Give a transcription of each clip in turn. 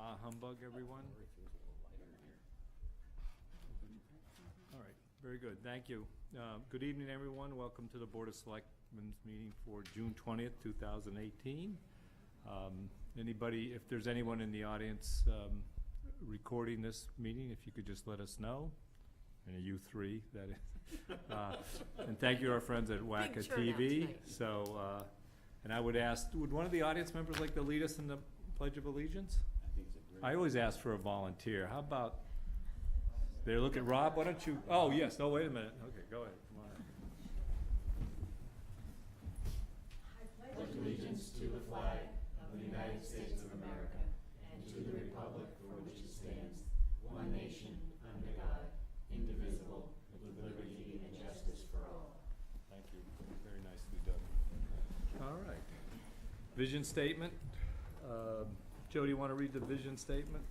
Bah humbug, everyone. All right, very good, thank you. Good evening, everyone. Welcome to the Board of Selectmen's meeting for June 20th, 2018. Anybody, if there's anyone in the audience recording this meeting, if you could just let us know. And you three, that is. And thank you to our friends at WACA-TV. So, and I would ask, would one of the audience members like to lead us in the Pledge of Allegiance? I always ask for a volunteer. How about, they're looking, Rob, why don't you, oh, yes, no, wait a minute. Okay, go ahead, come on. I pledge allegiance to the flag of the United States of America and to the republic for which it stands, one nation, under God, indivisible, with liberty and justice for all. Thank you. Very nicely done. All right. Vision statement. Joe, do you want to read the vision statement?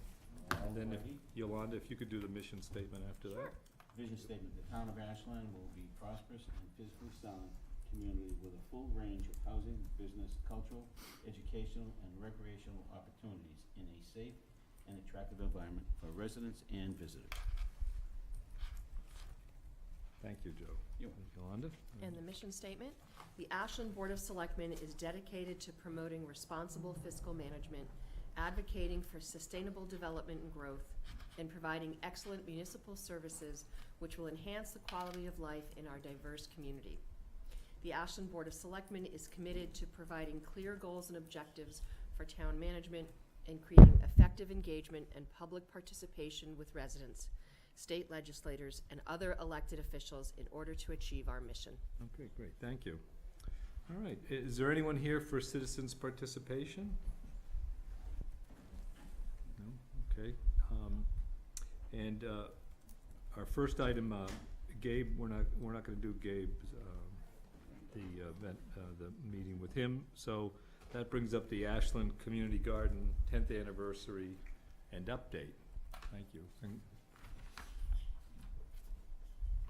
And then if, Yolanda, if you could do the mission statement after that. Vision statement, the town of Ashland will be prosperous and physically sound community with a full range of housing, business, cultural, educational, and recreational opportunities in a safe and attractive environment for residents and visitors. Thank you, Joe. Yolanda? And the mission statement, the Ashland Board of Selectmen is dedicated to promoting responsible fiscal management, advocating for sustainable development and growth, and providing excellent municipal services which will enhance the quality of life in our diverse community. The Ashland Board of Selectmen is committed to providing clear goals and objectives for town management and creating effective engagement and public participation with residents, state legislators, and other elected officials in order to achieve our mission. Okay, great. Thank you. All right. Is there anyone here for citizens' participation? No? Okay. And our first item, Gabe, we're not going to do Gabe's the meeting with him. So that brings up the Ashland Community Garden 10th anniversary and update. Thank you. And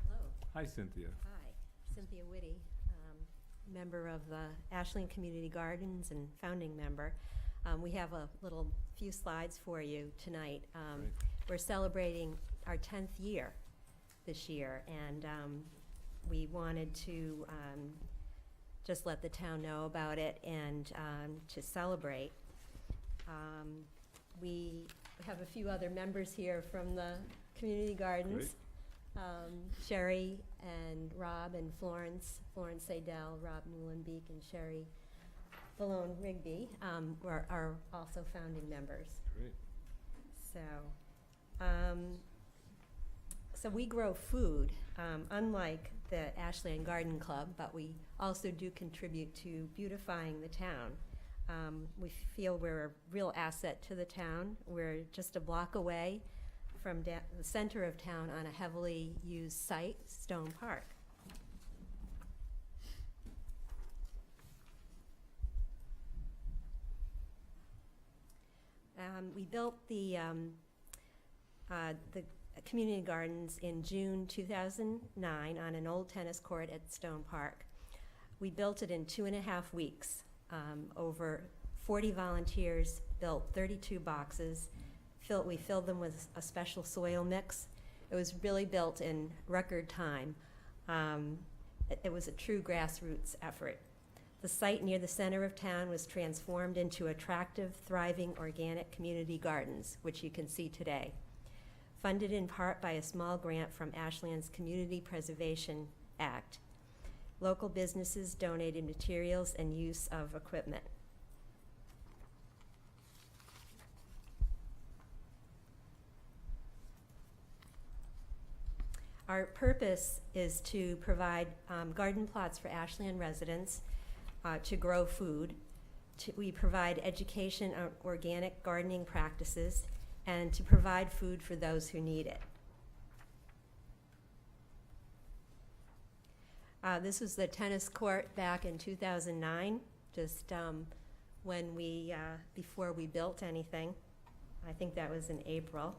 Hello. hi, Cynthia. Hi, Cynthia Whitty, member of the Ashland Community Gardens and founding member. We have a few slides for you tonight. Great. We're celebrating our 10th year this year, and we wanted to just let the town know about it and to celebrate. We have a few other members here from the community gardens. Sherry and Rob and Florence Sadell, Rob Newlandbeek, and Sherry Balone Rigby are also founding members. Great. So we grow food, unlike the Ashland Garden Club, but we also do contribute to beautifying the town. We feel we're a real asset to the town. We're just a block away from the center of town on a heavily used site, Stone Park. We built the community gardens in June 2009 on an old tennis court at Stone Park. We built it in 2.5 weeks. Over 40 volunteers built 32 boxes. We filled them with a special soil mix. It was really built in record time. It was a true grassroots effort. The site near the center of town was transformed into attractive, thriving organic community gardens, which you can see today. Funded in part by a small grant from Ashland's Community Preservation Act. Local businesses donated materials and use of equipment. Our purpose is to provide garden plots for Ashland residents to grow food. We provide education on organic gardening practices and to provide food for those who need it. This was the tennis court back in 2009, just when before we built anything. I think that was in April.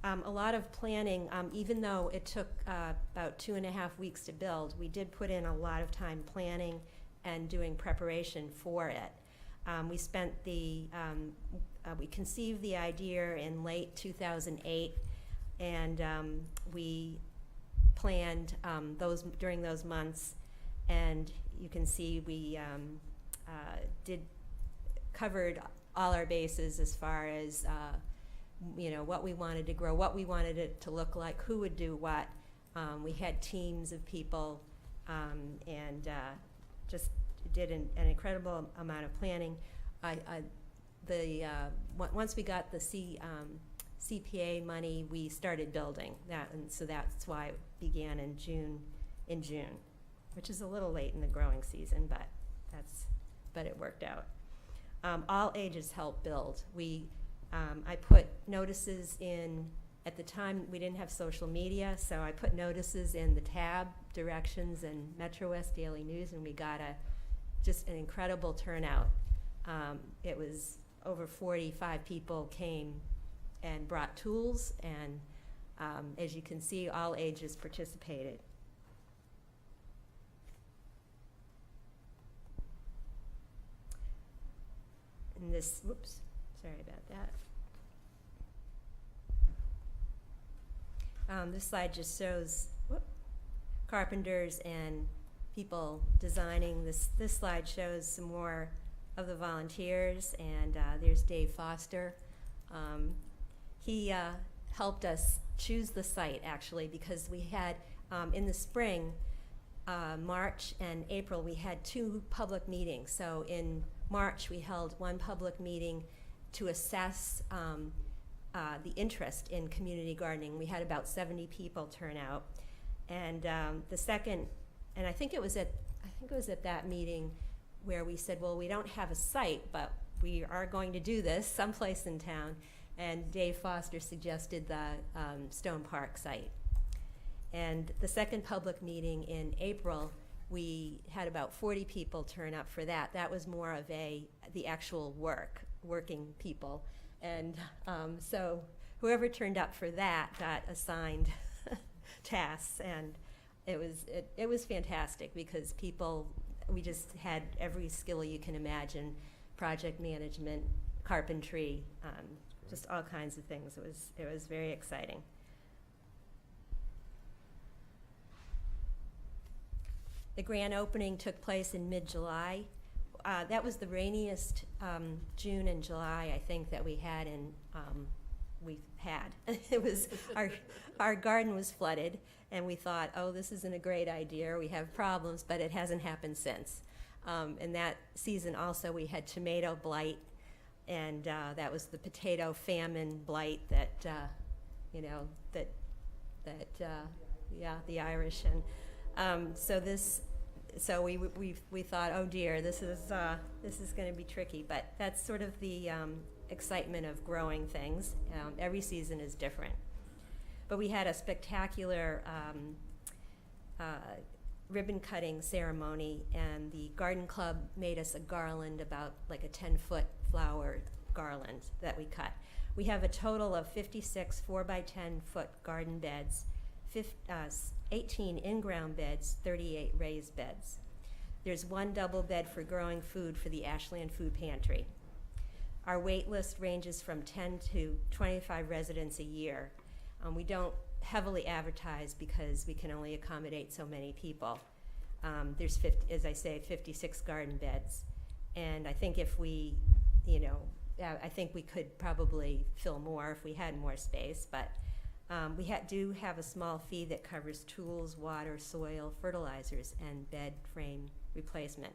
A lot of planning, even though it took about 2.5 weeks to build, we did put in a lot of time planning and doing preparation for it. We conceived the idea in late 2008, and we planned during those months, and you can see we covered all our bases as far as what we wanted to grow, what we wanted it to look like, who would do what. We had teams of people, and just did an incredible amount of planning. Once we got the CPA money, we started building that, and so that's why it began in June, which is a little late in the growing season, but it worked out. All ages help build. I put notices in. At the time, we didn't have social media, so I put notices in the tab, directions, and Metro West Daily News, and we got just an incredible turnout. It was over 45 people came and brought tools, and as you can see, all ages participated. And this, whoops, sorry about that. This slide just shows carpenters and people designing. This slide shows some more of the volunteers, and there's Dave Foster. He helped us choose the site, actually, because we had, in the spring, March and April, we had 2 public meetings. So in March, we held one public meeting to assess the interest in community gardening. We had about 70 people turn out, and the second, and I think it was at that meeting where we said, well, we don't have a site, but we are going to do this someplace in town, and Dave Foster suggested the Stone Park site. And the second public meeting in April, we had about 40 people turn up for that. That was more of the actual working people. And so whoever turned up for that got assigned tasks, and it was fantastic because we just had every skill you can imagine: project management, carpentry, just all kinds of things. It was very exciting. The grand opening took place in mid-July. That was the rainiest June and July, I think, that we've had. It was our garden was flooded, and we thought, oh, this isn't a great idea. We have problems, but it hasn't happened since. And that season also, we had tomato blight, and that was the potato famine blight that the Irish. And so we thought, oh dear, this is going to be tricky. But that's sort of the excitement of growing things. Every season is different. But we had a spectacular ribbon cutting ceremony, and the garden club made us a garland, about like a 10-foot flower garland that we cut. We have a total of 56 4-by-10-foot garden beds, 18 in-ground beds, 38 raised beds. There's one double bed for growing food for the Ashland Food Pantry. Our wait list ranges from 10 to 25 residents a year. We don't heavily advertise because we can only accommodate so many people. There's, as I say, 56 garden beds. And I think if we, I think we could probably fill more if we had more space, but we do have a small fee that covers tools, water, soil, fertilizers, and bed frame replacement,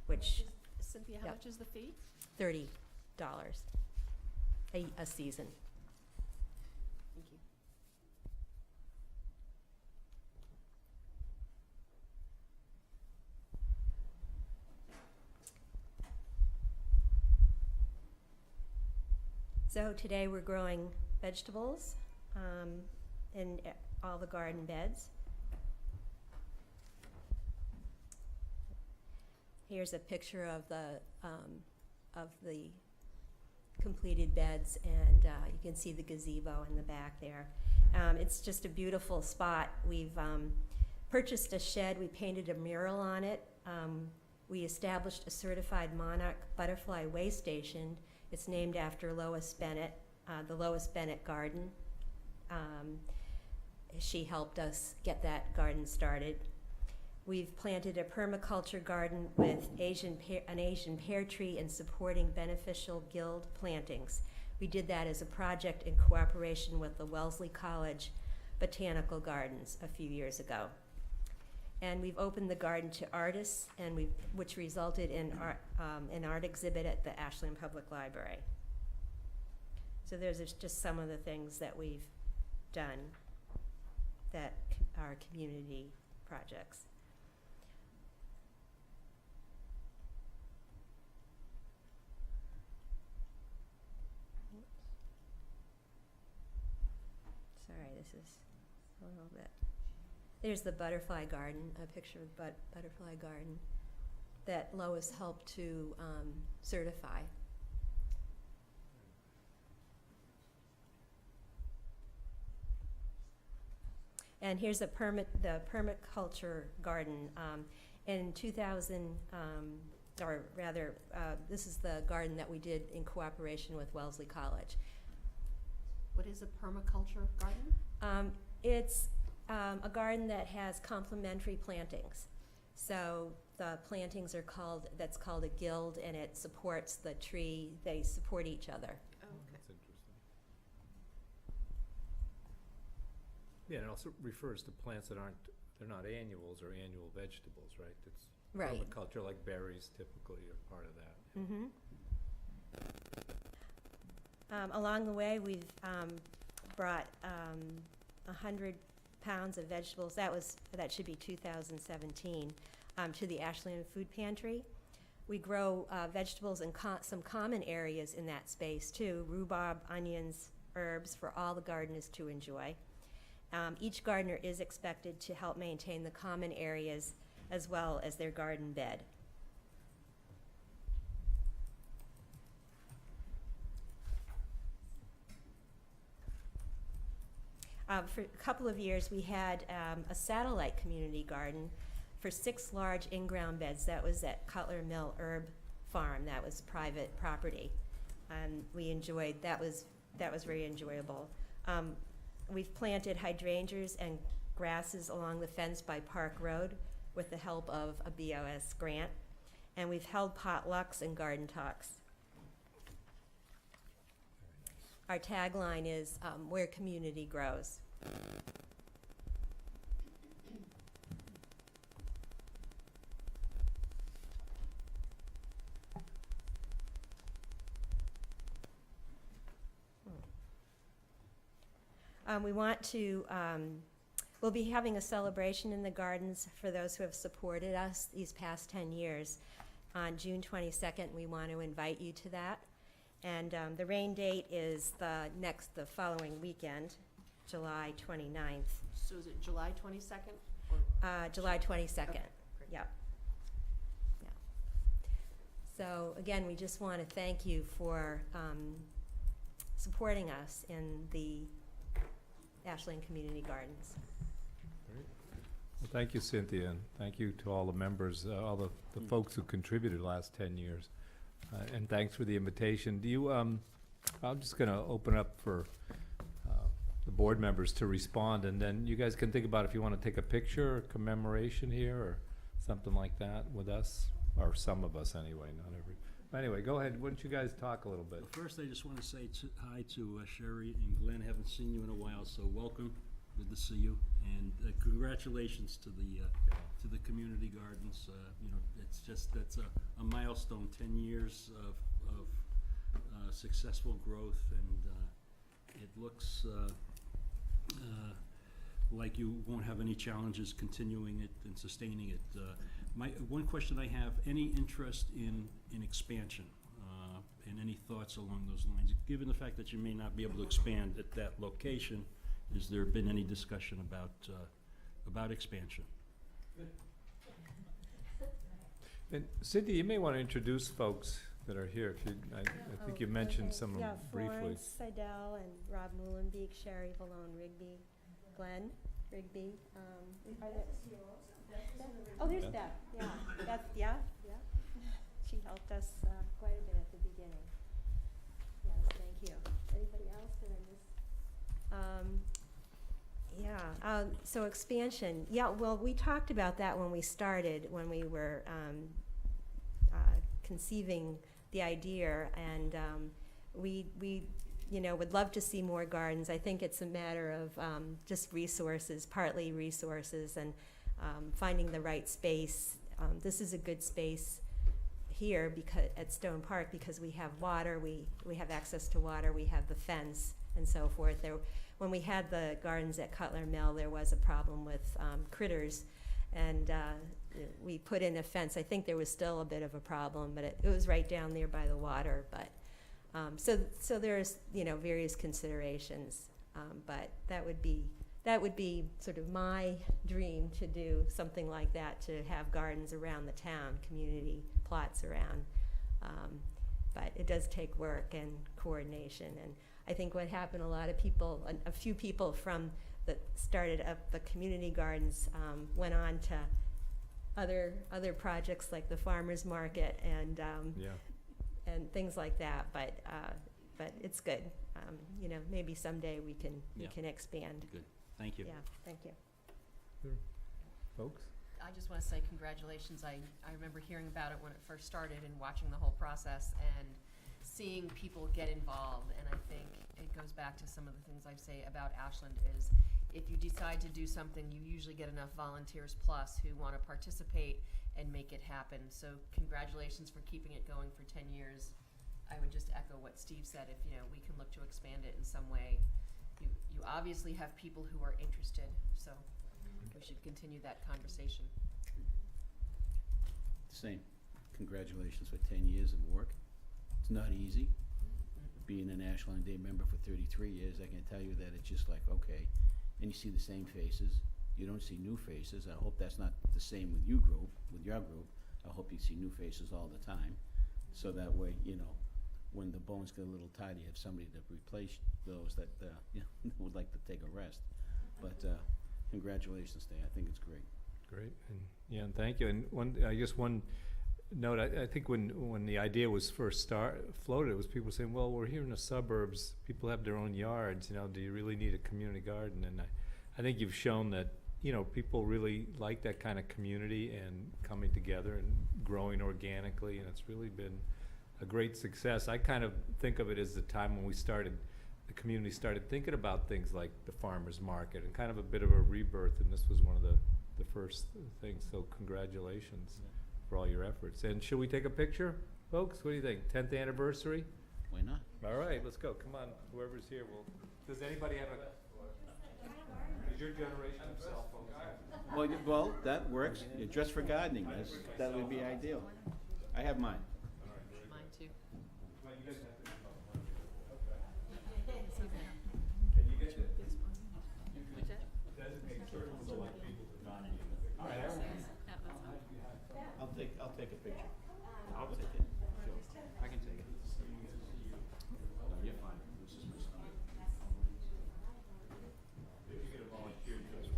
which Cynthia, how much is the fee? $30 a season. Thank you. So today we're growing vegetables in all the garden beds. Here's a picture of the completed beds, and you can see the gazebo in the back there. It's just a beautiful spot. We've purchased a shed. We painted a mural on it. We established a certified monarch butterfly way station. It's named after Lois Bennett, the Lois Bennett Garden. She helped us get that garden started. We've planted a permaculture garden with an Asian pear tree and supporting beneficial guild plantings. We did that as a project in cooperation with the Wellesley College Botanical Gardens a few years ago. And we've opened the garden to artists, which resulted in an art exhibit at the Ashland Public Library. So those are just some of the things that we've done that are community projects. Sorry, this is a little bit. There's the butterfly garden, a picture of the butterfly garden that Lois helped to certify. And here's the permaculture garden. In 2000, or rather, this is the garden that we did in cooperation with Wellesley College. What is a permaculture garden? It's a garden that has complementary plantings. So the plantings are that's called a guild, and it supports the tree. They support each other. Oh, okay. That's interesting. Yeah, and it also refers to plants that they're not annuals or annual vegetables, right? It's Right. permaculture, like berries typically are part of that. Mm-hmm. Along the way, we've brought 100 pounds of vegetables. That should be 2017 to the Ashland Food Pantry. We grow vegetables in some common areas in that space too: rhubarb, onions, herbs for all the gardeners to enjoy. Each gardener is expected to help maintain the common areas as well as their garden bed. For a couple of years, we had a satellite community garden for 6 large in-ground beds. That was at Cutler Mill Herb Farm. That was private property. And we enjoyed, that was very enjoyable. We've planted hydrangeas and grasses along the fence by Park Road with the help of a BOS grant. And we've held potlucks and garden talks. Our tagline is where community grows. We want to, we'll be having a celebration in the gardens for those who have supported us these past 10 years. On June 22nd, we want to invite you to that. And the rain date is the following weekend, July 29th. So is it July 22nd? July 22nd, Okay, great. yep. Yeah. So again, we just want to thank you for supporting us in the Ashland Community Gardens. Great. Well, thank you, Cynthia, and thank you to all the members, all the folks who contributed the last 10 years. And thanks for the invitation. Do you, I'm just going to open up for the board members to respond, and then you guys can think about if you want to take a picture or commemoration here or something like that with us, or some of us anyway, not every. Anyway, go ahead. Why don't you guys talk a little bit? Well, first, I just want to say hi to Sherry and Glenn. Haven't seen you in a while, so welcome. Good to see you, and congratulations to the community gardens. You know, that's a milestone. 10 years of successful growth, and it looks like you won't have any challenges continuing it and sustaining it. One question I have: any interest in expansion, and any thoughts along those lines? Given the fact that you may not be able to expand at that location, has there been any discussion about expansion? And Cynthia, you may want to introduce folks that are here. If you, I think you mentioned some of them briefly. Florence Seidel and Rob Muhlenbeek, Sherry Valone Rigby, Glenn. Rigby. Are there- Oh, there's Deb, yeah, yeah. She helped us quite a bit at the beginning. Yes, thank you. Anybody else that I missed? So expansion, yeah, well, we talked about that when we started, when we were conceiving the idea, and we would love to see more gardens. I think it's a matter of just resources, partly resources, and finding the right space. This is a good space here at Stone Park because we have water, we have access to water, we have the fence and so forth. When we had the gardens at Cutler Mill, there was a problem with critters, and we put in a fence. I think there was still a bit of a problem, but it was right down there by the water. But so there's various considerations, but that would be sort of my dream, to do something like that, to have gardens around the town, community plots around. But it does take work and coordination. And I think what happened, a few people that started up the community gardens went on to other projects like the farmers market and things like that. But it's good. Maybe someday we can expand. Good. Thank you. Yeah, thank you. Sure. Folks? I just want to say congratulations. I remember hearing about it when it first started and watching the whole process and seeing people get involved. And I think it goes back to some of the things I say about Ashland is if you decide to do something, you usually get enough volunteers plus who want to participate and make it happen. So congratulations for keeping it going for 10 years. I would just echo what Steve said. If we can look to expand it in some way, you obviously have people who are interested, so we should continue that conversation. Same. Congratulations for 10 years of work. It's not easy. Being an Ashland Day member for 33 years, I can tell you that it's just like, okay, and you see the same faces. You don't see new faces. I hope that's not the same with your group. I hope you see new faces all the time. So that way, when the bones get a little tired, you have somebody to replace those that would like to take a rest. But congratulations, Day. I think it's great. Great, and thank you. And one note, I think when the idea was first floated, it was people saying, well, we're here in the suburbs, people have their own yards, do you really need a community garden? And I think you've shown that, people really like that kind of community and coming together and growing organically, and it's really been a great success. I kind of think of it as the time when the community started thinking about things like the farmers market and kind of a bit of a rebirth, and this was one of the first things. So congratulations for all your efforts. And should we take a picture, folks? What do you think? 10th anniversary? Why not? All right, let's go. Come on, whoever's here will. Does anybody have is your generation of cell phones? Well, that works. You dress for gardening. That would be ideal. I have mine. Mine too. I'll take a picture. I'll take it. Sure. I can take it. No, you're fine. This is my style. If you get a volunteer, just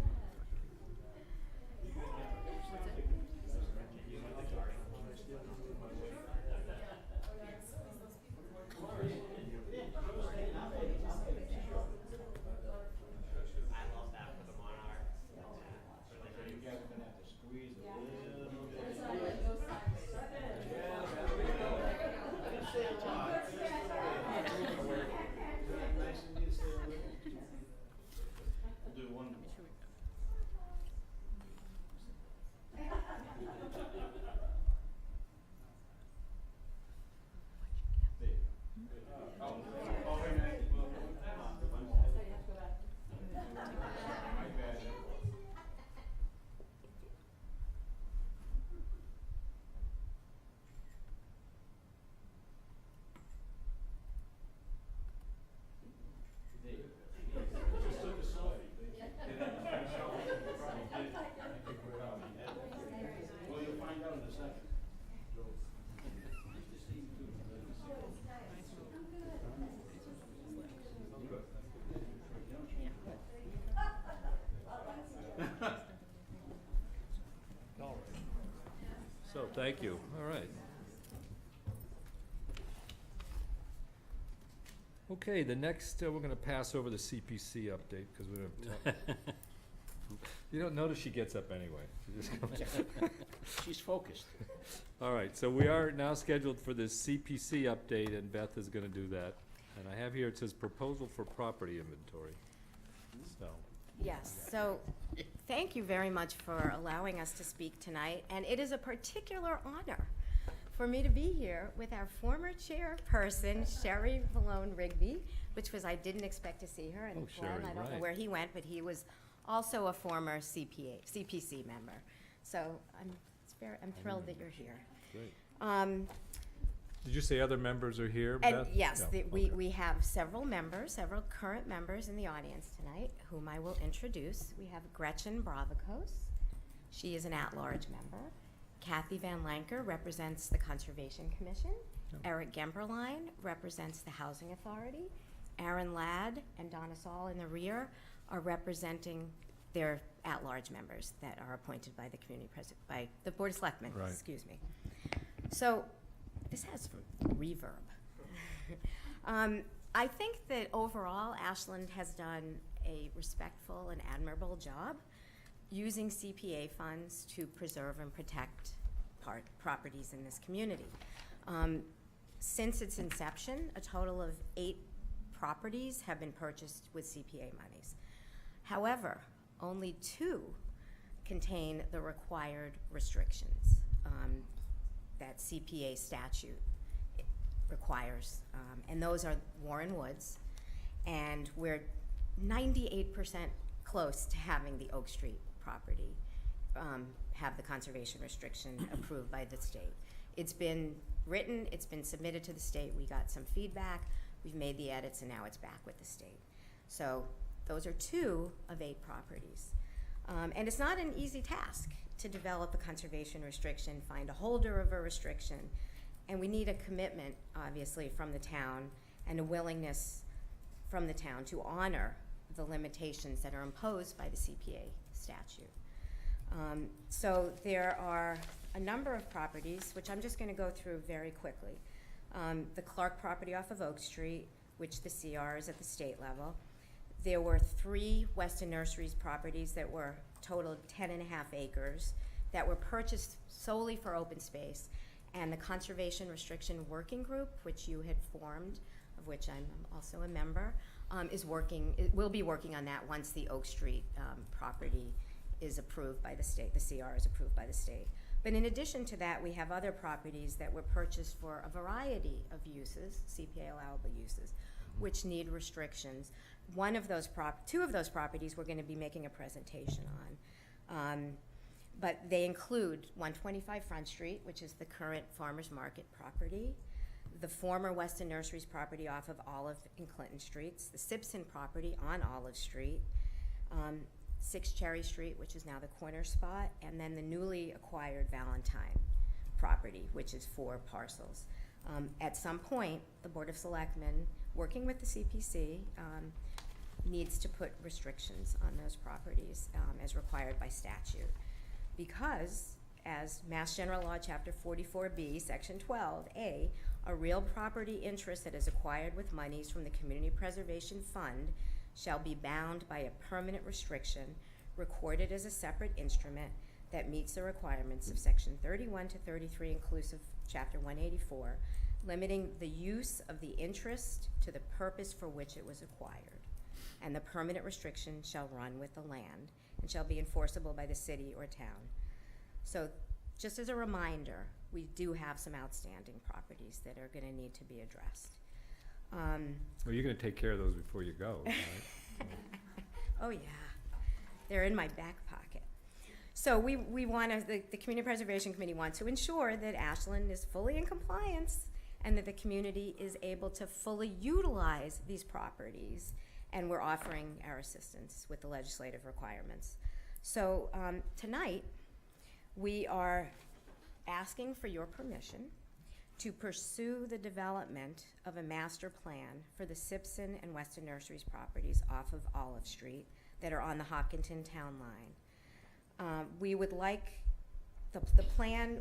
You guys are gonna have to squeeze a little bit. All right. So, thank you. All right. Okay, the next, we're gonna pass over the CPC update, because we don't have time. You don't notice she gets up anyway. She just comes. She's focused. All right, so we are now scheduled for this CPC update, and Beth is gonna do that. And I have here, it says proposal for property inventory. So, Yes, so thank you very much for allowing us to speak tonight, and it is a particular honor for me to be here with our former chairperson, Sherry Malone Rigby, which was, I didn't expect to see her, and Oh, Glenn, Sherry, I don't know right. where he went, but he was also a former CPC member. So I'm thrilled that you're here. great. Did you say other members are here, And Beth? yes, Yeah, we okay. have several members, several current members in the audience tonight, whom I will introduce. We have Gretchen Bravacos. She is an at-large member. Kathy Van Lanker represents the Conservation Commission. Yeah. Eric Gemberline represents the Housing Authority. Aaron Ladd and Donna Saul in the rear are representing their at-large members that are appointed by the by the Board of Selectmen, Right. excuse me. So this has some reverb. I think that overall Ashland has done a respectful and admirable job using CPA funds to preserve and protect properties in this community. Since its inception, a total of 8 properties have been purchased with CPA monies. However, only 2 contain the required restrictions that CPA statute requires, and those are Warren Woods, and we're 98% close to having the Oak Street property have the conservation restriction approved by the state. It's been written, it's been submitted to the state, we got some feedback, we've made the edits, and now it's back with the state. So those are 2 of 8 properties. And it's not an easy task to develop a conservation restriction, find a holder of a restriction, and we need a commitment, obviously, from the town and a willingness from the town to honor the limitations that are imposed by the CPA statute. So there are a number of properties, which I'm just going to go through very quickly. The Clark property off of Oak Street, which the CR is at the state level. There were 3 Weston Nurseries properties that were total 10.5 acres that were purchased solely for open space, and the Conservation Restriction Working Group, which you had formed, of which I'm also a member, will be working on that once the Oak Street property is approved by the state, the CR is approved by the state. But in addition to that, we have other properties that were purchased for a variety of uses, CPA allowable uses, which need restrictions. 2 of those properties we're going to be making a presentation on. But they include 125 Front Street, which is the current Farmers Market property, the former Weston Nurseries property off of Olive and Clinton Streets, the Simpson property on Olive Street, 6 Cherry Street, which is now the corner spot, and then the newly acquired Valentine property, which is 4 parcels. At some point, the Board of Selectmen, working with the CPC, needs to put restrictions on those properties as required by statute. Because, as Mass General Law, Chapter 44B, Section 12A, a real property interest that is acquired with monies from the Community Preservation Fund shall be bound by a permanent restriction recorded as a separate instrument that meets the requirements of Section 31 to 33, inclusive Chapter 184, limiting the use of the interest to the purpose for which it was acquired. And the permanent restriction shall run with the land and shall be enforceable by the city or town. So just as a reminder, we do have some outstanding properties that are going to need to be addressed. Well, you're gonna take care of those before you go, right? Oh yeah, they're in my back pocket. So we want to, the Community Preservation Committee wants to ensure that Ashland is fully in compliance and that the community is able to fully utilize these properties, and we're offering our assistance with the legislative requirements. So tonight, we are asking for your permission to pursue the development of a master plan for the Simpson and Weston Nurseries properties off of Olive Street that are on the Hopkinton Town Line. We would like the plan,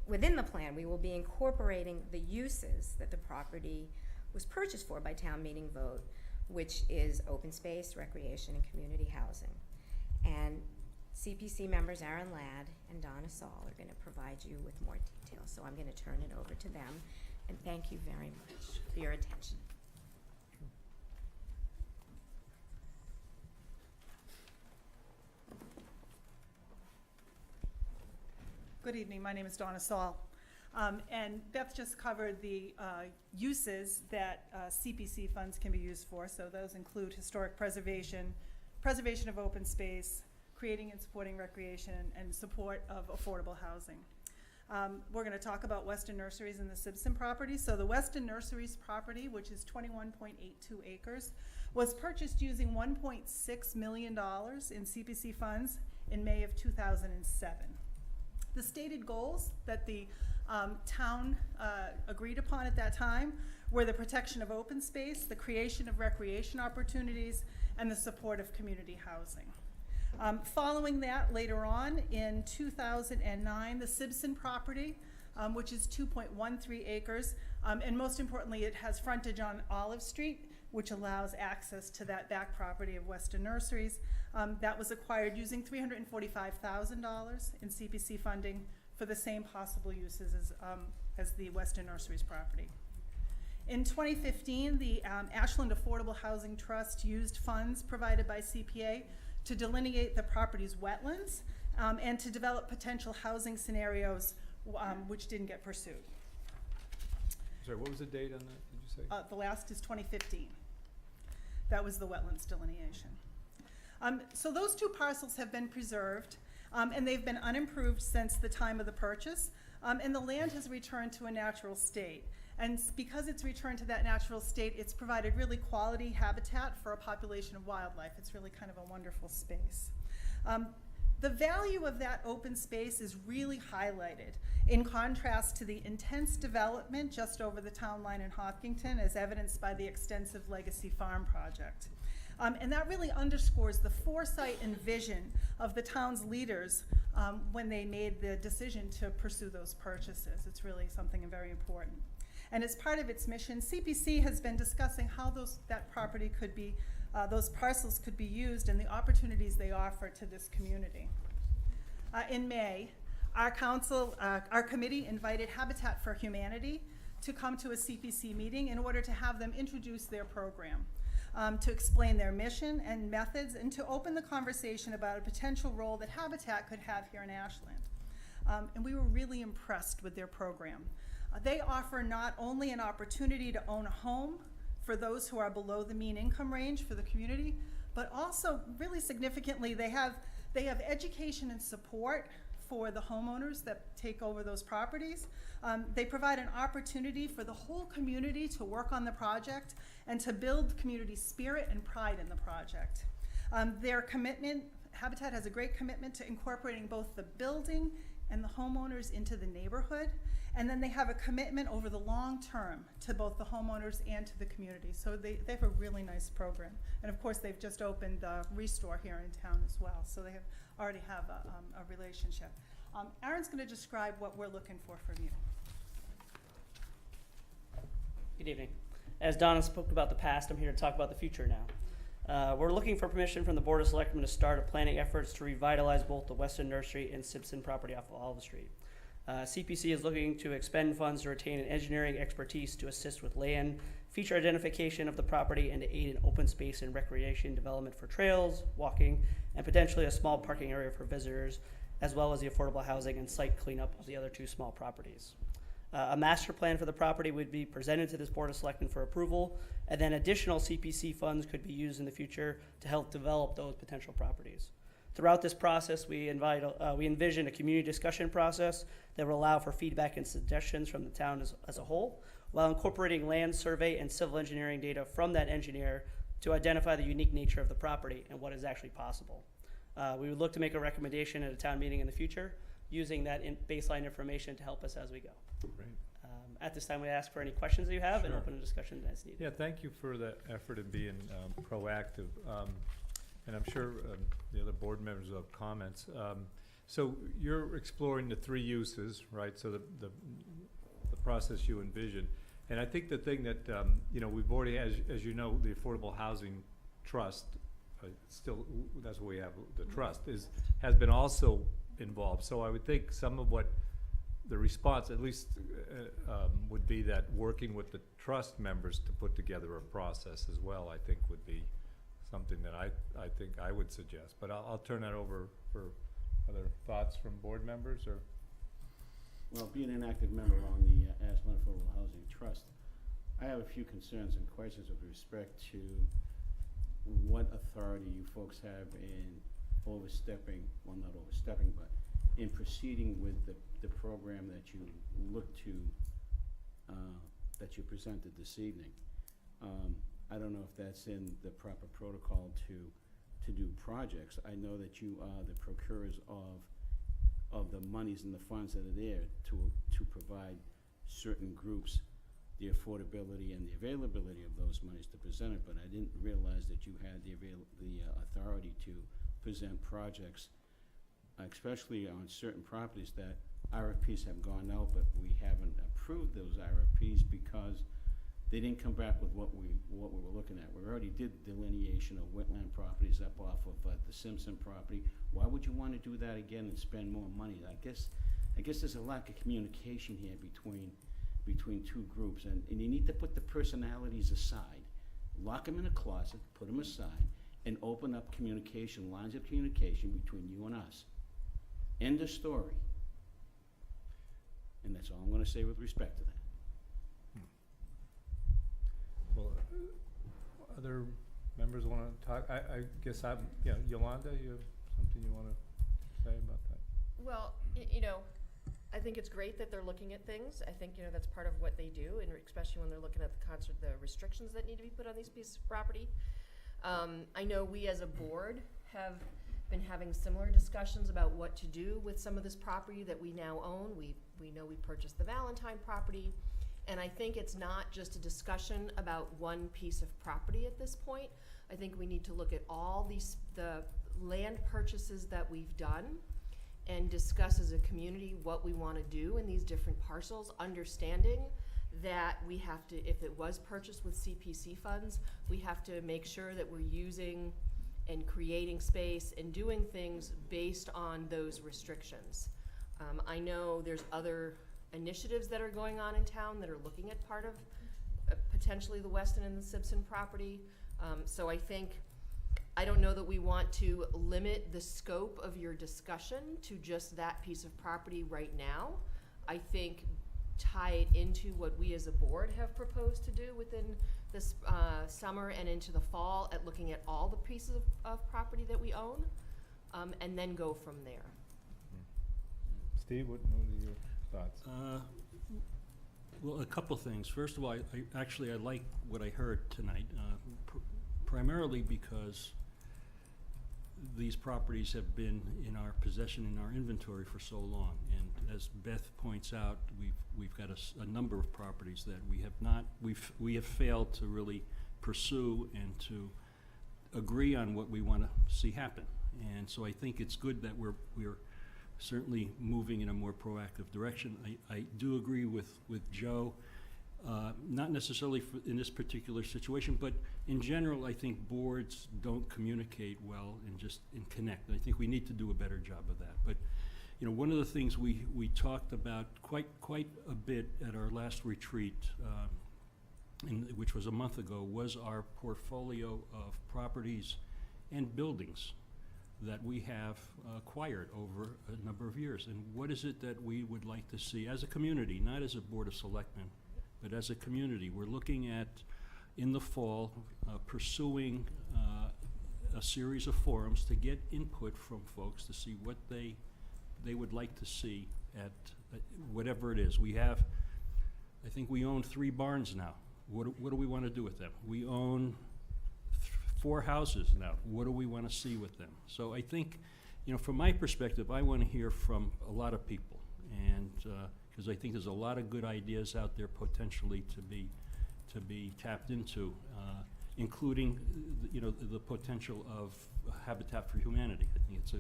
within the plan, we will be incorporating the uses that the property was purchased for by town meeting vote, which is open space, recreation, and community housing. And CPC members Aaron Ladd and Donna Saul are going to provide you with more details. So I'm going to turn it over to them, and thank you very much for your attention. Good evening, my name is Donna Saul. And Beth just covered the uses that CPC funds can be used for. So those include historic preservation, preservation of open space, creating and supporting recreation, and support of affordable housing. We're going to talk about Weston Nurseries and the Simpson property. So the Weston Nurseries property, which is 21.82 acres, was purchased using $1.6 million in CPC funds in May of 2007. The stated goals that the town agreed upon at that time were the protection of open space, the creation of recreation opportunities, and the support of community housing. Following that, later on in 2009, the Simpson property, which is 2.13 acres, and most importantly, it has frontage on Olive Street, which allows access to that back property of Weston Nurseries. That was acquired using $345,000 in CPC funding for the same possible uses as the Weston Nurseries property. In 2015, the Ashland Affordable Housing Trust used funds provided by CPA to delineate the property's wetlands and to develop potential housing scenarios which didn't get pursued. Sorry, what was the date on that, did you say? The last is 2015. That was the wetlands delineation. So those two parcels have been preserved, and they've been unimproved since the time of the purchase, and the land has returned to a natural state. And because it's returned to that natural state, it's provided really quality habitat for a population of wildlife. It's really kind of a wonderful space. The value of that open space is really highlighted in contrast to the intense development just over the town line in Hopkinton, as evidenced by the extensive Legacy Farm project. And that really underscores the foresight and vision of the town's leaders when they made the decision to pursue those purchases. It's really something very important. And as part of its mission, CPC has been discussing how that property could be, those parcels could be used and the opportunities they offer to this community. In May, our committee invited Habitat for Humanity to come to a CPC meeting in order to have them introduce their program, to explain their mission and methods, and to open the conversation about a potential role that Habitat could have here in Ashland. And we were really impressed with their program. They offer not only an opportunity to own a home for those who are below the mean income range for the community, but also, really significantly, they have education and support for the homeowners that take over those properties. They provide an opportunity for the whole community to work on the project and to build community spirit and pride in the project. Their commitment, Habitat has a great commitment to incorporating both the building and the homeowners into the neighborhood. And then they have a commitment over the long term to both the homeowners and to the community. So they have a really nice program. And of course, they've just opened the Restore here in town as well. So they already have a relationship. Aaron's going to describe what we're looking for from you. Good evening. As Donna spoke about the past, I'm here to talk about the future now. We're looking for permission from the Board of Selectmen to start planning efforts to revitalize both the Weston Nursery and Simpson property off of Olive Street. CPC is looking to expend funds to retain an engineering expertise to assist with land, feature identification of the property, and to aid in open space and recreation development for trails, walking, and potentially a small parking area for visitors, as well as the affordable housing and site cleanup of the other two small properties. A master plan for the property would be presented to this Board of Selectmen for approval, and then additional CPC funds could be used in the future to help develop those potential properties. Throughout this process, we envision a community discussion process that will allow for feedback and suggestions from the town as a whole, while incorporating land survey and civil engineering data from that engineer to identify the unique nature of the property and what is actually possible. We would look to make a recommendation at a town meeting in the future, using that baseline information to help us as we go. Great. At this time, we ask for any questions that you have and Sure. open a discussion as needed. Yeah, thank you for that effort of being proactive. and I'm sure the other board members will have comments. So you're exploring the three uses, right? So the process you envision. And I think the thing that, you know, we've already, as you know, the Affordable Housing Trust, still, that's what we have, the trust, has been also involved. So I would think some of what the response, at least, would be that working with the trust members to put together a process as well, I think would be something that I think I would suggest. But I'll turn that over for other thoughts from board members, or? Well, being an active member on the Ashland Affordable Housing Trust, I have a few concerns and questions with respect to what authority you folks have in overstepping, well, not overstepping, but in proceeding with the program that you look to, that you presented this evening. I don't know if that's in the proper protocol to do projects. I know that you are the procurers of the monies and the funds that are there to provide certain groups the affordability and the availability of those monies to present it, but I didn't realize that you had the authority to present projects, especially on certain properties that RFPs have gone out, but we haven't approved those RFPs because they didn't come back with what we were looking at. We already did delineation of wetland properties up off of the Simpson property. Why would you want to do that again and spend more money? I guess there's a lack of communication here between two groups, and you need to put the personalities aside, lock them in a closet, put them aside, and open up communication, lines of communication between you and us. End of story. And that's all I'm going to say with respect to that. Well, other members want to talk? I guess Yolanda, you have something you want to say about that? Well, you know, I think it's great that they're looking at things. I think, you know, that's part of what they do, and especially when they're looking at the restrictions that need to be put on these pieces of property. I know we as a board have been having similar discussions about what to do with some of this property that we now own. We know we purchased the Valentine property, and I think it's not just a discussion about one piece of property at this point. I think we need to look at all the land purchases that we've done and discuss as a community what we want to do in these different parcels, understanding that we have to, if it was purchased with CPC funds, we have to make sure that we're using and creating space and doing things based on those restrictions. I know there's other initiatives that are going on in town that are looking at part of potentially the Weston and the Simpson property. So I don't know that we want to limit the scope of your discussion to just that piece of property right now. I think tie it into what we as a board have proposed to do within this summer and into the fall at looking at all the pieces of property that we own, and then go from there. Steve, what are your thoughts? Well, a couple things. First of all, I like what I heard tonight, primarily because these properties have been in our possession, in our inventory for so long. And as Beth points out, we've got a number of properties that we have failed to really pursue and to agree on what we want to see happen. And so I think it's good that we're certainly moving in a more proactive direction. I do agree with Joe, not necessarily in this particular situation, but in general, I think boards don't communicate well and connect. And I think we need to do a better job of that. But you know, one of the things we talked about quite a bit at our last retreat, which was a month ago, was our portfolio of properties and buildings that we have acquired over a number of years. And what is it that we would like to see as a community, not as a Board of Selectmen, but as a community? We're looking at, in the fall, pursuing a series of forums to get input from folks to see what they would like to see at whatever it is. I think we own 3 barns now. What do we want to do with them? We own 4 houses now. What do we want to see with them? So I think, you know, from my perspective, I want to hear from a lot of people, and because I think there's a lot of good ideas out there potentially to be tapped into. including, the potential of Habitat for Humanity. I think it's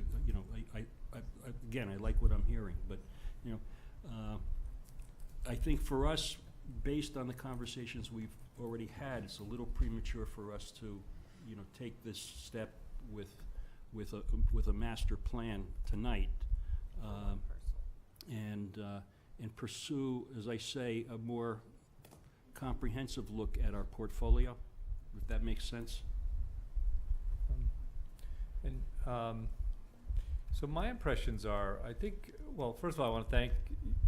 again, I like what I'm hearing, but, I think for us, based on the conversations we've already had, it's a little premature for us to, take this step with a master plan tonight. And pursue, as I say, a more comprehensive look at our portfolio, if that makes sense. So my impressions are, I think, well, first of all, I want to thank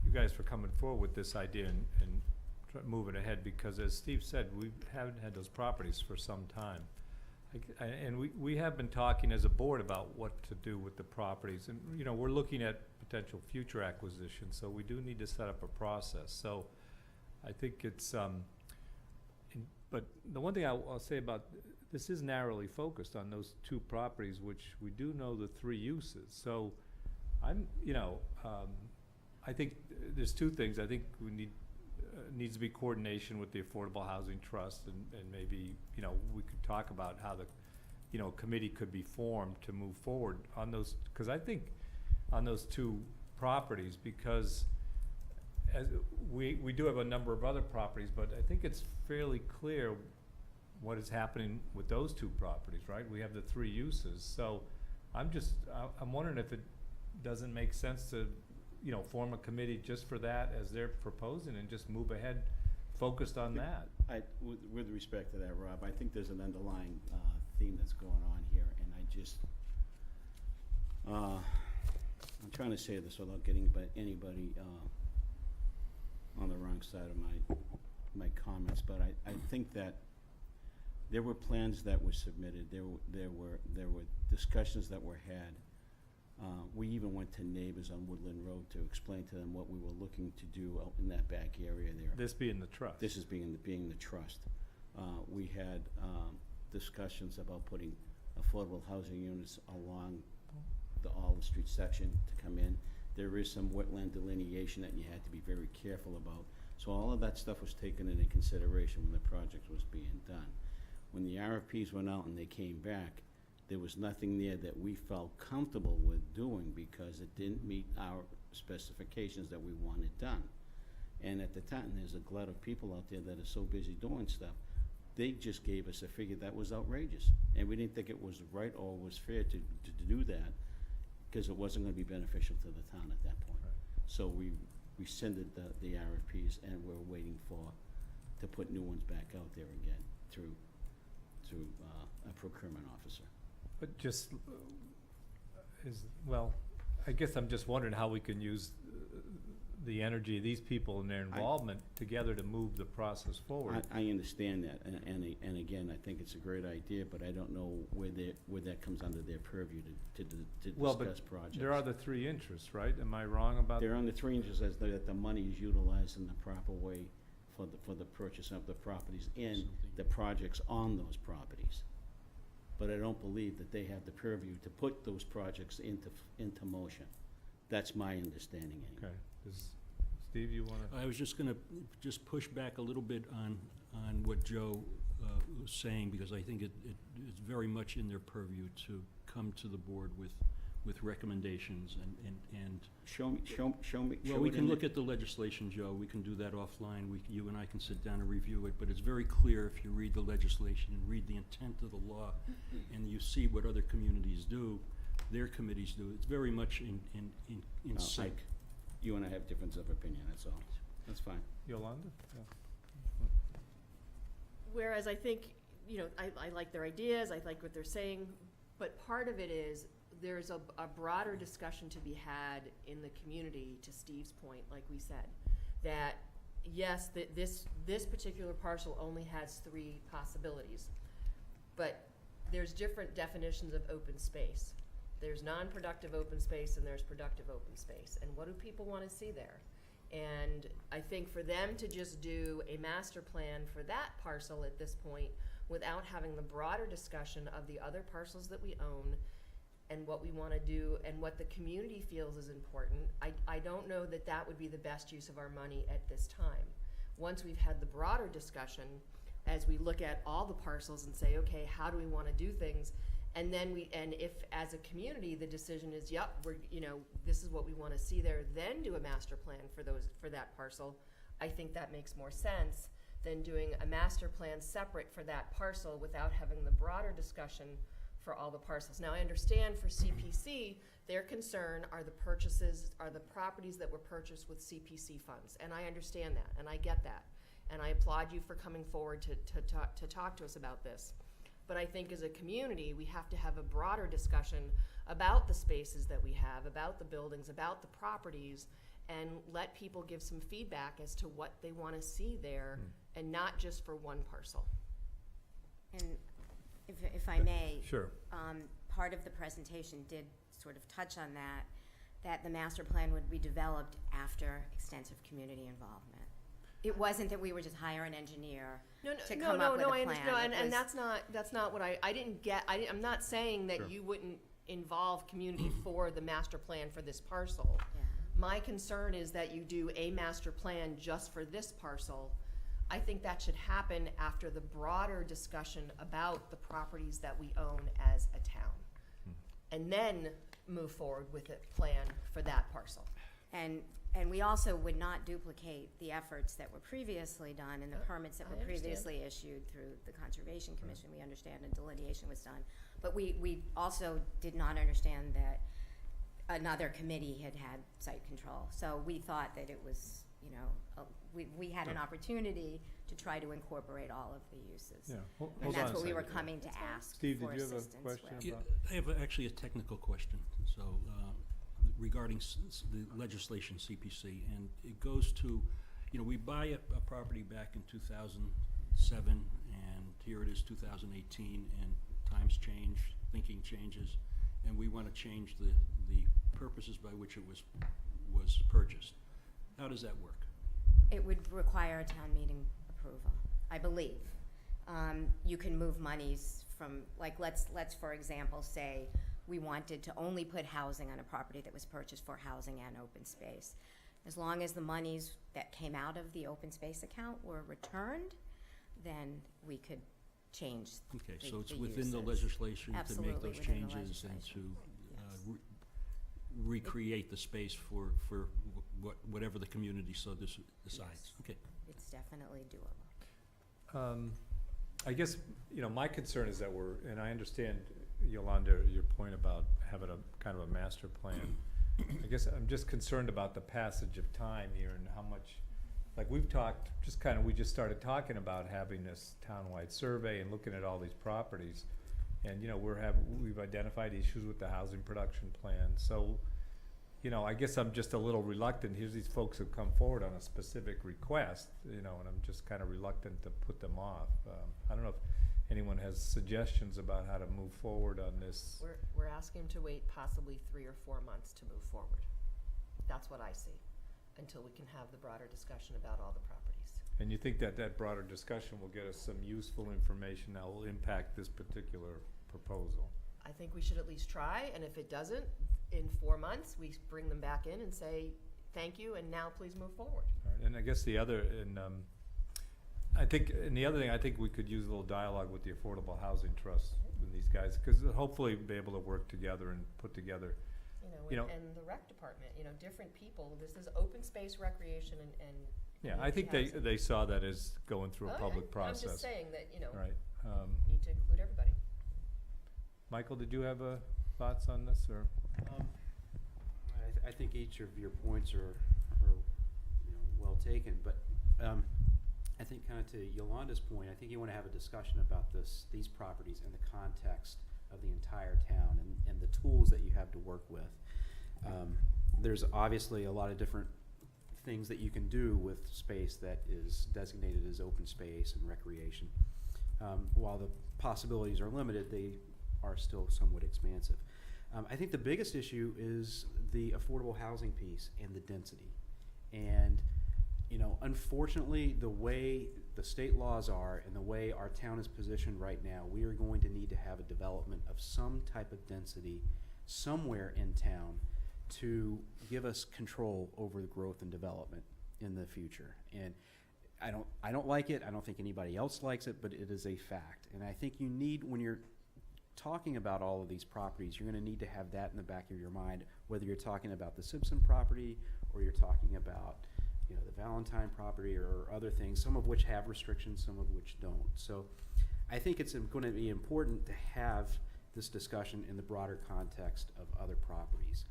you guys for coming forward with this idea and moving ahead, because as Steve said, we haven't had those properties for some time. And we have been talking as a board about what to do with the properties, and, we're looking at potential future acquisitions, so we do need to set up a process. So I think it's, but the one thing I'll say about this is narrowly focused on those two properties, which we do know the three uses. So I'm, I think there's two things. I think we needs to be coordination with the Affordable Housing Trust, and maybe, we could talk about how the, committee could be formed to move forward on those, because I think on those two properties, because as we do have a number of other properties, but I think it's fairly clear what is happening with those two properties, right? We have the three uses. So I'm wondering if it doesn't make sense to, form a committee just for that as they're proposing, and just move ahead focused on that. With respect to that, Rob, I think there's an underlying theme that's going on here, and I'm trying to say this without getting anybody on the wrong side of my comments, but I think that there were plans that were submitted. There were discussions that were had. We even went to neighbors on Woodland Road to explain to them what we were looking to do out in that back area there. This being the trust. This is being the trust. We had discussions about putting affordable housing units along all the street section to come in. There is some wetland delineation that you had to be very careful about. So all of that stuff was taken into consideration when the project was being done. When the RFPs went out and they came back, there was nothing there that we felt comfortable with doing because it didn't meet our specifications that we wanted done. And at the time, there's a glut of people out there that are so busy doing stuff, they just gave us a figure that was outrageous. And we didn't think it was right or was fair to do that, because it wasn't gonna be beneficial to the town at that point. Right. So we rescinded the RFPs, and we're waiting to put new ones back out there again through a procurement officer. But just, well, I guess I'm just wondering how we can use the energy of these people and their involvement together to move the process forward. I understand that, and again, I think it's a great idea, but I don't know where that comes under their purview to discuss projects. There are the three interests, right? Am I wrong about that? There are the three interests as that the money is utilized in the proper way for the purchase of the properties and the projects on those properties. But I don't believe that they have the purview to put those projects into motion. That's my understanding anyway. Okay. Steve, you want to? I was just going to push back a little bit on what Joe was saying, because I think it's very much in their purview to come to the board with recommendations and Show me. Well, we can look at the legislation, Joe. We can do that offline. You and I can sit down and review it. But it's very clear if you read the legislation and read the intent of the law, and you see what other communities do, their committees do. It's very much in sync. You and I have difference of opinion. That's all. That's fine. Yolanda? Yeah. Whereas I think, I like their ideas, I like what they're saying, but part of it is there's a broader discussion to be had in the community, to Steve's point, like we said, that yes, this particular parcel only has three possibilities, but there's different definitions of open space. There's non-productive open space and there's productive open space. And what do people want to see there? And I think for them to just do a master plan for that parcel at this point without having the broader discussion of the other parcels that we own and what we want to do and what the community feels is important, I don't know that would be the best use of our money at this time. Once we've had the broader discussion as we look at all the parcels and say, okay, how do we want to do things? And then and if as a community, the decision is, yep, this is what we want to see there, then do a master plan for that parcel. I think that makes more sense than doing a master plan separate for that parcel without having the broader discussion for all the parcels. Now, I understand for CPC, their concern are the properties that were purchased with CPC funds. And I understand that, and I get that. And I applaud you for coming forward to talk to us about this. But I think as a community, we have to have a broader discussion about the spaces that we have, about the buildings, about the properties, and let people give some feedback as to what they want to see there, and not just for one parcel. And if I may, Sure. Part of the presentation did sort of touch on that the master plan would be developed after extensive community involvement. It wasn't that we would just hire an engineer to come up with a plan. I understand, and It was- that's not what I didn't get. I'm not saying that Sure. you wouldn't involve community for the master plan for this parcel. Yeah. My concern is that you do a master plan just for this parcel. I think that should happen after the broader discussion about the properties that we own as a town. And then move forward with a plan for that parcel. And we also would not duplicate the efforts that were previously done and the permits that I were understand. previously issued through the Conservation Commission. We understand and delineation was done. But we also did not understand that another committee had site control. So we thought that it was, we had an opportunity to try to incorporate all of the uses. Yeah. And that's what we were coming to ask Steve, for did you have a assistance question? with. Yeah, I have actually a technical question, so, regarding the legislation, CPC, and it goes to, we buy a property back in 2007, and here it is 2018, and times change, thinking changes, and we want to change the purposes by which it was purchased. How does that work? It would require a town meeting approval, I believe. You can move monies from, let's for example say we wanted to only put housing on a property that was purchased for housing and open space. As long as the monies that came out of the open space account were returned, then we could change Okay, the- so it's the within the uses. legislation to make Absolutely those within the changes and legislation. to Yes. recreate the space for whatever the community so decides. Yes. Okay. It's definitely doable. I guess, my concern is that and I understand, Yolanda, your point about having a kind of a master plan. I guess I'm just concerned about the passage of time here and how much, we've talked, we just started talking about having this townwide survey and looking at all these properties. And, we've identified issues with the housing production plan. So, I guess I'm just a little reluctant. Here's these folks who come forward on a specific request, and I'm just kind of reluctant to put them off. I don't know if anyone has suggestions about how to move forward on this. We're asking to wait possibly 3 or 4 months to move forward. That's what I see, until we can have the broader discussion about all the properties. And you think that broader discussion will get us some useful information that will impact this particular proposal? I think we should at least try, and if it doesn't, in 4 months, we bring them back in and say, thank you, and now please move forward. All right, and I guess the other thing, I think we could use a little dialogue with the Affordable Housing Trust with these guys, because hopefully be able to work together and put together. And the rec department, different people, this is open space recreation and Yeah, I think community housing. they saw that as going through a Oh, public I'm process. just saying that, Right. need to include everybody. Michael, did you have thoughts on this, or? I think each of your points are well taken, but I think kind of to Yolanda's point, I think you want to have a discussion about these properties in the context of the entire town and the tools that you have to work with. There's obviously a lot of different things that you can do with space that is designated as open space and recreation. While the possibilities are limited, they are still somewhat expansive. I think the biggest issue is the affordable housing piece and the density. And, unfortunately, the way the state laws are and the way our town is positioned right now, we are going to need to have a development of some type of density somewhere in town to give us control over the growth and development in the future. And I don't like it. I don't think anybody else likes it, but it is a fact. And I think you need, when you're talking about all of these properties, you're going to need to have that in the back of your mind, whether you're talking about the Simpson property or you're talking about, you know, the Valentine property or other things, some of which have restrictions, some of which don't. So I think it's going to be important to have this discussion in the broader context of other properties.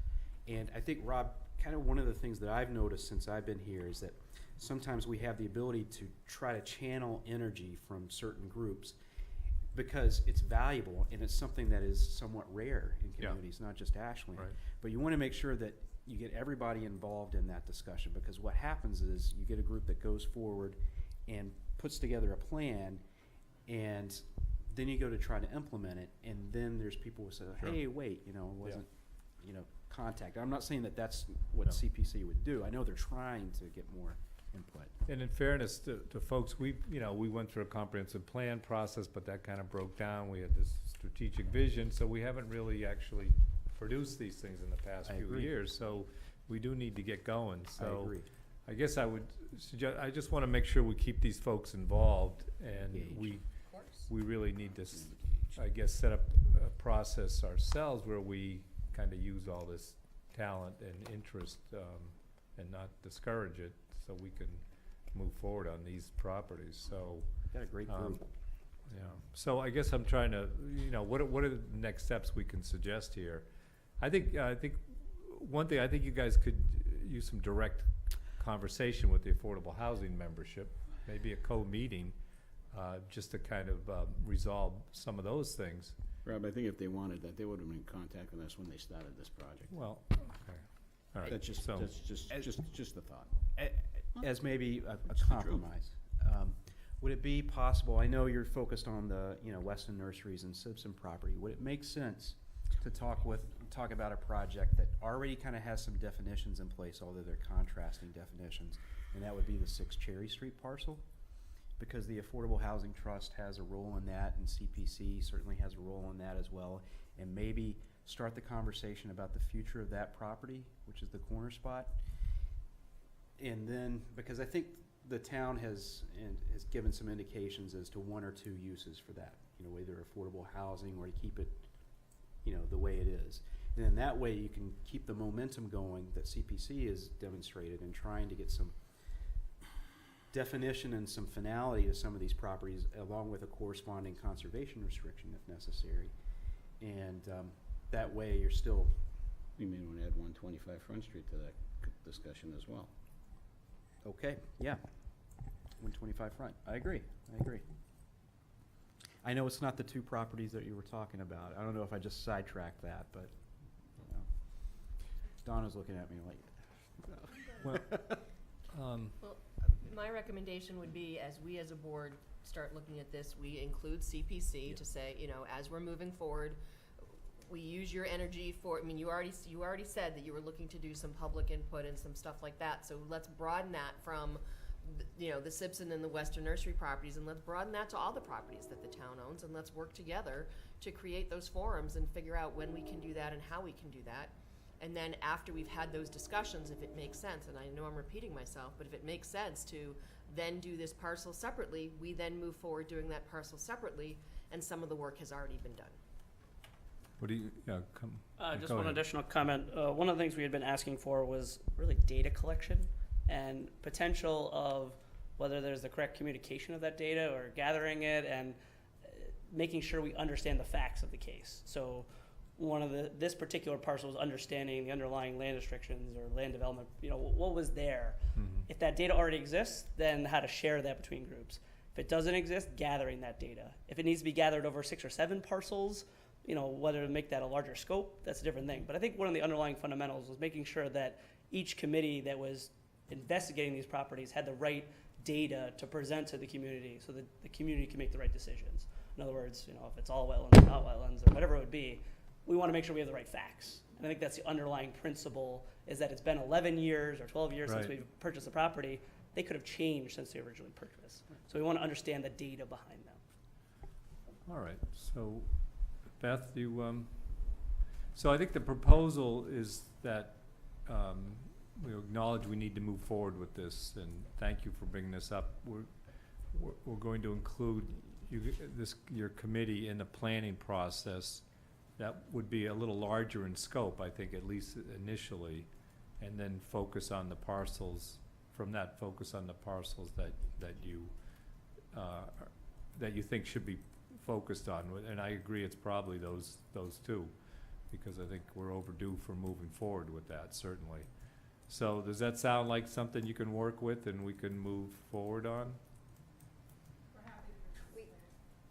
And I think, Rob, kind of one of the things that I've noticed since I've been here is that sometimes we have the ability to try to channel energy from certain groups because it's valuable and it's something that is somewhat rare in communities, not just Ashland. Right. But you want to make sure that you get everybody involved in that discussion, because what happens is you get a group that goes forward and puts together a plan, and then you go to try to implement it, and then there's people who say, hey, wait, you know, it wasn't, you know, contact. I'm not saying that that's what No. CPC would do. I know they're trying to get more input. And in fairness to folks, we went through a comprehensive plan process, but that kind of broke down. We had this strategic vision, so we haven't really actually produced these things in the past I few agree. years. So we do need to get going. I So agree. I guess I would suggest, I just want to make sure we keep these folks involved, and Engaged. we really need to, I guess, set up a process ourselves where we kind of use all this talent and interest, and not discourage it, so we can move forward on these properties. So, Got a great group. yeah. So I guess I'm trying to, what are the next steps we can suggest here? I think one thing, I think you guys could use some direct conversation with the affordable housing membership, maybe a co-meeting, just to kind of resolve some of those things. Rob, I think if they wanted that, they would have been in contact with us when they started this project. Well, okay, all right. That's just a thought. As maybe a It's the truth. compromise. Would it be possible, I know you're focused on the, Weston Nurseries and Simpson property, would it make sense to talk about a project that already kind of has some definitions in place, although they're contrasting definitions, and that would be the 6 Cherry Street parcel? Because the Affordable Housing Trust has a role in that, and CPC certainly has a role in that as well, and maybe start the conversation about the future of that property, which is the corner spot. And then, because I think the town has given some indications as to 1 or 2 uses for that, either affordable housing or to keep it, the way it is. And then that way you can keep the momentum going that CPC has demonstrated in trying to get some definition and some finality to some of these properties, along with a corresponding conservation restriction if necessary. And that way you're still. We may want to add 125 Front Street to that discussion as well. Okay, yeah. 125 Front. I agree. I know it's not the 2 properties that you were talking about. I don't know if I just sidetracked that, but, Donna's looking at me like. Well, My recommendation would be, as we as a board start looking at this, we include CPC to say, as we're moving forward, we use your energy for, you already said that you were looking to do some public input and some stuff like that, so let's broaden that from, the Simpson and the Western Nursery properties, and let's broaden that to all the properties that the town owns, and let's work together to create those forums and figure out when we can do that and how we can do that. And then after we've had those discussions, if it makes sense, and I know I'm repeating myself, but if it makes sense to then do this parcel separately, we then move forward doing that parcel separately, and some of the work has already been done. what do you, Just go one ahead. additional comment. One of the things we had been asking for was really data collection and potential of whether there's the correct communication of that data or gathering it and making sure we understand the facts of the case. So one of this particular parcel was understanding the underlying land restrictions or land development, what was there. Mhm. If that data already exists, then how to share that between groups. If it doesn't exist, gathering that data. If it needs to be gathered over 6 or 7 parcels, whether to make that a larger scope, that's a different thing. But I think one of the underlying fundamentals was making sure that each committee that was investigating these properties had the right data to present to the community so that the community can make the right decisions. In other words, if it's all wetlands or not wetlands or whatever it would be, we want to make sure we have the right facts. And I think that's the underlying principle, is that it's been 11 years or 12 years since Right. we've purchased the property. They could have changed since they originally purchased. So we want to understand the data behind them. All right, so Beth, so I think the proposal is that we acknowledge we need to move forward with this, and thank you for bringing this up. We're going to include your committee in the planning process. That would be a little larger in scope, I think, at least initially, and then focus on the parcels, from that focus on the parcels that you think should be focused on. And I agree, it's probably those two, because I think we're overdue for moving forward with that, certainly. So does that sound like something you can work with and we can move forward on?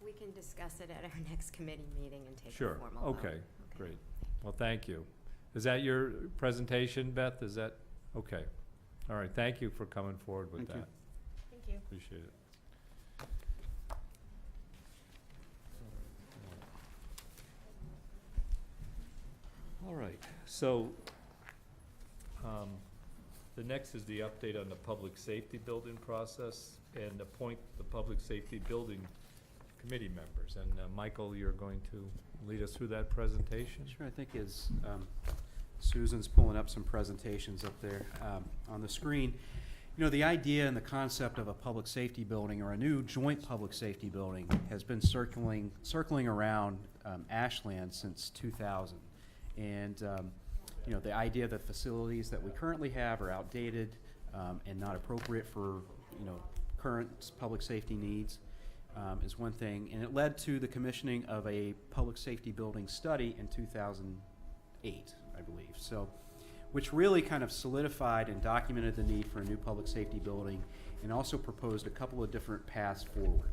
We can discuss it at our next committee meeting and take a Sure, formal vote. okay, great. Well, thank you. Is that your presentation, Beth? Is that, okay. All right, thank you for coming forward with Thank you. that. Thank you. Appreciate it. All right, so, the next is the update on the public safety building process and appoint the public safety building committee members. And, Michael, you're going to lead us through that presentation? Sure, I think as Susan's pulling up some presentations up there on the screen, you know, the idea and the concept of a public safety building or a new joint public safety building has been circling around Ashland since 2000. And, you know, the idea that facilities that we currently have are outdated and not appropriate for, you know, current public safety needs is one thing. And it led to the commissioning of a public safety building study in 2008, I believe. So, which really kind of solidified and documented the need for a new public safety building and also proposed a couple of different paths forward.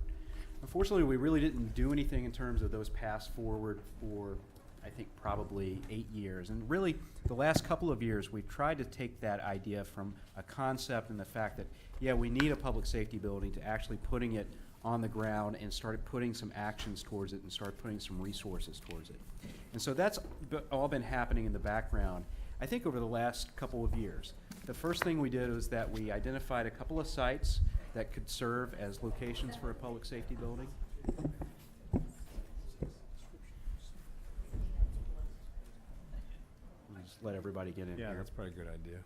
Unfortunately, we really didn't do anything in terms of those paths forward for, I think, probably 8 years. And really, the last couple of years, we've tried to take that idea from a concept and the fact that, yeah, we need a public safety building, to actually putting it on the ground and started putting some actions towards it and start putting some resources towards it. And so that's all been happening in the background, I think, over the last couple of years. The first thing we did was that we identified a couple of sites that could serve as locations for a public safety building. Just let everybody get in here. Yeah, that's probably a good idea.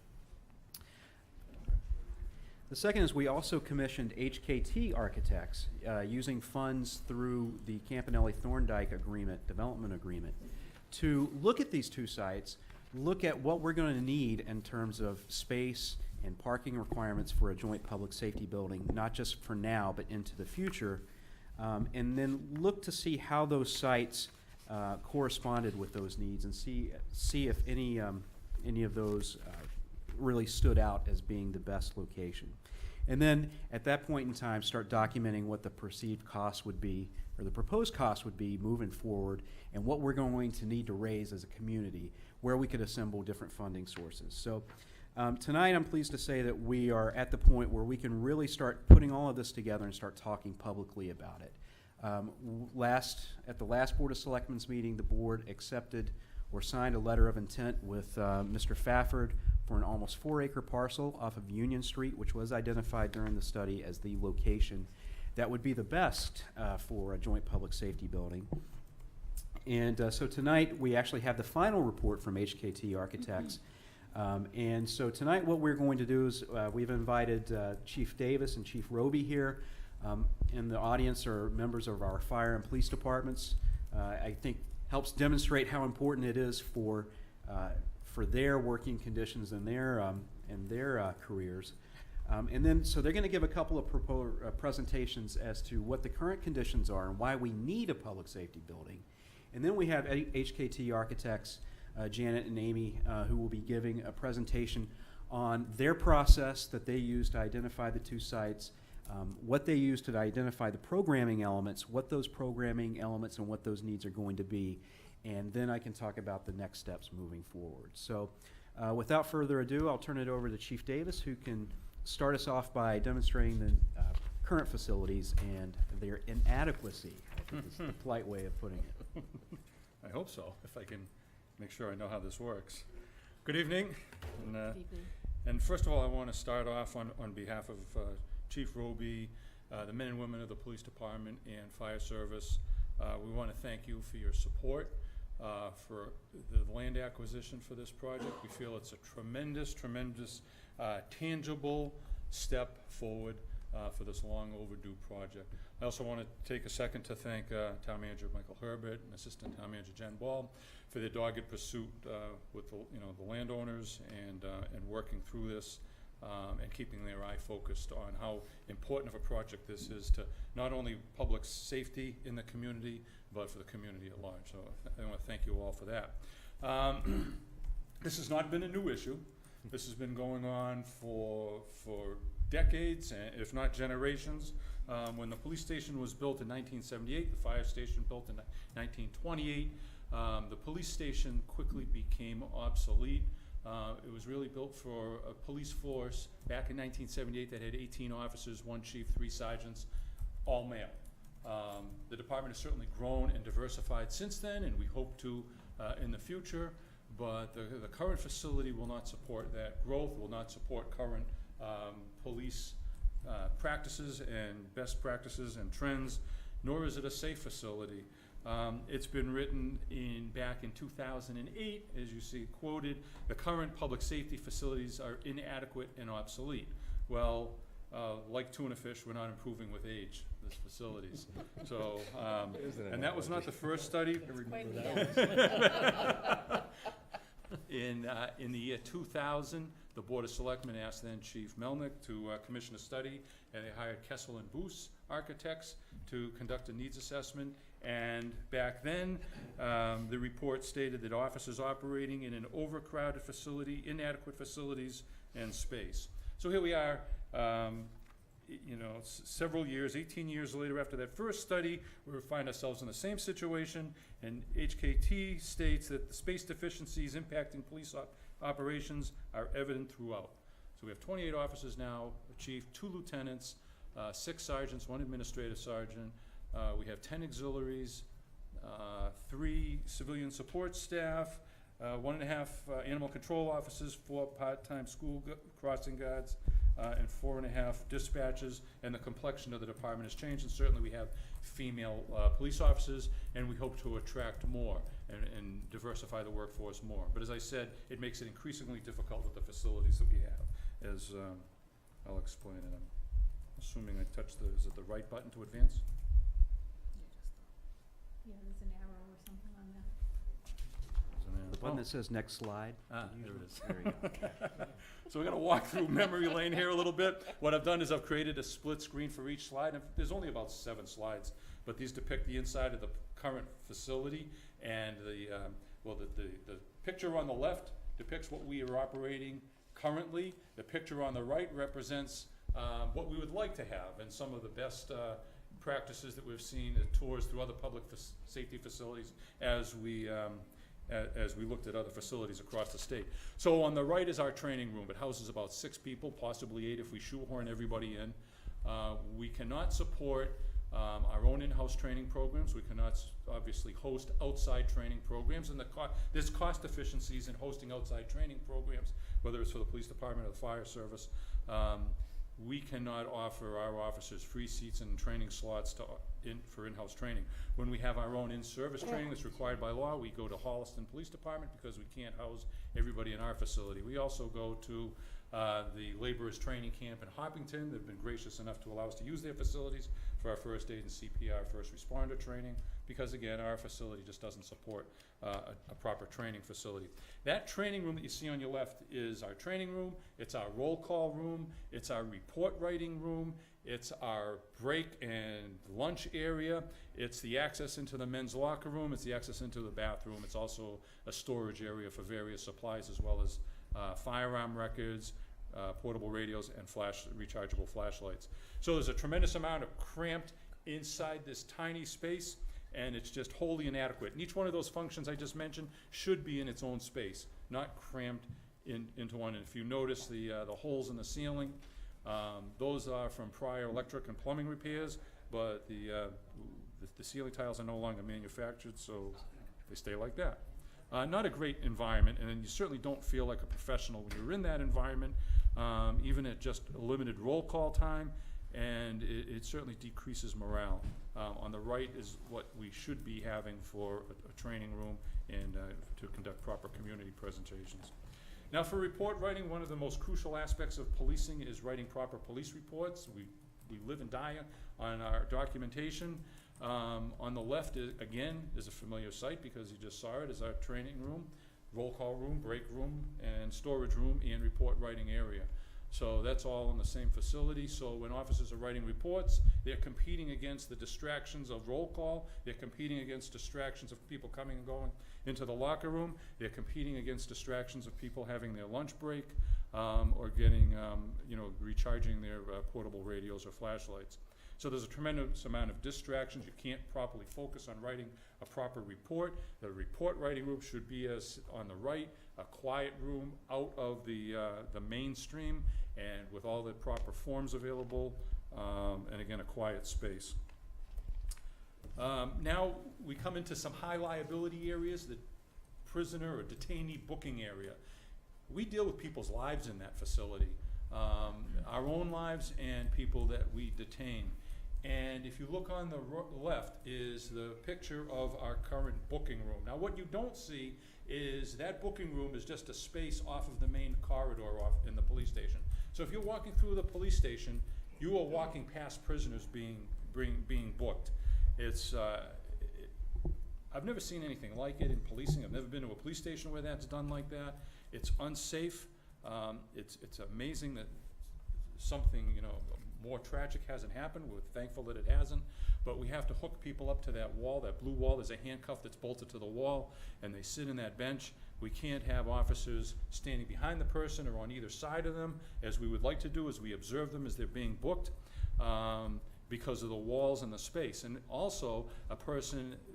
The second is we also commissioned HKT architects using funds through the Campanelli Thorndike development agreement, to look at these two sites, look at what we're going to need in terms of space and parking requirements for a joint public safety building, not just for now, but into the future, and then look to see how those sites corresponded with those needs, and see if any of those really stood out as being the best location. And then at that point in time, start documenting what the perceived cost would be, or the proposed cost would be moving forward, and what we're going to need to raise as a community, where we could assemble different funding sources. So tonight, I'm pleased to say that we are at the point where we can really start putting all of this together and start talking publicly about it. At the last Board of Selectmen's meeting, the board accepted or signed a letter of intent with Mr. Fafford for an almost 4-acre parcel off of Union Street, which was identified during the study as the location that would be the best for a joint public safety building. And so tonight, we actually have the final report from HKT Architects. And so tonight, what we're going to do is we've invited Chief Davis and Chief Roby here. In the audience are members of our fire and police departments. I think helps demonstrate how important it is for their working conditions and their careers. And then, so they're going to give a couple of presentations as to what the current conditions are and why we need a public safety building. And then we have HKT Architects, Janet and Amy, who will be giving a presentation on their process that they use to identify the two sites, what they use to identify the programming elements, what those programming elements and what those needs are going to be, and then I can talk about the next steps moving forward. So without further ado, I'll turn it over to Chief Davis, who can start us off by demonstrating the current facilities and their inadequacy, I think is the polite way of putting it. I hope so, if I can make sure I know how this works. Good evening. And, Good evening. and first of all, I want to start off on behalf of Chief Roby, the men and women of the police department and fire service. We want to thank you for your support for the land acquisition for this project. We feel it's a tremendous, tangible step forward for this long overdue project. I also want to take a second to thank Town Manager Michael Herbert and Assistant Town Manager Jen Ball for their dogged pursuit with the landowners and working through this and keeping their eye focused on how important of a project this is to not only public safety in the community, but for the community at large. So I want to thank you all for that. This has not been a new issue. This has been going on for decades, if not generations. When the police station was built in 1978, the fire station built in 1928, the police station quickly became obsolete. It was really built for a police force back in 1978 that had 18 officers, 1 chief, 3 sergeants, all male. The department has certainly grown and diversified since then, and we hope to in the future, but the current facility will not support that growth, will not support current police practices and best practices and trends, nor is it a safe facility. It's been written back in 2008, as you see quoted, the current public safety facilities are inadequate and obsolete. Well, like tuna fish, we're not improving with age, these facilities. So, and that was not the first study. In the year 2000, the Board of Selectmen asked then Chief Melnick to commission a study, and they hired Kessel and Boos architects to conduct a needs assessment. And back then, the report stated that officers operating in an overcrowded facility, inadequate facilities, and space. So here we are, several years, 18 years later after that first study, we find ourselves in the same situation, and HKT states that the space deficiencies impacting police operations are evident throughout. So we have 28 officers now, a chief, 2 lieutenants, 6 sergeants, 1 administrative sergeant. We have 10 auxiliaries, 3 civilian support staff, 1.5 animal control officers, 4 part-time school crossing guards, and 4.5 dispatchers, and the complexion of the department has changed, and certainly we have female police officers, and we hope to attract more and diversify the workforce more. But as I said, it makes it increasingly difficult with the facilities that we have, as I'll explain it. I'm assuming I touched is it the right button to advance? Yeah, there's an arrow or something on that. The button that says next slide. There it is. There you go. So we're going to walk through memory lane here a little bit. What I've done is I've created a split screen for each slide. And there's only about 7 slides, but these depict the inside of the current facility. And the picture on the left depicts what we are operating currently. The picture on the right represents what we would like to have and some of the best practices that we've seen at tours through other public safety facilities as we looked at other facilities across the state. So on the right is our training room. It houses about 6 people, possibly 8 if we shoehorn everybody in. We cannot support our own in-house training programs. We cannot obviously host outside training programs, and there's cost efficiencies in hosting outside training programs, whether it's for the police department or the fire service. We cannot offer our officers free seats and training slots for in-house training. When we have our own in-service training that's required by law, we go to Holliston Police Department because we can't house everybody in our facility. We also go to the Laborers Training Camp in Hopkinton. They've been gracious enough to allow us to use their facilities for our first aid and CPR first responder training because, again, our facility just doesn't support a proper training facility. That training room that you see on your left is our training room. It's our roll call room. It's our report writing room. It's our break and lunch area. It's the access into the men's locker room. It's the access into the bathroom. It's also a storage area for various supplies as well as firearm records, portable radios, and rechargeable flashlights. So there's a tremendous amount of cramped inside this tiny space, and it's just wholly inadequate. And each one of those functions I just mentioned should be in its own space, not cramped into one. And if you notice the holes in the ceiling, those are from prior electric and plumbing repairs, but the ceiling tiles are no longer manufactured, so they stay like that. Not a great environment, and you certainly don't feel like a professional when you're in that environment, even at just a limited roll call time. and it certainly decreases morale. On the right is what we should be having for a training room and to conduct proper community presentations. Now, for report writing, one of the most crucial aspects of policing is writing proper police reports. We live and die on our documentation. On the left, again, is a familiar sight because you just saw it, is our training room, roll call room, break room, and storage room and report writing area. So that's all in the same facility. So when officers are writing reports, they're competing against the distractions of roll call. They're competing against distractions of people coming and going into the locker room. They're competing against distractions of people having their lunch break or getting, recharging their portable radios or flashlights. So there's a tremendous amount of distractions. You can't properly focus on writing a proper report. The report writing room should be as on the right, a quiet room out of the mainstream and with all the proper forms available, and again, a quiet space. Now we come into some high liability areas, the prisoner or detainee booking area. We deal with people's lives in that facility, our own lives and people that we detain. And if you look on the left is the picture of our current booking room. Now what you don't see is that booking room is just a space off of the main corridor off in the police station. So if you're walking through the police station, you are walking past prisoners being booked. It's, I've never seen anything like it in policing. I've never been to a police station where that's done like that. It's unsafe. It's amazing that something, more tragic hasn't happened. We're thankful that it hasn't, but we have to hook people up to that wall, that blue wall. There's a handcuff that's bolted to the wall, and they sit in that bench. We can't have officers standing behind the person or on either side of them, as we would like to do, as we observe them as they're being booked, because of the walls and the space. And also,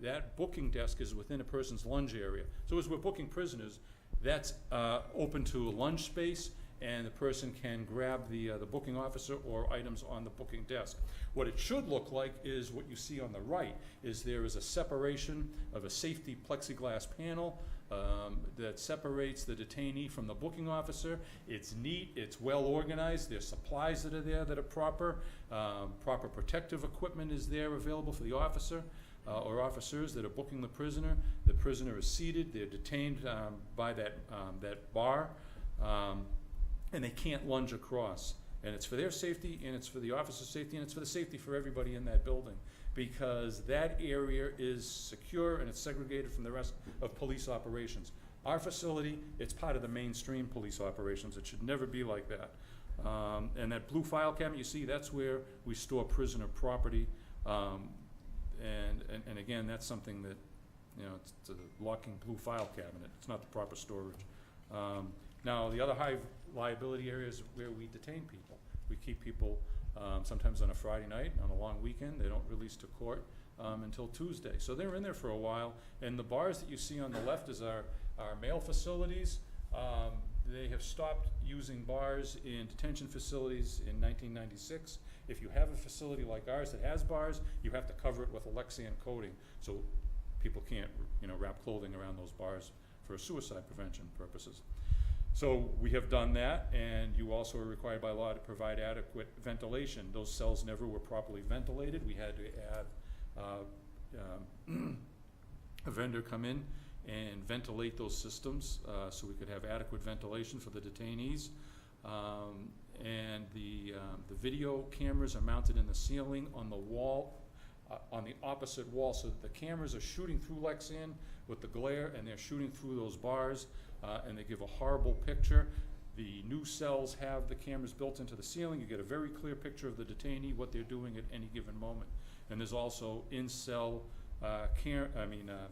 that booking desk is within a person's lunge area. So as we're booking prisoners, that's open to a lunge space, and the person can grab the booking officer or items on the booking desk. What it should look like is what you see on the right, is there is a separation of a safety plexiglass panel that separates the detainee from the booking officer. It's neat, it's well organized, there's supplies that are there that are proper, proper protective equipment is there available for the officer or officers that are booking the prisoner. The prisoner is seated, they're detained by that bar, and they can't lunge across. And it's for their safety, and it's for the officer's safety, and it's for the safety for everybody in that building, because that area is secure and it's segregated from the rest of police operations. Our facility, it's part of the mainstream police operations. It should never be like that. And that blue file cabinet you see, that's where we store prisoner property. And again, that's something that, it's a locking blue file cabinet. It's not the proper storage. Now, the other high liability areas where we detain people. We keep people sometimes on a Friday night, on a long weekend. They don't release to court until Tuesday. So they're in there for a while. And the bars that you see on the left is our male facilities. They have stopped using bars in detention facilities in 1996. If you have a facility like ours that has bars, you have to cover it with a Lexan coating so people can't, wrap clothing around those bars for suicide prevention purposes. So we have done that, and you also are required by law to provide adequate ventilation. Those cells never were properly ventilated. We had to have a vendor come in and ventilate those systems so we could have adequate ventilation for the detainees. And the video cameras are mounted in the ceiling on the wall, on the opposite wall, so that the cameras are shooting through Lexan with the glare, and they're shooting through those bars, and they give a horrible picture. The new cells have the cameras built into the ceiling. You get a very clear picture of the detainee, what they're doing at any given moment. And there's also in-cell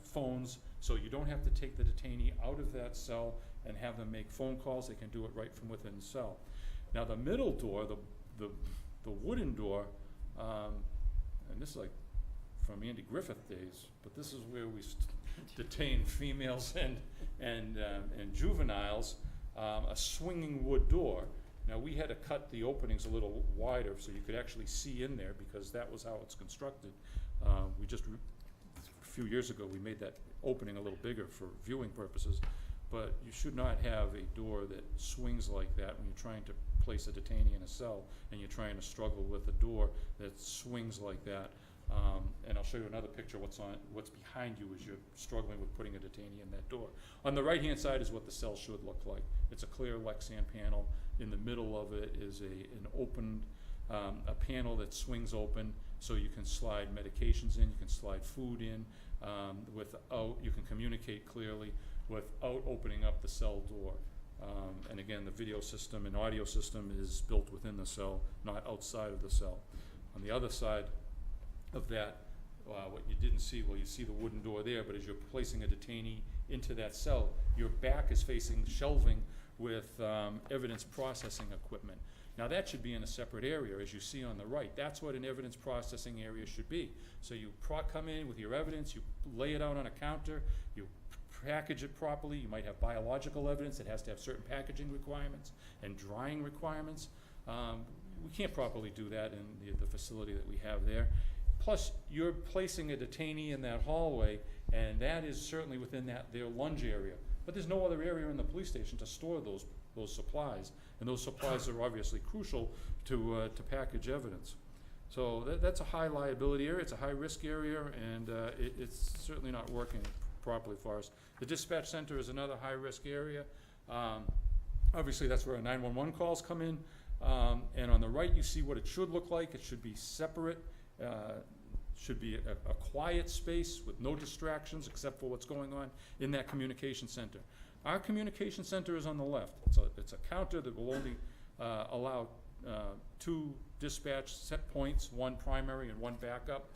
phones, so you don't have to take the detainee out of that cell and have them make phone calls. They can do it right from within the cell. Now the middle door, the wooden door, and this is like from Andy Griffith days, but this is where we detain females and juveniles, a swinging wood door. Now we had to cut the openings a little wider so you could actually see in there, because that was how it's constructed. A few years ago we made that opening a little bigger for viewing purposes, but you should not have a door that swings like that when you're trying to place a detainee in a cell and you're trying to struggle with a door that swings like that. And I'll show you another picture what's behind you as you're struggling with putting a detainee in that door. On the right-hand side is what the cell should look like. It's a clear Lexan panel. In the middle of it is an open, a panel that swings open so you can slide medications in, you can slide food in, you can communicate clearly without opening up the cell door. And again, the video system and audio system is built within the cell, not outside of the cell. On the other side of that, what you didn't see, well, you see the wooden door there, but as you're placing a detainee into that cell, your back is facing shelving with evidence processing equipment. Now that should be in a separate area, as you see on the right. That's what an evidence processing area should be. So you come in with your evidence, you lay it out on a counter, you package it properly. You might have biological evidence that has to have certain packaging requirements and drying requirements. We can't properly do that in the facility that we have there. Plus, you're placing a detainee in that hallway, and that is certainly within their lunge area. But there's no other area in the police station to store those supplies, and those supplies are obviously crucial to package evidence. So that's a high liability area, it's a high risk area, and it's certainly not working properly for us. The dispatch center is another high risk area. Obviously that's where our 911 calls come in. And on the right you see what it should look like. It should be separate, should be a quiet space with no distractions except for what's going on in that communication center. Our communication center is on the left. It's a counter that will only allow 2 dispatch set points, 1 primary and 1 backup.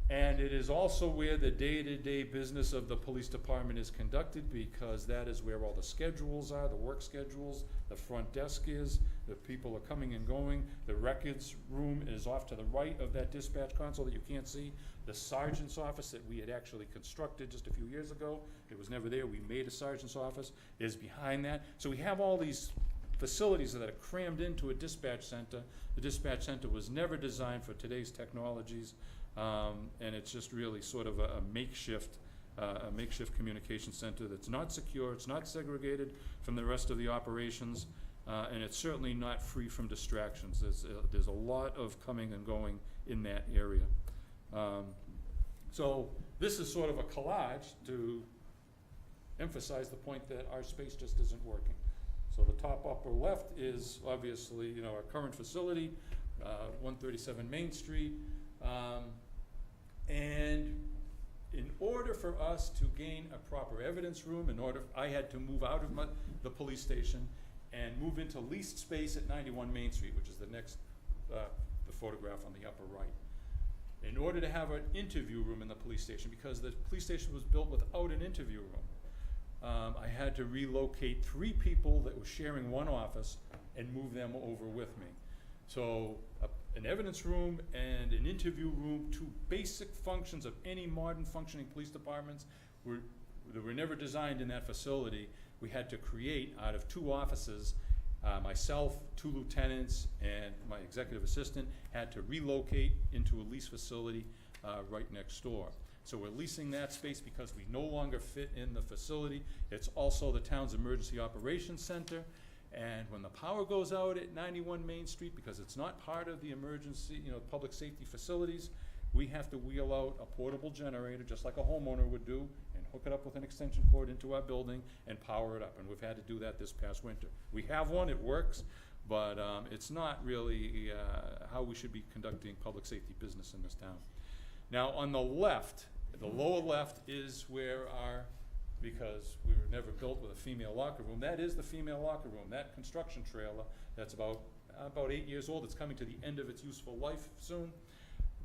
And it is also where the day-to-day business of the police department is conducted, because that is where all the schedules are, the work schedules, the front desk is, the people are coming and going. The records room is off to the right of that dispatch console that you can't see. The sergeant's office that we had actually constructed just a few years ago, it was never there, we made a sergeant's office, is behind that. So we have all these facilities that are crammed into a dispatch center. The dispatch center was never designed for today's technologies. And it's just really sort of a makeshift communication center that's not secure, it's not segregated from the rest of the operations, and it's certainly not free from distractions. There's a lot of coming and going in that area. So this is sort of a collage to emphasize the point that our space just isn't working. So the top upper left is obviously, our current facility, 137 Main Street. And in order for us to gain a proper evidence room, I had to move out of the police station and move into leased space at 91 Main Street, which is the next, the photograph on the upper right. In order to have an interview room in the police station, because the police station was built without an interview room, I had to relocate 3 people that were sharing one office and move them over with me. So an evidence room and an interview room, 2 basic functions of any modern functioning police departments, that were never designed in that facility. We had to create out of 2 offices. Myself, 2 lieutenants, and my executive assistant had to relocate into a lease facility right next door. So we're leasing that space because we no longer fit in the facility. It's also the town's emergency operations center. And when the power goes out at 91 Main Street, because it's not part of the emergency, public safety facilities, we have to wheel out a portable generator, just like a homeowner would do, and hook it up with an extension cord into our building and power it up. And we've had to do that this past winter. We have one, it works, but it's not really how we should be conducting public safety business in this town. Now on the left, the lower left is where because we were never built with a female locker room, that is the female locker room. That construction trailer that's about 8 years old, it's coming to the end of its useful life soon.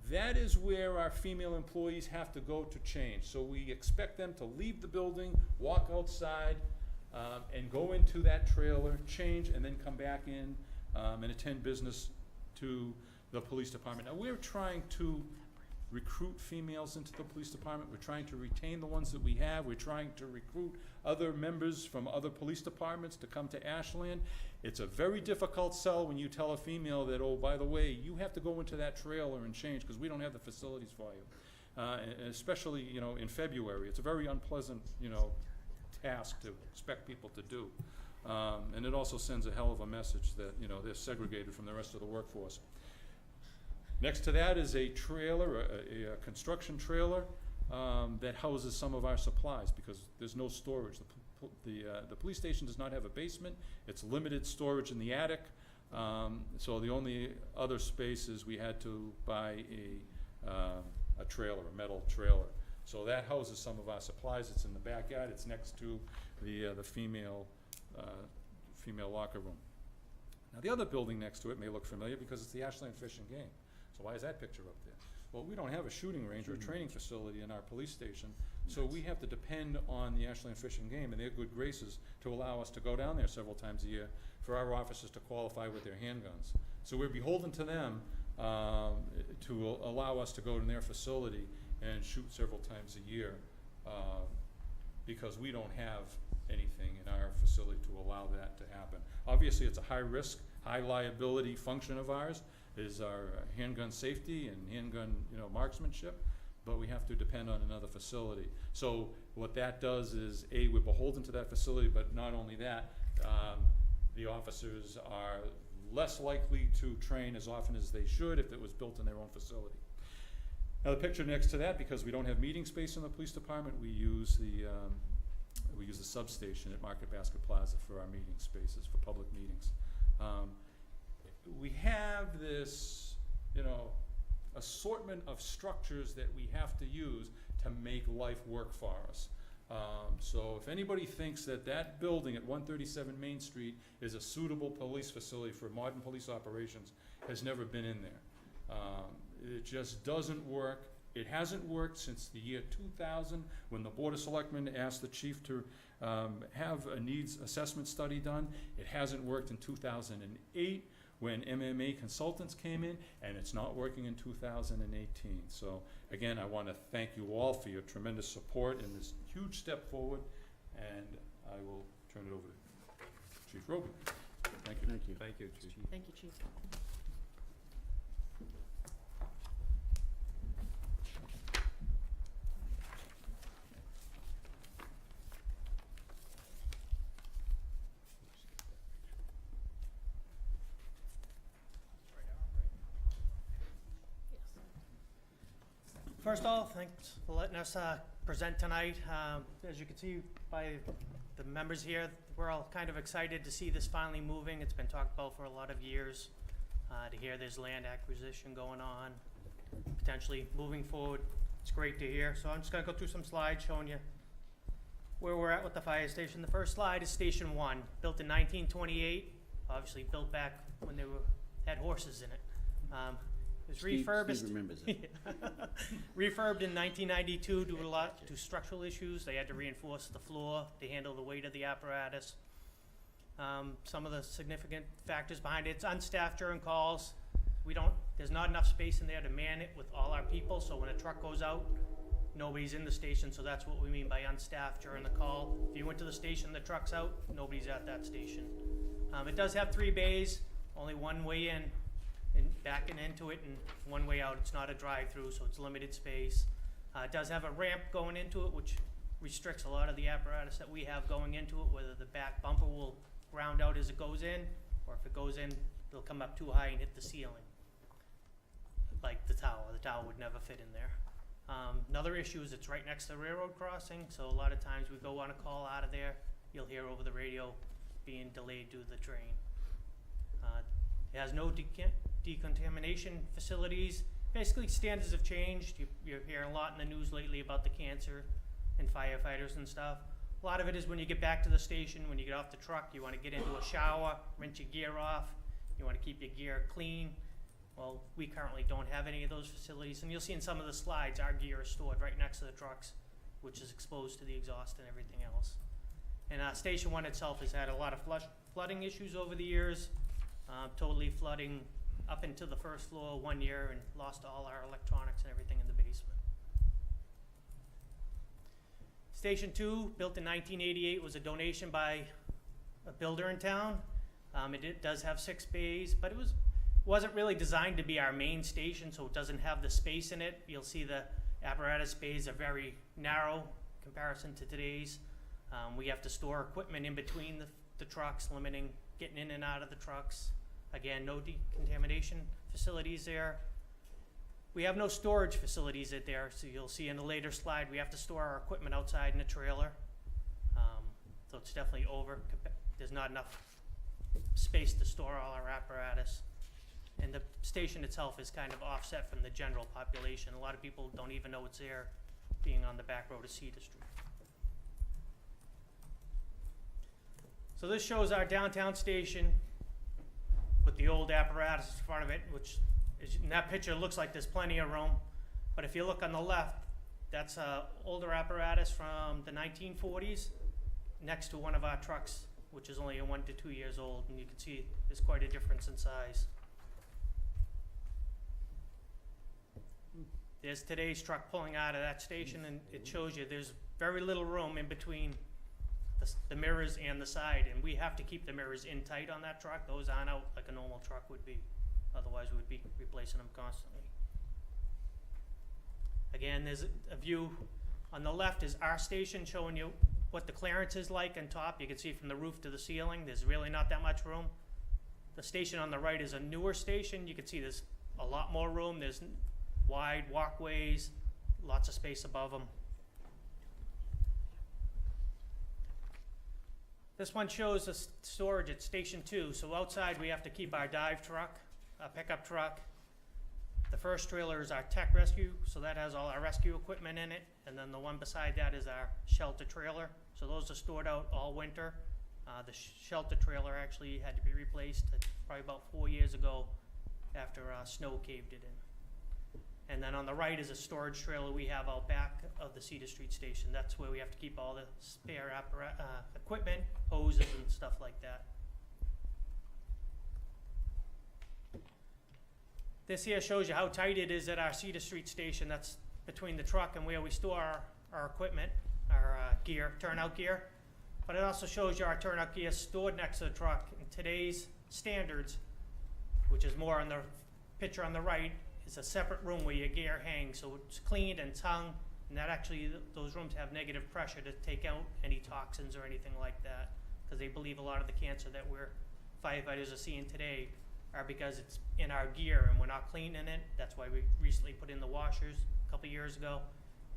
That is where our female employees have to go to change. So we expect them to leave the building, walk outside, and go into that trailer, change, and then come back in and attend business to the police department. Now we're trying to recruit females into the police department. We're trying to retain the ones that we have. We're trying to recruit other members from other police departments to come to Ashland. It's a very difficult sell when you tell a female that, oh, by the way, you have to go into that trailer and change because we don't have the facilities for you. And especially, in February. It's a very unpleasant, task to expect people to do. And it also sends a hell of a message that, you know, they're segregated from the rest of the workforce. Next to that is a trailer, a construction trailer, that houses some of our supplies, because there's no storage. The police station does not have a basement. It's limited storage in the attic. So the only other space is we had to buy a trailer, a metal trailer. So that houses some of our supplies. It's in the backyard. It's next to the female locker room. Now, the other building next to it may look familiar because it's the Ashland Fish and Game. So why is that picture up there? Well, we don't have a shooting range or a training facility in our police station, so we have to depend on the Ashland Fish and Game and their good graces to allow us to go down there several times a year for our officers to qualify with their handguns. So we're beholden to them to allow us to go to their facility and shoot several times a year because we don't have anything in our facility to allow that to happen. Obviously, it's a high risk, high liability function of ours, is our handgun safety and handgun, you know, marksmanship, but we have to depend on another facility. So what that does is, A, we're beholden to that facility, but not only that, the officers are less likely to train as often as they should if it was built in their own facility. Now, the picture next to that, because we don't have meeting space in the police department, we use the substation at Market Basket Plaza for our meeting spaces, for public meetings. We have this, you know, assortment of structures that we have to use to make life work for us. So if anybody thinks that that building at 137 Main Street is a suitable police facility for modern police operations, has never been in there. It just doesn't work. It hasn't worked since the year 2000, when the Board of Selectmen asked the chief to have a needs assessment study done. It hasn't worked in 2008, when MMA consultants came in, and it's not working in 2018. So again, I want to thank you all for your tremendous support in this huge step forward, and I will turn it over to Chief Roby. Thank you. Thank you. Thank you, Chief. Thank you, Chief. First off, thanks for letting us present tonight. As you can see by the members here, we're all kind of excited to see this finally moving. It's been talked about for a lot of years, to hear there's land acquisition going on, potentially moving forward. It's great to hear. So I'm just gonna go through some slides showing you where we're at with the fire station. The first slide is Station 1, built in 1928, obviously built back when they had horses in it. It was refurbished. Steve remembers it. Refurbed in 1992 due to structural issues. They had to reinforce the floor to handle the weight of the apparatus. Some of the significant factors behind it, it's unstaffed during calls. There's not enough space in there to man it with all our people, so when a truck goes out, nobody's in the station, so that's what we mean by unstaffed during the call. If you went to the station, the truck's out, nobody's at that station. It does have 3 bays, only one way in and backing into it, and one way out. It's not a drive-through, so it's limited space. It does have a ramp going into it, which restricts a lot of the apparatus that we have going into it, whether the back bumper will ground out as it goes in, or if it goes in, it'll come up too high and hit the ceiling. Like the tower would never fit in there. Another issue is it's right next to the railroad crossing, so a lot of times we go on a call out of there, you'll hear over the radio being delayed due to the train. It has no decontamination facilities. Basically, standards have changed. You're hearing a lot in the news lately about the cancer and firefighters and stuff. A lot of it is when you get back to the station, when you get off the truck, you want to get into a shower, rinse your gear off. You want to keep your gear clean. Well, we currently don't have any of those facilities. And you'll see in some of the slides, our gear is stored right next to the trucks, which is exposed to the exhaust and everything else. And Station 1 itself has had a lot of flooding issues over the years. Totally flooding up into the first floor 1 year and lost all our electronics and everything in the basement. Station 2, built in 1988, was a donation by a builder in town. It does have 6 bays, but it wasn't really designed to be our main station, so it doesn't have the space in it. You'll see the apparatus bays are very narrow in comparison to today's. We have to store equipment in between the trucks, limiting getting in and out of the trucks. Again, no decontamination facilities there. We have no storage facilities at there, so you'll see in the later slide, we have to store our equipment outside in a trailer. So it's definitely there's not enough space to store all our apparatus. And the station itself is kind of offset from the general population. A lot of people don't even know it's there, being on the back road of Cedar Street. So this shows our downtown station with the old apparatus in front of it, which is, in that picture looks like there's plenty of room. But if you look on the left, that's an older apparatus from the 1940s next to one of our trucks, which is only 1 to 2 years old. And you can see there's quite a difference in size. There's today's truck pulling out of that station, and it shows you there's very little room in between the mirrors and the side, and we have to keep the mirrors in tight on that truck. Those aren't out like a normal truck would be. Otherwise, we would be replacing them constantly. Again, there's a view on the left is our station showing you what the clearance is like on top. You can see from the roof to the ceiling, there's really not that much room. The station on the right is a newer station. You can see there's a lot more room. There's wide walkways, lots of space above them. This one shows the storage at Station 2. So outside we have to keep our dive truck, our pickup truck. The first trailer is our tech rescue, so that has all our rescue equipment in it. And then the one beside that is our shelter trailer. So those are stored out all winter. The shelter trailer actually had to be replaced probably about 4 years ago after snow caved it in. And then on the right is a storage trailer we have out back of the Cedar Street station. That's where we have to keep all the spare equipment, hoses and stuff like that. This here shows you how tight it is at our Cedar Street station. That's between the truck and where we store our equipment, our gear, turnout gear. But it also shows you our turnout gear stored next to the truck. In today's standards, which is more on the picture on the right, is a separate room where your gear hangs, so it's cleaned and it's hung, and that actually, those rooms have negative pressure to take out any toxins or anything like that, because they believe a lot of the cancer that firefighters are seeing today are because it's in our gear and we're not cleaning it. That's why we recently put in the washers a couple years ago,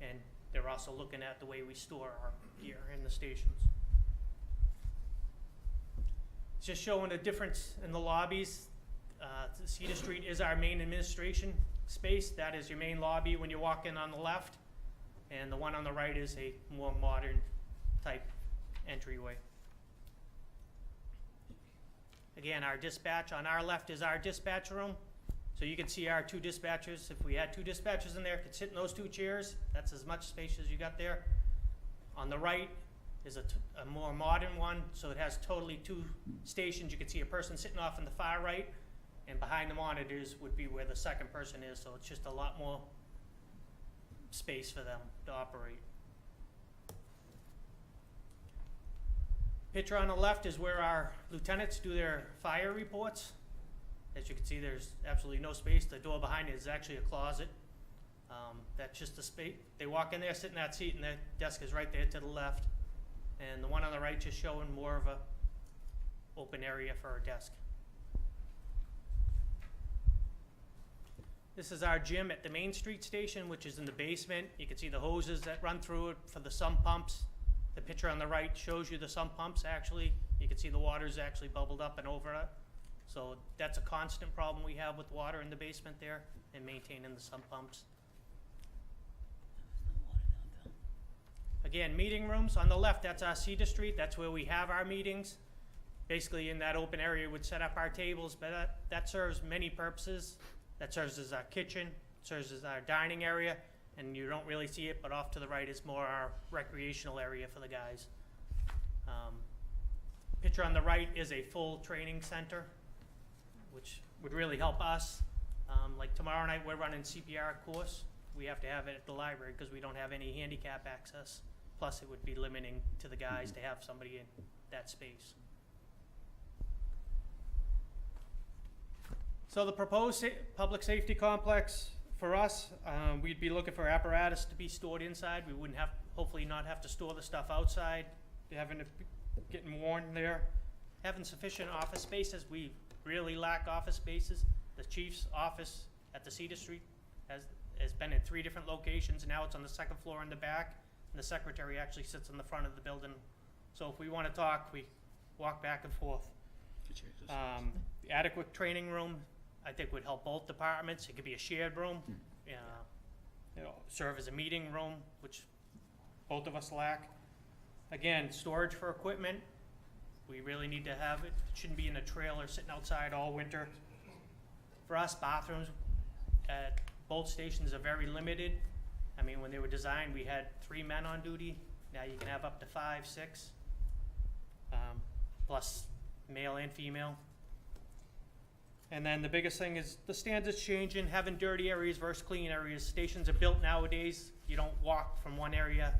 and they're also looking at the way we store our gear in the stations. It's just showing a difference in the lobbies. Cedar Street is our main administration space. That is your main lobby when you walk in on the left. And the one on the right is a more modern type entryway. Again, our dispatch on our left is our dispatch room. So you can see our 2 dispatchers. If we had 2 dispatchers in there, could sit in those 2 chairs. That's as much space as you got there. On the right is a more modern one. So it has totally 2 stations. You can see a person sitting off in the far right. And behind the monitors would be where the second person is, so it's just a lot more space for them to operate. Picture on the left is where our lieutenants do their fire reports. As you can see, there's absolutely no space. The door behind it is actually a closet. That's just a space. They walk in there, sit in that seat, and their desk is right there to the left. And the one on the right just showing more of a open area for a desk. This is our gym at the Main Street station, which is in the basement. You can see the hoses that run through it for the sump pumps. The picture on the right shows you the sump pumps actually. You can see the water's actually bubbled up and over it. So that's a constant problem we have with water in the basement there and maintaining the sump pumps. Again, meeting rooms on the left, that's our Cedar Street. That's where we have our meetings. Basically in that open area we'd set up our tables, but that serves many purposes. That serves as our kitchen, serves as our dining area, and you don't really see it, but off to the right is more our recreational area for the guys. Picture on the right is a full training center, which would really help us. Like tomorrow night, we're running CPR course. We have to have it at the library because we don't have any handicap access. Plus, it would be limiting to the guys to have somebody in that space. So the proposed public safety complex, for us, we'd be looking for apparatus to be stored inside. We wouldn't hopefully not have to store the stuff outside. getting worn there. Having sufficient office spaces, we really lack office spaces. The chief's office at the Cedar Street has been in 3 different locations, and now it's on the 2nd floor in the back, and the secretary actually sits in the front of the building. So if we want to talk, we walk back and forth. The adequate training room, I think, would help both departments. It could be a shared room, serve as a meeting room, which both of us lack. Again, storage for equipment, we really need to have it. It shouldn't be in a trailer sitting outside all winter. For us, bathrooms at both stations are very limited. I mean, when they were designed, we had 3 men on duty. Now you can have up to 5, 6, plus male and female. And then the biggest thing is the standards changing, having dirty areas versus clean areas. Stations are built nowadays. You don't walk from one area.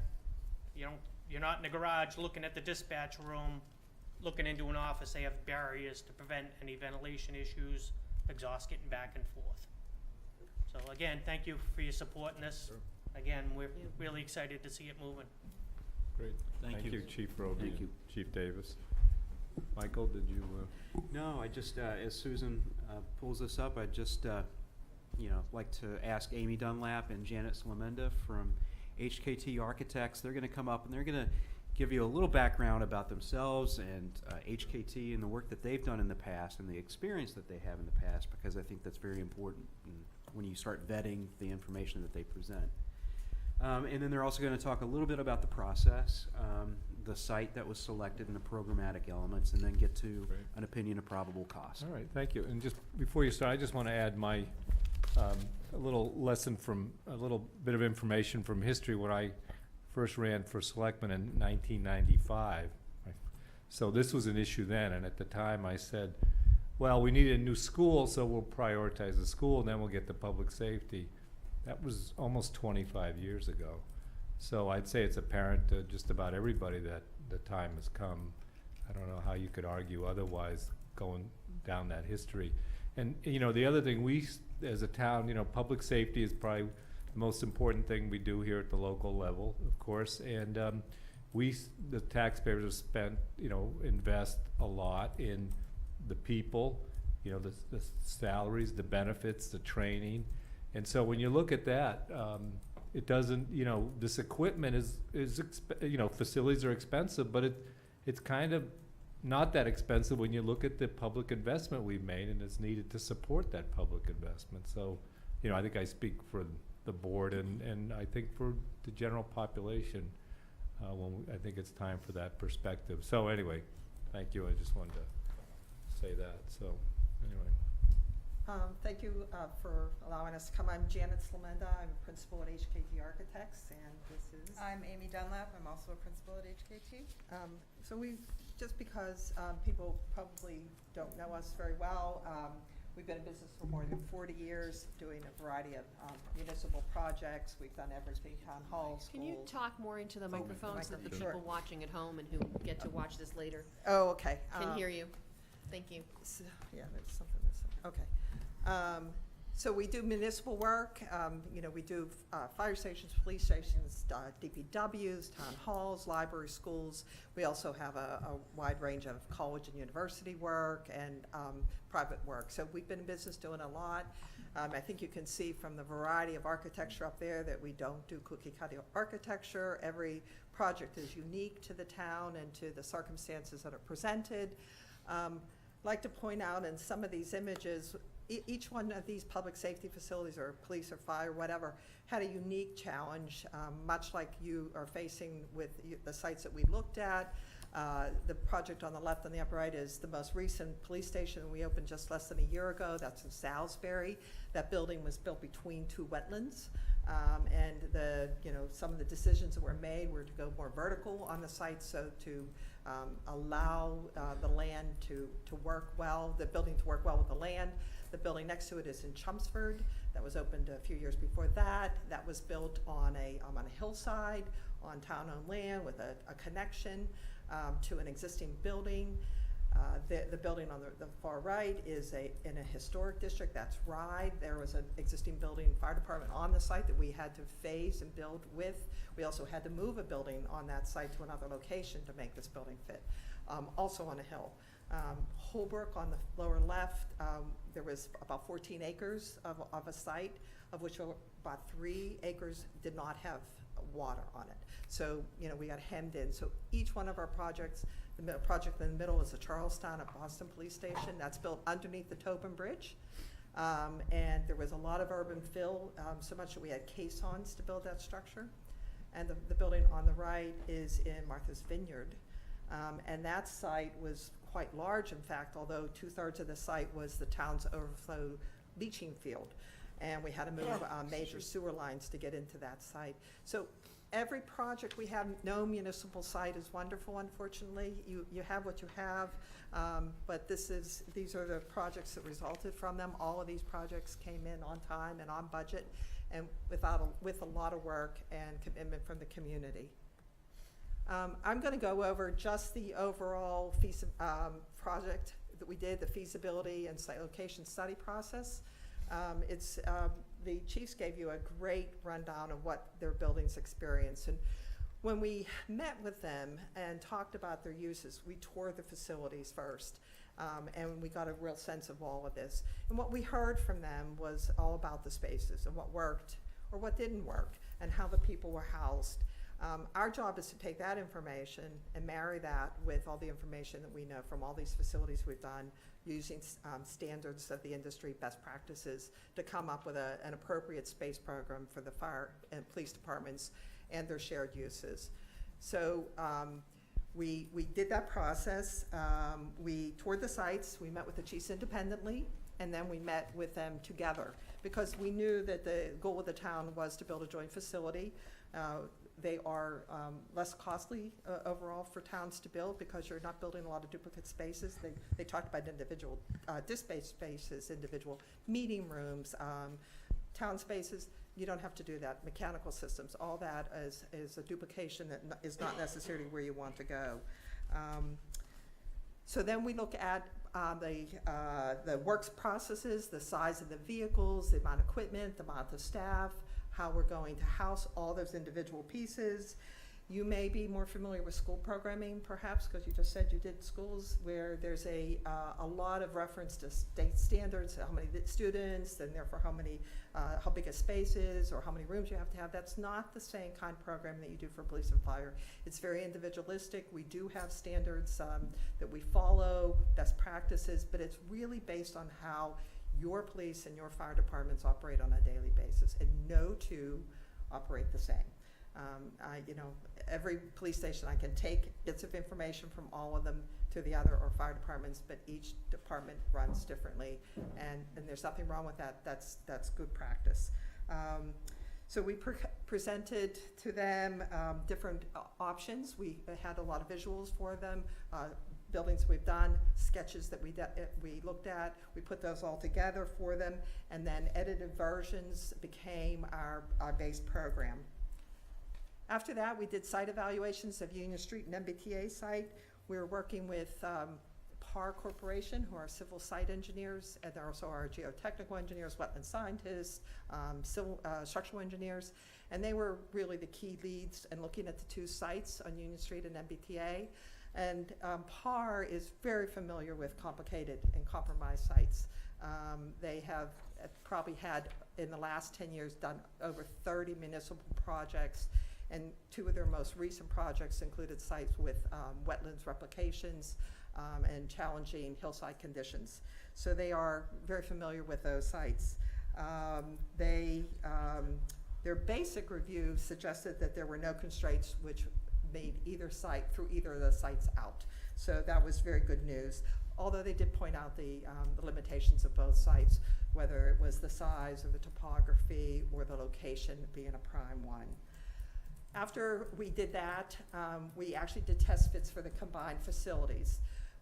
You're not in the garage looking at the dispatch room, looking into an office. They have barriers to prevent any ventilation issues, exhaust getting back and forth. So again, thank you for your support in this. Sure. Again, we're really excited to see it moving. Great. Thank you. Chief Roby. Thank you. Chief Davis. Michael, did you? No, I just, as Susan pulls this up, I'd just, like to ask Amy Dunlap and Janet Slamenda from HKT Architects. They're going to come up and they're going to give you a little background about themselves and HKT and the work that they've done in the past and the experience that they have in the past, because I think that's very important when you start vetting the information that they present. And then they're also going to talk a little bit about the process, the site that was selected and the programmatic elements, and then get to an opinion of probable cost. All right, thank you. And just before you start, I just want to add my a little bit of information from history when I first ran for selectman in 1995. So this was an issue then, and at the time I said, well, we need a new school, so we'll prioritize the school, and then we'll get the public safety. That was almost 25 years ago. So I'd say it's apparent to just about everybody that the time has come. I don't know how you could argue otherwise going down that history. And, the other thing, we, as a town, public safety is probably the most important thing we do here at the local level, of course. And the taxpayers have spent, invest a lot in the people, the salaries, the benefits, the training. And so when you look at that, it doesn't, this equipment is facilities are expensive, but it's kind of not that expensive when you look at the public investment we've made, and it's needed to support that public investment. So, I think I speak for the board and I think for the general population I think it's time for that perspective. So anyway, thank you. I just wanted to say that. So anyway. Thank you for allowing us to come. I'm Janet Slamenda. I'm a principal at HKT Architects, and this is... I'm Amy Dunlap. I'm also a principal at HKT. So just because people probably don't know us very well, we've been in business for more than 40 years, doing a variety of municipal projects. We've done everything, town halls, Can you schools. talk more into the microphone so that the Sure. people watching at home and who get to watch this later Oh, okay. can hear you? Thank you. So, yeah, there's something missing. Okay. So we do municipal work. We do fire stations, police stations, DPWs, town halls, libraries, schools. We also have a wide range of college and university work and private work. So we've been in business doing a lot. I think you can see from the variety of architecture up there that we don't do cookie-cutter architecture. Every project is unique to the town and to the circumstances that are presented. I'd like to point out in some of these images, each one of these public safety facilities or police or fire, whatever, had a unique challenge, much like you are facing with the sites that we looked at. The project on the left and the upper right is the most recent police station we opened just less than a year ago. That's in Salisbury. That building was built between 2 wetlands. And some of the decisions that were made were to go more vertical on the site, so to allow the land to work well, the building to work well with the land. The building next to it is in Chelmsford. That was opened a few years before that. That was built on a hillside on town-owned land with a connection to an existing building. The building on the far right is in a historic district, that's Ride. There was an existing building, fire department on the site that we had to phase and build with. We also had to move a building on that site to another location to make this building fit, also on a hill. Holbrook on the lower left, there was about 14 acres of a site, of which about 3 acres did not have water on it. So, you know, we got hemmed in. So each one of our projects, the project in the middle is the Charlestown at Boston Police Station. That's built underneath the Tobin Bridge. And there was a lot of urban fill, so much that we had caissons to build that structure. And the building on the right is in Martha's Vineyard. And that site was quite large, in fact, although 2/3 of the site was the town's overflow leaching field. And we had to move major sewer lines to get into that site. So every project we have, no municipal site is wonderful, unfortunately. You have what you have, but these are the projects that resulted from them. All of these projects came in on time and on budget, and with a lot of work and commitment from the community. I'm going to go over just the overall project that we did, the feasibility and site location study process. The chiefs gave you a great rundown of what their buildings experienced. And when we met with them and talked about their uses, we toured the facilities first. And we got a real sense of all of this. And what we heard from them was all about the spaces and what worked or what didn't work and how the people were housed. Our job is to take that information and marry that with all the information that we know from all these facilities we've done, using standards of the industry, best practices, to come up with an appropriate space program for the fire and police departments and their shared uses. So we did that process. We toured the sites. We met with the chiefs independently, and then we met with them together because we knew that the goal of the town was to build a joint facility. They are less costly overall for towns to build because you're not building a lot of duplicate spaces. They talked about individual disk-based spaces, individual meeting rooms, town spaces. You don't have to do that. Mechanical systems, all that is a duplication that is not necessarily where you want to go. So then we look at the works processes, the size of the vehicles, the amount of equipment, the amount of staff, how we're going to house all those individual pieces. You may be more familiar with school programming, perhaps, because you just said you did schools, where there's a lot of reference to state standards, how many students, and therefore how big a space is, or how many rooms you have to have. That's not the same kind of program that you do for police and fire. It's very individualistic. We do have standards that we follow, best practices, but it's really based on how your police and your fire departments operate on a daily basis, and no two operate the same. Every police station, I can take bits of information from all of them to the other, or fire departments, but each department runs differently, and there's nothing wrong with that. That's good practice. So we presented to them different options. We had a lot of visuals for them, buildings we've done, sketches that we looked at. We put those all together for them, and then edited versions became our base program. After that, we did site evaluations of Union Street and MBTA site. We were working with PAR Corporation, who are civil site engineers, and they're also our geotechnical engineers, wetland scientists, civil structural engineers, and they were really the key leads in looking at the two sites on Union Street and MBTA. And PAR is very familiar with complicated and compromised sites. They have probably had, in the last 10 years, done over 30 municipal projects, and two of their most recent projects included sites with wetlands replications and challenging hillside conditions. So they are very familiar with those sites. Their basic review suggested that there were no constraints which made either site, through either of the sites, out. So that was very good news. Although they did point out the limitations of both sites, whether it was the size or the topography or the location being a prime one. After we did that, we actually did test fits for the combined facilities.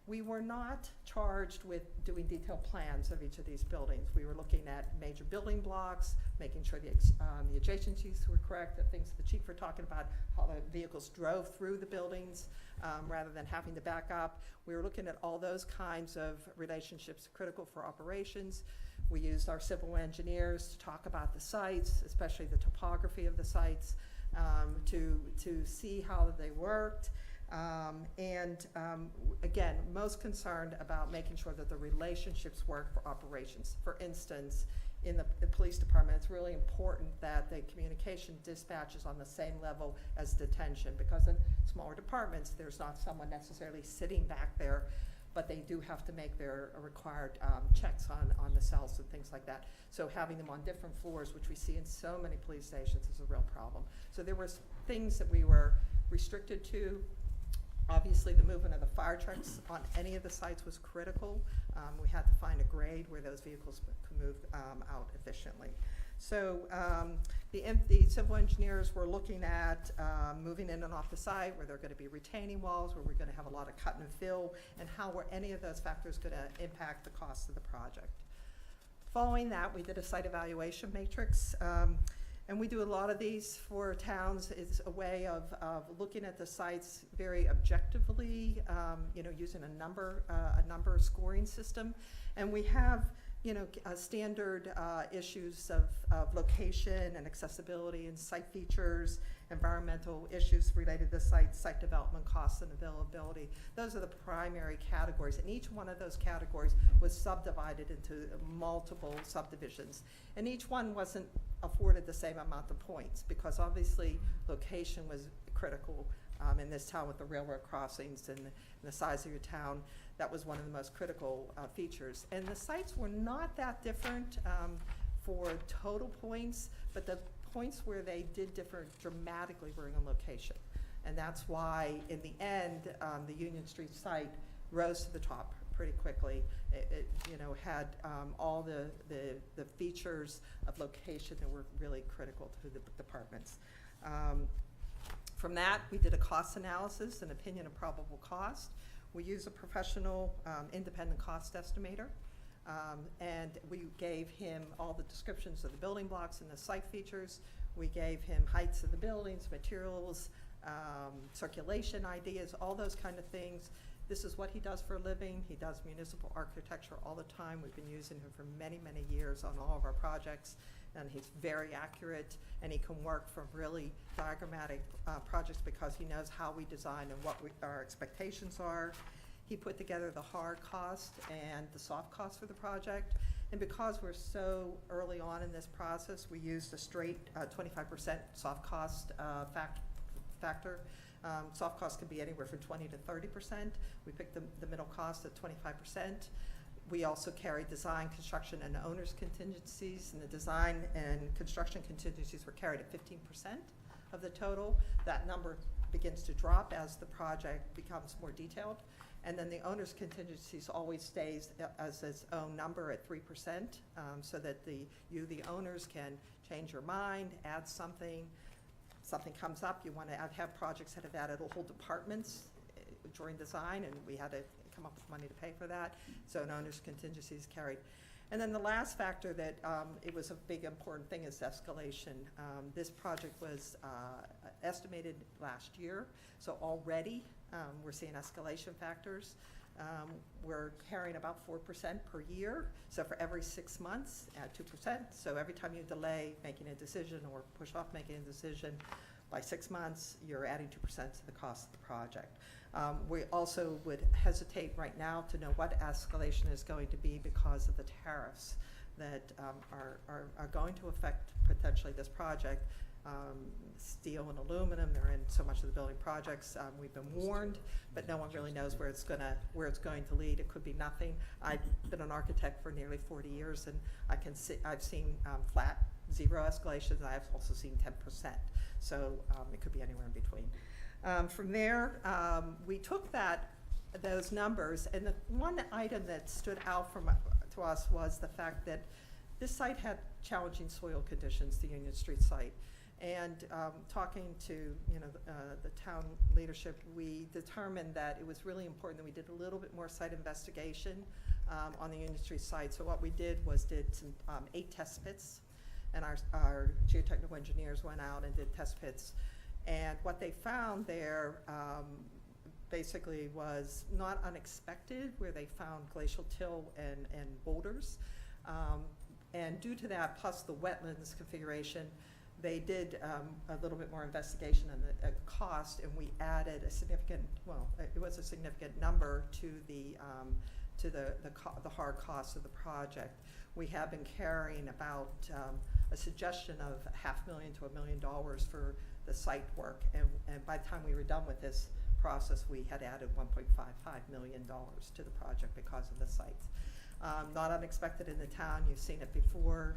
We were not charged with doing detailed plans of each of these buildings. We were looking at major building blocks, making sure the adjacencies were correct, the things the chief were talking about, how the vehicles drove through the buildings, rather than having to back up. We were looking at all those kinds of relationships critical for operations. We used our civil engineers to talk about the sites, especially the topography of the sites, to see how they worked. Again, most concerned about making sure that the relationships work for operations. For instance, in the police department, it's really important that the communication dispatch is on the same level as detention, because in smaller departments, there's not someone necessarily sitting back there, but they do have to make their required checks on the cells and things like that. So having them on different floors, which we see in so many police stations, is a real problem. So there were things that we were restricted to. Obviously, the movement of the fire trucks on any of the sites was critical. We had to find a grade where those vehicles could move out efficiently. So the civil engineers were looking at moving in and off the site, where there are going to be retaining walls, where we're going to have a lot of cut and fill, and how were any of those factors going to impact the cost of the project. Following that, we did a site evaluation matrix. And we do a lot of these for towns. It's a way of looking at the sites very objectively, using a number scoring system. And we have, standard issues of location and accessibility and site features, environmental issues related to the site development costs and availability. Those are the primary categories, and each one of those categories was subdivided into multiple subdivisions. And each one wasn't afforded the same amount of points, because obviously location was critical in this town with the railroad crossings and the size of your town. That was one of the most critical features. And the sites were not that different for total points, but the points where they did differ dramatically were in location. And that's why, in the end, the Union Street site rose to the top pretty quickly. It had all the features of location that were really critical to the departments. From that, we did a cost analysis, an opinion of probable cost. We used a professional independent cost estimator, and we gave him all the descriptions of the building blocks and the site features. We gave him heights of the buildings, materials, circulation ideas, all those kind of things. This is what he does for a living. He does municipal architecture all the time. We've been using him for many, many years on all of our projects, and he's very accurate, and he can work for really diagrammatic projects because he knows how we design and what our expectations are. He put together the hard cost and the soft cost for the project, and because we're so early on in this process, we used a straight 25% soft cost factor. Soft costs can be anywhere from 20 to 30%. We picked the middle cost at 25%. We also carry design, construction, and owner's contingencies, and the design and construction contingencies were carried at 15% of the total. That number begins to drop as the project becomes more detailed. And then the owner's contingencies always stays as its own number at 3%, so that the owners can change your mind, add something. Something comes up, you want to have projects that have added whole departments during design, and we had to come up with money to pay for that. So an owner's contingency is carried. And then the last factor that it was a big important thing is escalation. This project was estimated last year, so already we're seeing escalation factors. We're carrying about 4% per year, so for every 6 months at 2%. So every time you delay making a decision or push off making a decision by 6 months, you're adding 2% to the cost of the project. We also would hesitate right now to know what escalation is going to be because of the tariffs that are going to affect potentially this project. Steel and aluminum, they're in so much of the building projects. We've been warned, but no one really knows where it's going to lead. It could be nothing. I've been an architect for nearly 40 years, and I've seen flat, zero escalations. I've also seen 10%. So it could be anywhere in between. From there, we took those numbers, and the one item that stood out to us was the fact that this site had challenging soil conditions, the Union Street site. And talking to, you know, the town leadership, we determined that it was really important that we did a little bit more site investigation on the Union Street site. So what we did was some 8 test pits, and our geotechnical engineers went out and did test pits. And what they found there basically was not unexpected, where they found glacial till and boulders. And due to that, plus the wetlands configuration, they did a little bit more investigation on the cost, and we added a significant, well, it was a significant number to the hard cost of the project. We have been carrying about a suggestion of $500,000 to $1 million for the site work, and by the time we were done with this process, we had added $1.55 million to the project because of the site. Not unexpected in the town. You've seen it before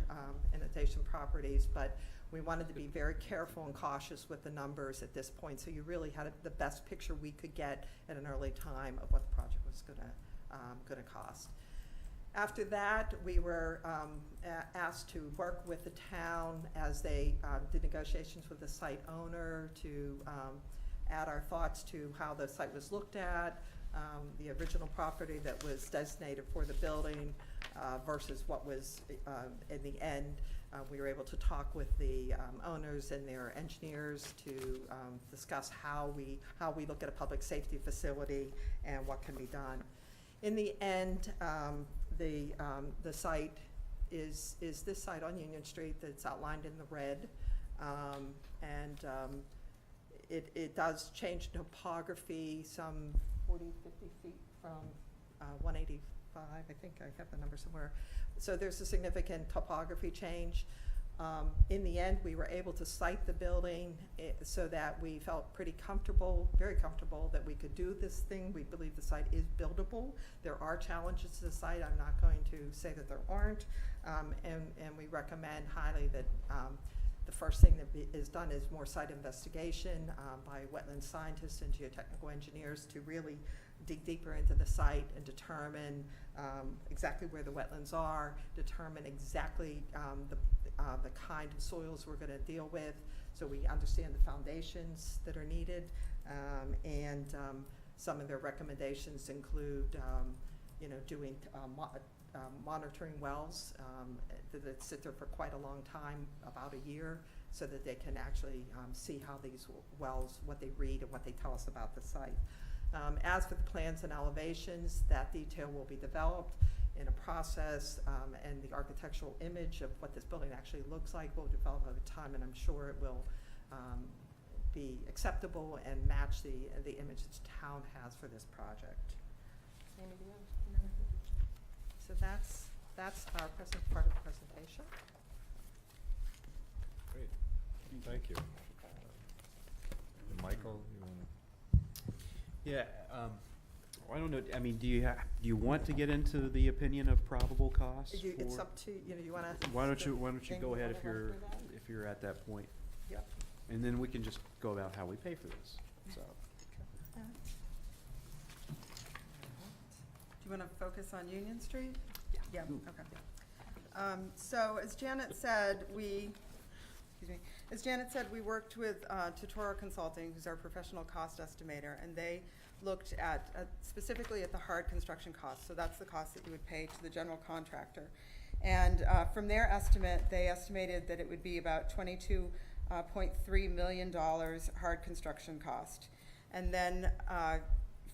in adjacent properties, but we wanted to be very careful and cautious with the numbers at this point, so you really had the best picture we could get at an early time of what the project was gonna cost. After that, we were asked to work with the town as they did negotiations with the site owner to add our thoughts to how the site was looked at, the original property that was designated for the building versus what was in the end. We were able to talk with the owners and their engineers to discuss how we look at a public safety facility and what can be done. In the end, the site is this site on Union Street that's outlined in the red, and it does change topography some 40, 50 feet from 185. I think I have the number somewhere. So there's a significant topography change. In the end, we were able to site the building so that we felt pretty comfortable, very comfortable, that we could do this thing. We believe the site is buildable. There are challenges to the site. I'm not going to say that there aren't. And we recommend highly that the first thing that is done is more site investigation by wetland scientists and geotechnical engineers to really dig deeper into the site and determine exactly where the wetlands are, determine exactly the kind of soils we're going to deal with, so we understand the foundations that are needed, and some of their recommendations include, you know, doing monitoring wells that sit there for quite a long time, about a year, so that they can actually see how these wells, what they read and what they tell us about the site. As for the plans and elevations, that detail will be developed in a process, and the architectural image of what this building actually looks like will develop over time, and I'm sure it will be acceptable and match the image that the town has for this project. Anybody else? So that's our part of the presentation. Great, thank you. Michael, you want to? Yeah, I don't know, I mean, do you want to get into the opinion of probable costs? It's up to, you know, you want to. Why don't you go ahead if you're at that point? Yep. And then we can just go about how we pay for this, so. Do you want to focus on Union Street? Yeah. Okay. So as Janet said, we worked with Tutora Consulting, who's our professional cost estimator, and they looked at specifically at the hard construction costs. So that's the cost that you would pay to the general contractor. And from their estimate, they estimated that it would be about $22.3 million hard construction cost. And then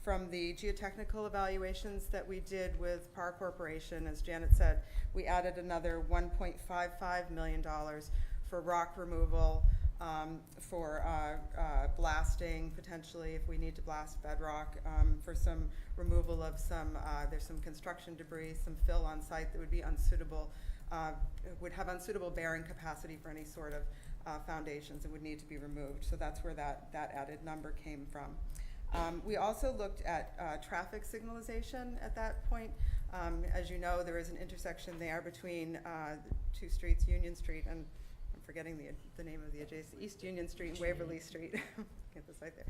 from the geotechnical evaluations that we did with Par Corporation, as Janet said, we added another $1.55 million for rock removal, for blasting, potentially if we need to blast bedrock, for some removal of there's some construction debris, some fill on site that would be unsuitable, would have unsuitable bearing capacity for any sort of foundations and would need to be removed. So that's where that added number came from. We also looked at traffic signalization at that point. As you know, there is an intersection there between two streets, Union Street and I'm forgetting the name of the adjacent, East Union Street and Waverly Street. Get this right there.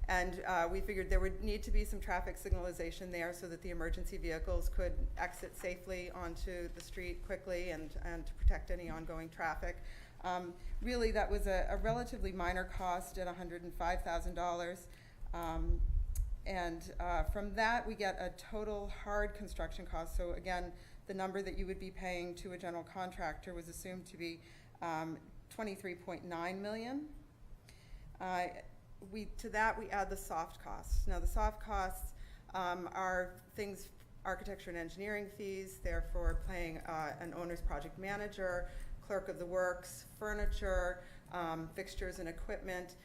And we figured there would need to be some traffic signalization there so that the emergency vehicles could exit safely onto the street quickly and to protect any ongoing traffic. Really, that was a relatively minor cost at $105,000. From that, we get a total hard construction cost. So again, the number that you would be paying to a general contractor was assumed to be $23.9 million. To that, we add the soft costs. Now, the soft costs are things, architecture and engineering fees, therefore paying an owner's project manager, clerk of the works, furniture, fixtures and equipment.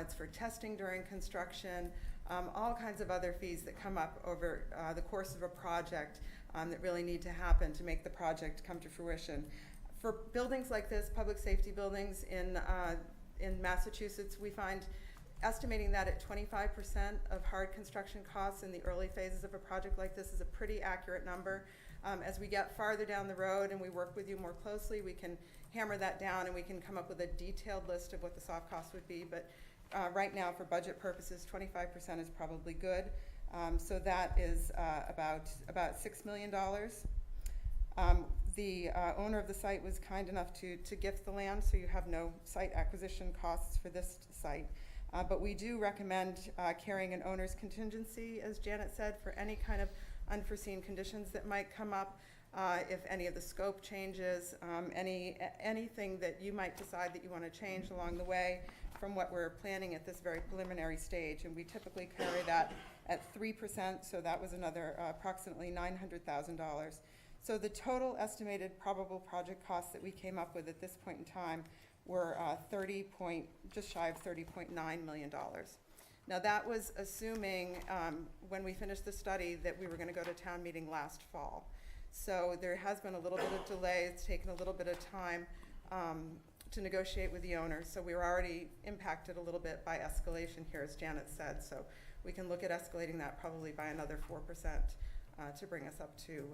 It's for testing during construction, all kinds of other fees that come up over the course of a project that really need to happen to make the project come to fruition. For buildings like this, public safety buildings in Massachusetts, we find estimating that at 25% of hard construction costs in the early phases of a project like this is a pretty accurate number. As we get farther down the road and we work with you more closely, we can hammer that down and we can come up with a detailed list of what the soft costs would be. But right now, for budget purposes, 25% is probably good. So that is about $6 million. The owner of the site was kind enough to gift the land, so you have no site acquisition costs for this site. But we do recommend carrying an owner's contingency, as Janet said, for any kind of unforeseen conditions that might come up, if any of the scope changes, anything that you might decide that you want to change along the way from what we're planning at this very preliminary stage. And we typically carry that at 3%, so that was another approximately $900,000. So the total estimated probable project costs that we came up with at this point in time were just shy of $30.9 million. Now that was assuming, when we finished the study, that we were going to go to town meeting last fall. So there has been a little bit of delay. It's taken a little bit of time to negotiate with the owner. So we were already impacted a little bit by escalation here, as Janet said. So we can look at escalating that probably by another 4% to bring us up to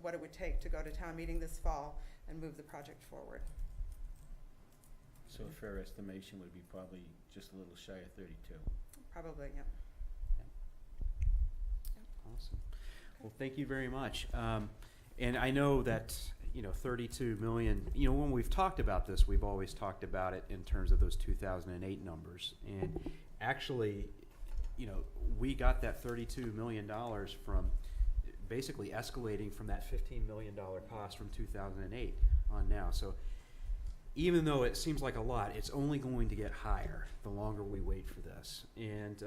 what it would take to go to town meeting this fall and move the project forward. So a fair estimation would be probably just a little shy of 32. Probably, yeah. Awesome. Well, thank you very much. And I know that, 32 million, when we've talked about this, we've always talked about it in terms of those 2008 numbers. And actually, we got that $32 million from basically escalating from that $15 million cost from 2008 on now. So even though it seems like a lot, it's only going to get higher the longer we wait for this. And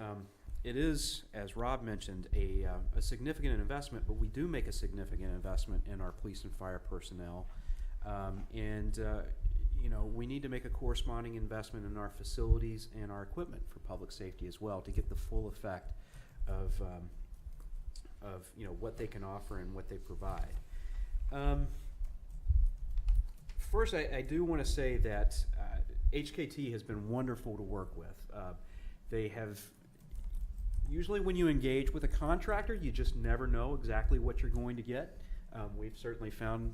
it is, as Rob mentioned, a significant investment, but we do make a significant investment in our police and fire personnel. We need to make a corresponding investment in our facilities and our equipment for public safety as well to get the full effect of what they can offer and what they provide. First, I do want to say that HKT has been wonderful to work with. They have, usually when you engage with a contractor, you just never know exactly what you're going to get. We've certainly found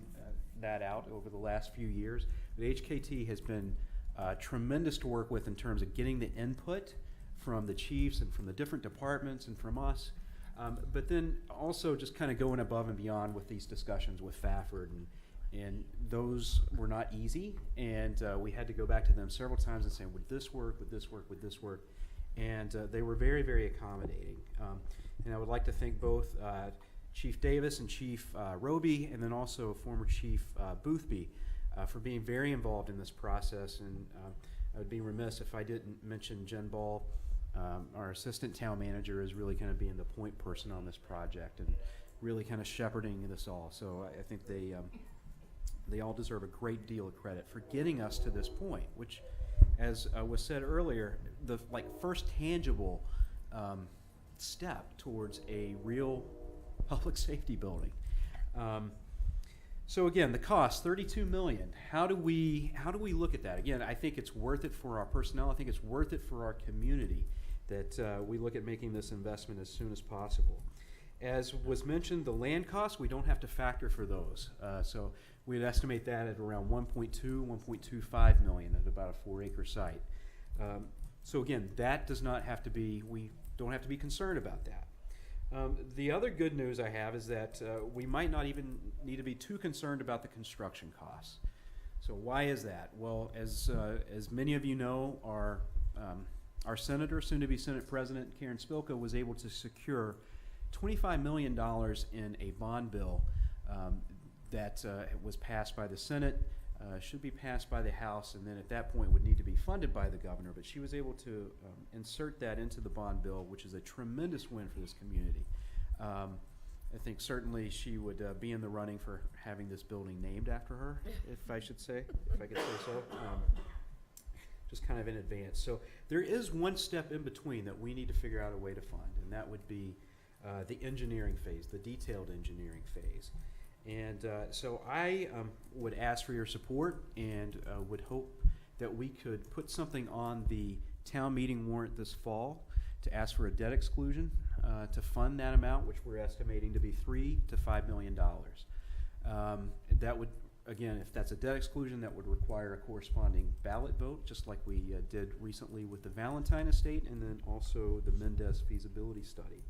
that out over the last few years. But HKT has been tremendous to work with in terms of getting the input from the chiefs and from the different departments and from us. But then also just kind of going above and beyond with these discussions with Fafford, and those were not easy, and we had to go back to them several times and say, would this work, would this work, would this work? And they were very, very accommodating. And I would like to thank both Chief Davis and Chief Roby, and then also former Chief Boothby, for being very involved in this process. And I would be remiss if I didn't mention Jen Ball, our assistant town manager, is really kind of being the point person on this project and really kind of shepherding this all. So I think they all deserve a great deal of credit for getting us to this point, which, as was said earlier, the first tangible step towards a real public safety building. So again, the cost, $32 million. How do we look at that? Again, I think it's worth it for our personnel. I think it's worth it for our community that we look at making this investment as soon as possible. As was mentioned, the land costs, we don't have to factor for those. So we'd estimate that at around $1.25 million at about a 4-acre site. So again, that does not have to be, we don't have to be concerned about that. The other good news I have is that we might not even need to be too concerned about the construction costs. So why is that? Well, as many of you know, our senator, soon-to-be Senate President Karen Spilka, was able to secure $25 million in a bond bill that was passed by the Senate, should be passed by the House, and then at that point would need to be funded by the governor. But she was able to insert that into the bond bill, which is a tremendous win for this community. I think certainly she would be in the running for having this building named after her, if I could say so. Just kind of in advance. So there is one step in between that we need to figure out a way to fund, and that would be the engineering phase, the detailed engineering phase. And so I would ask for your support and would hope that we could put something on the town meeting warrant this fall to ask for a debt exclusion to fund that amount, which we're estimating to be $3 to $5 million. That would, again, if that's a debt exclusion, that would require a corresponding ballot vote, just like we did recently with the Valentine estate and then also the Mendez feasibility study.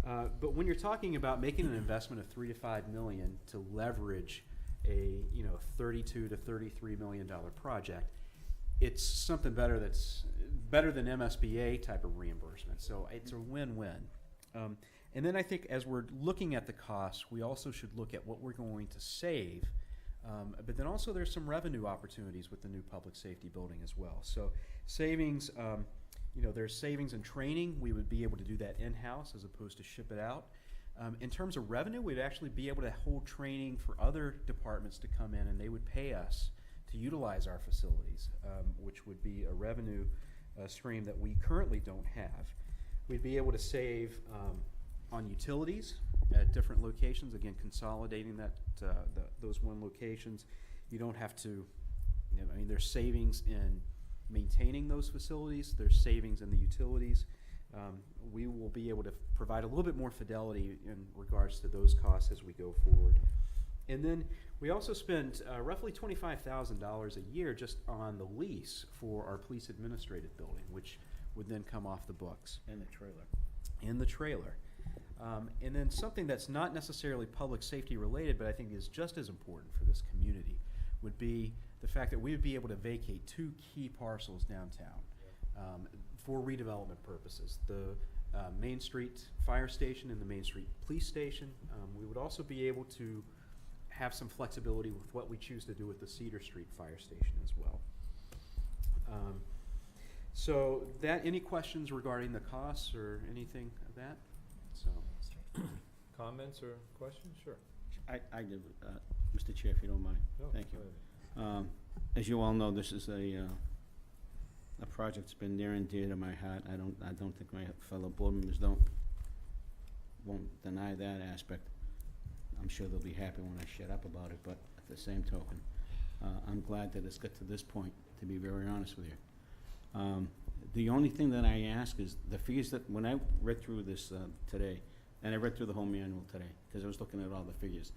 But when you're talking about making an investment of $3 to $5 million to leverage a $32 to $33 million project, it's something better that's better than MSBA type of reimbursement. So it's a win-win. And then I think as we're looking at the costs, we also should look at what we're going to save. But then also there's some revenue opportunities with the new public safety building as well. So savings, there's savings in training. We would be able to do that in-house as opposed to ship it out. In terms of revenue, we'd actually be able to hold training for other departments to come in, and they would pay us to utilize our facilities, which would be a revenue stream that we currently don't have. We'd be able to save on utilities at different locations, again, consolidating those one locations. You don't have to, there's savings in maintaining those facilities, there's savings in the utilities. We will be able to provide a little bit more fidelity in regards to those costs as we go forward. And then we also spend roughly $25,000 a year just on the lease for our police administrative building, which would then come off the books. And the trailer. And the trailer. And then something that's not necessarily public safety related, but I think is just as important for this community, would be the fact that we would be able to vacate 2 key parcels downtown for redevelopment purposes. The Main Street Fire Station and the Main Street Police Station. We would also be able to have some flexibility with what we choose to do with the Cedar Street Fire Station as well. So any questions regarding the costs or anything of that? So, Comments or questions? Sure. I give, Mr. Chair, if you don't mind. No, Thank you. go ahead. As you all know, this is a project that's been near and dear to my heart. I don't think my fellow board members won't deny that aspect. I'm sure they'll be happy when I shut up about it, but at the same token, I'm glad that it's got to this point, to be very honest with you. The only thing that I ask is the figures that, when I read through this today, and I read through the whole manual today, because I was looking at all the figures.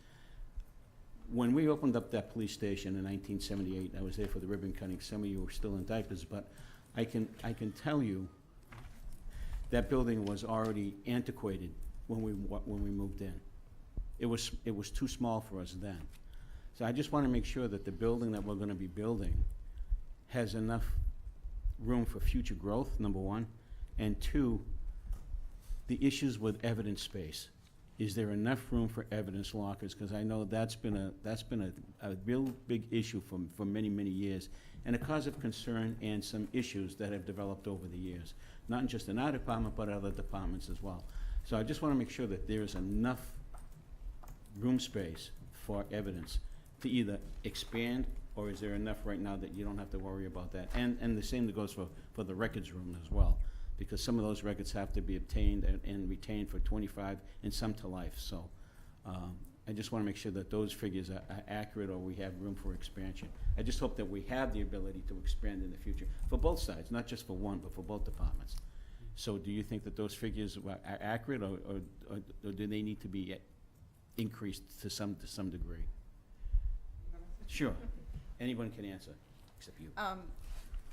When we opened up that police station in 1978, I was there for the ribbon cutting. Some of you were still in diapers, but I can tell you that building was already antiquated when we moved in. It was too small for us then. So I just want to make sure that the building that we're going to be building has enough room for future growth, number one, and 2, the issues with evidence space. Is there enough room for evidence lockers? Because I know that's been a real big issue for many, many years, and a cause of concern and some issues that have developed over the years, not just in our department, but other departments as well. So I just want to make sure that there is enough room space for evidence to either expand, or is there enough right now that you don't have to worry about that? And the same goes for the records room as well, because some of those records have to be obtained and retained for 25 and some to life. So I just want to make sure that those figures are accurate, or we have room for expansion. I just hope that we have the ability to expand in the future for both sides, not just for one, but for both departments. So do you think that those figures are accurate, or do they need to be increased to some degree? Sure. Anyone can answer, except you.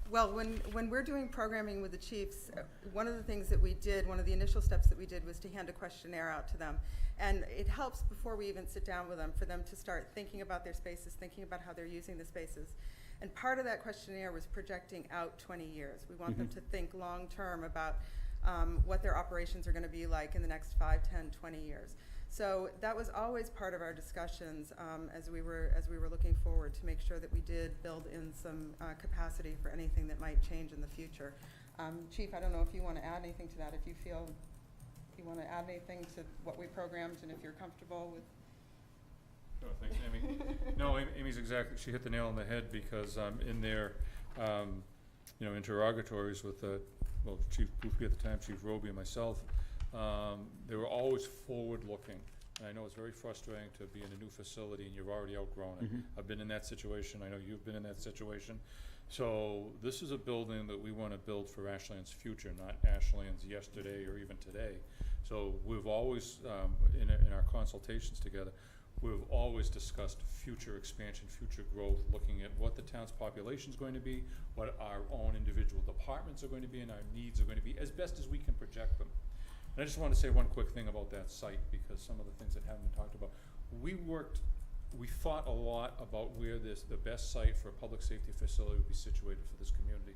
Well, when we're doing programming with the chiefs, one of the things that we did, one of the initial steps that we did was to hand a questionnaire out to them. And it helps before we even sit down with them, for them to start thinking about their spaces, thinking about how they're using the spaces. And part of that questionnaire was projecting out 20 years. We want them to think long-term about what their operations are going to be like in the next 5, 10, 20 years. So that was always part of our discussions as we were looking forward, to make sure that we did build in some capacity for anything that might change in the future. Chief, I don't know if you want to add anything to that, if you feel you want to add anything to what we programmed, and if you're comfortable with. Oh, thanks, Amy. No, Amy's exactly, she hit the nail on the head, because in their, interrogatories with Chief Boothby at the time, Chief Roby, and myself, they were always forward-looking. And I know it's very frustrating to be in a new facility and you've already outgrown it. I've been in that situation. I know you've been in that situation. So this is a building that we want to build for Ashland's future, not Ashland's yesterday or even today. So we've always, in our consultations together, we've always discussed future expansion, future growth, looking at what the town's population is going to be, what our own individual departments are going to be, and our needs are going to be, as best as we can project them. And I just want to say one quick thing about that site, because some of the things that haven't been talked about. We thought a lot about where the best site for a public safety facility would be situated for this community.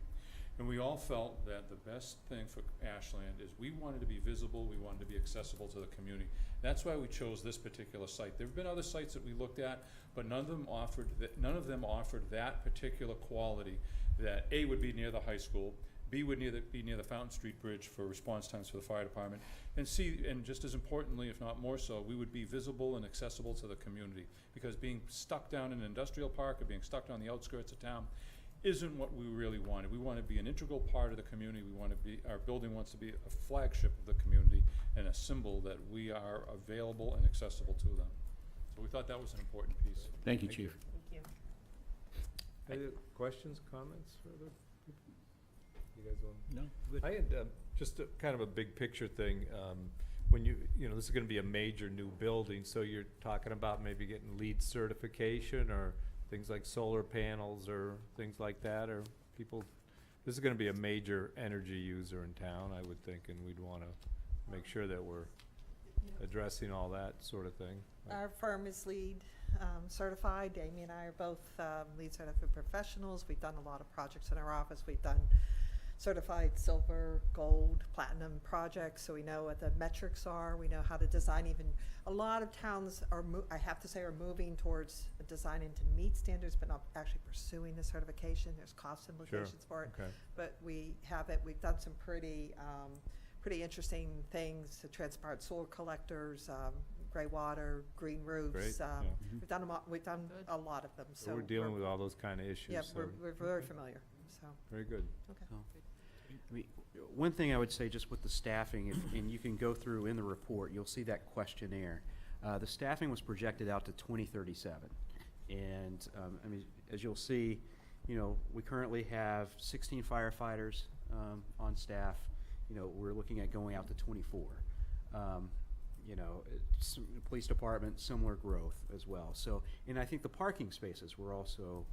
And we all felt that the best thing for Ashland is we wanted to be visible, we wanted to be accessible to the community. That's why we chose this particular site. There have been other sites that we looked at, but none of them offered that particular quality, that A, would be near the high school, B, would be near the Fountain Street Bridge for response times for the fire department, and C, and just as importantly, if not more so, we would be visible and accessible to the community. Because being stuck down in an industrial park or being stuck on the outskirts of town isn't what we really wanted. We want to be an integral part of the community. Our building wants to be a flagship of the community and a symbol that we are available and accessible to them. So we thought that was an important piece. Thank you, Chief. Thank you. Any questions, comments further? You guys want? No, good. I had just kind of a big picture thing. When this is going to be a major new building, so you're talking about maybe getting LEED certification or things like solar panels or things like that, or this is going to be a major energy user in town, I would think, and we'd want to make sure that we're addressing all that sort of thing. Our firm is LEED certified. Amy and I are both LEED certified professionals. We've done a lot of projects in our office. We've done certified silver, gold, platinum projects, so we know what the metrics are. We know how to design. Even a lot of towns are moving towards designing to meet standards, but not actually pursuing the certification. There's cost implications for it. Okay. But we have it. We've done some pretty interesting things: the transpired soil collectors, gray water, green roofs. Great, yeah. We've done a lot of them. So we're dealing with all those kind of issues. Yeah, so we're very familiar. So very good. okay. One thing I would say, just with the staffing, and you can go through in the report, you'll see that questionnaire. The staffing was projected out to 2037. And, as you'll see, we currently have 16 firefighters on staff. We're looking at going out to 24. Police department, similar growth as well. So, and I think the parking spaces were also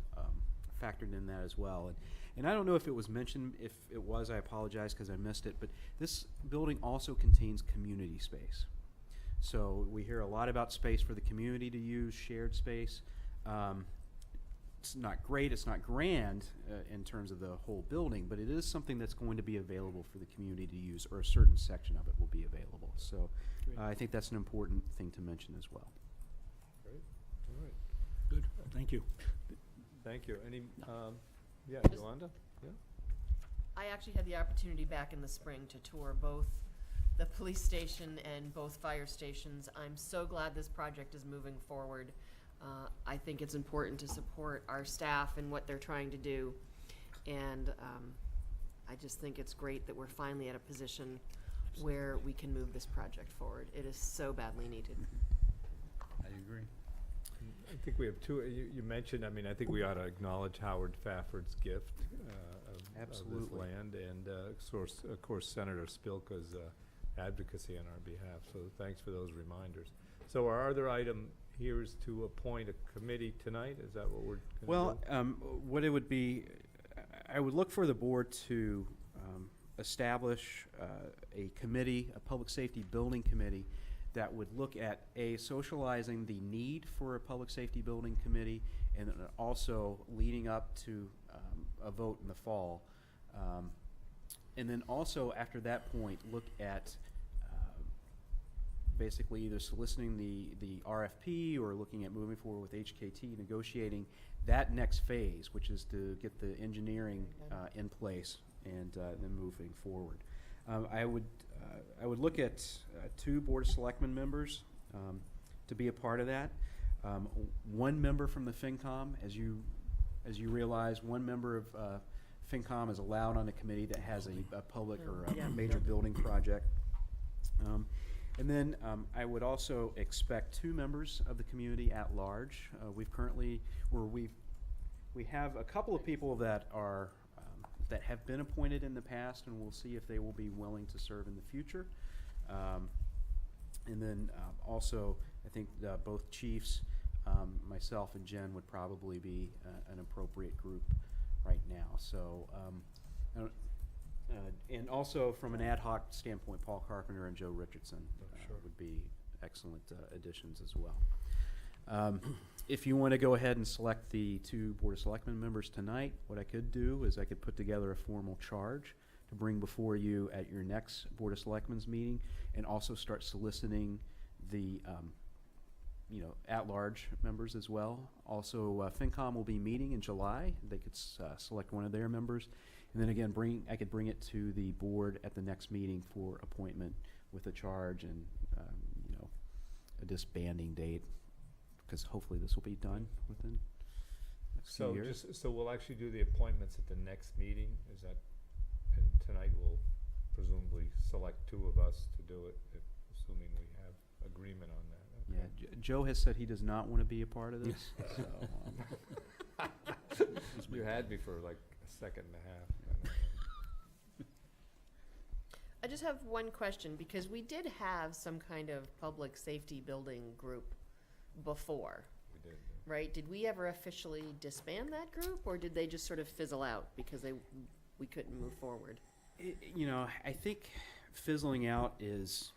factored in that as well. And I don't know if it was mentioned. If it was, I apologize because I missed it. But this building also contains community space. So we hear a lot about space for the community to use, shared space. It's not great, it's not grand in terms of the whole building, but it is something that's going to be available for the community to use, or a certain section of it will be available. So I think that's an important thing to mention as well. Great. All right. Good, thank you. Thank you. Any, yeah, Yolanda? Yeah. I actually had the opportunity back in the spring to tour both the police station and both fire stations. I'm so glad this project is moving forward. I think it's important to support our staff and what they're trying to do. And I just think it's great that we're finally at a position where we can move this project forward. It is so badly needed. I agree. I think we have two. You mentioned, I think we ought to acknowledge Howard Fafford's gift of this land, and of course Senator Spilka's advocacy on our behalf. So thanks for those reminders. So our other item here is to appoint a committee tonight. Is that what we're going to do? What it would be, I would look for the board to establish a committee, a public safety building committee, that would look at, socializing the need for a public safety building committee, and then also leading up to a vote in the fall. And then also, after that point, look at basically either soliciting the RFP or looking at moving forward with HKT, negotiating that next phase, which is to get the engineering in place and then moving forward. I would look at 2 Board of Selectmen members to be a part of that. 1 member from the FinCom. As you realize, 1 member of FinCom is allowed on a committee that has a public or a major building project. And then I would also expect 2 members of the community at large. We have a couple of people that are that have been appointed in the past, and we'll see if they will be willing to serve in the future. And then also, I think both chiefs, myself and Jen, would probably be an appropriate group right now. So, and also from an ad hoc standpoint, Paul Carpenter and Joe Richardson would be excellent additions as well. If you want to go ahead and select the 2 Board of Selectmen members tonight, what I could do is I could put together a formal charge to bring before you at your next Board of Selectmen's meeting, and also start soliciting the at-large members as well. Also, FinCom will be meeting in July. They could select one of their members, and then again, I could bring it to the board at the next meeting for appointment with a charge and a disbanding date, because hopefully this will be done within the next few years. So we'll actually do the appointments at the next meeting, is that, and tonight we'll presumably select 2 of us to do it, assuming we have agreement on that. Okay. Yeah, Joe has said he does not want to be a part of this, so. You had me for like a second and a half. I just have one question, because we did have some kind of public safety building group before, We did. right? Did we ever officially disband that group, or did they just sort of fizzle out because we couldn't move forward? I think fizzling out is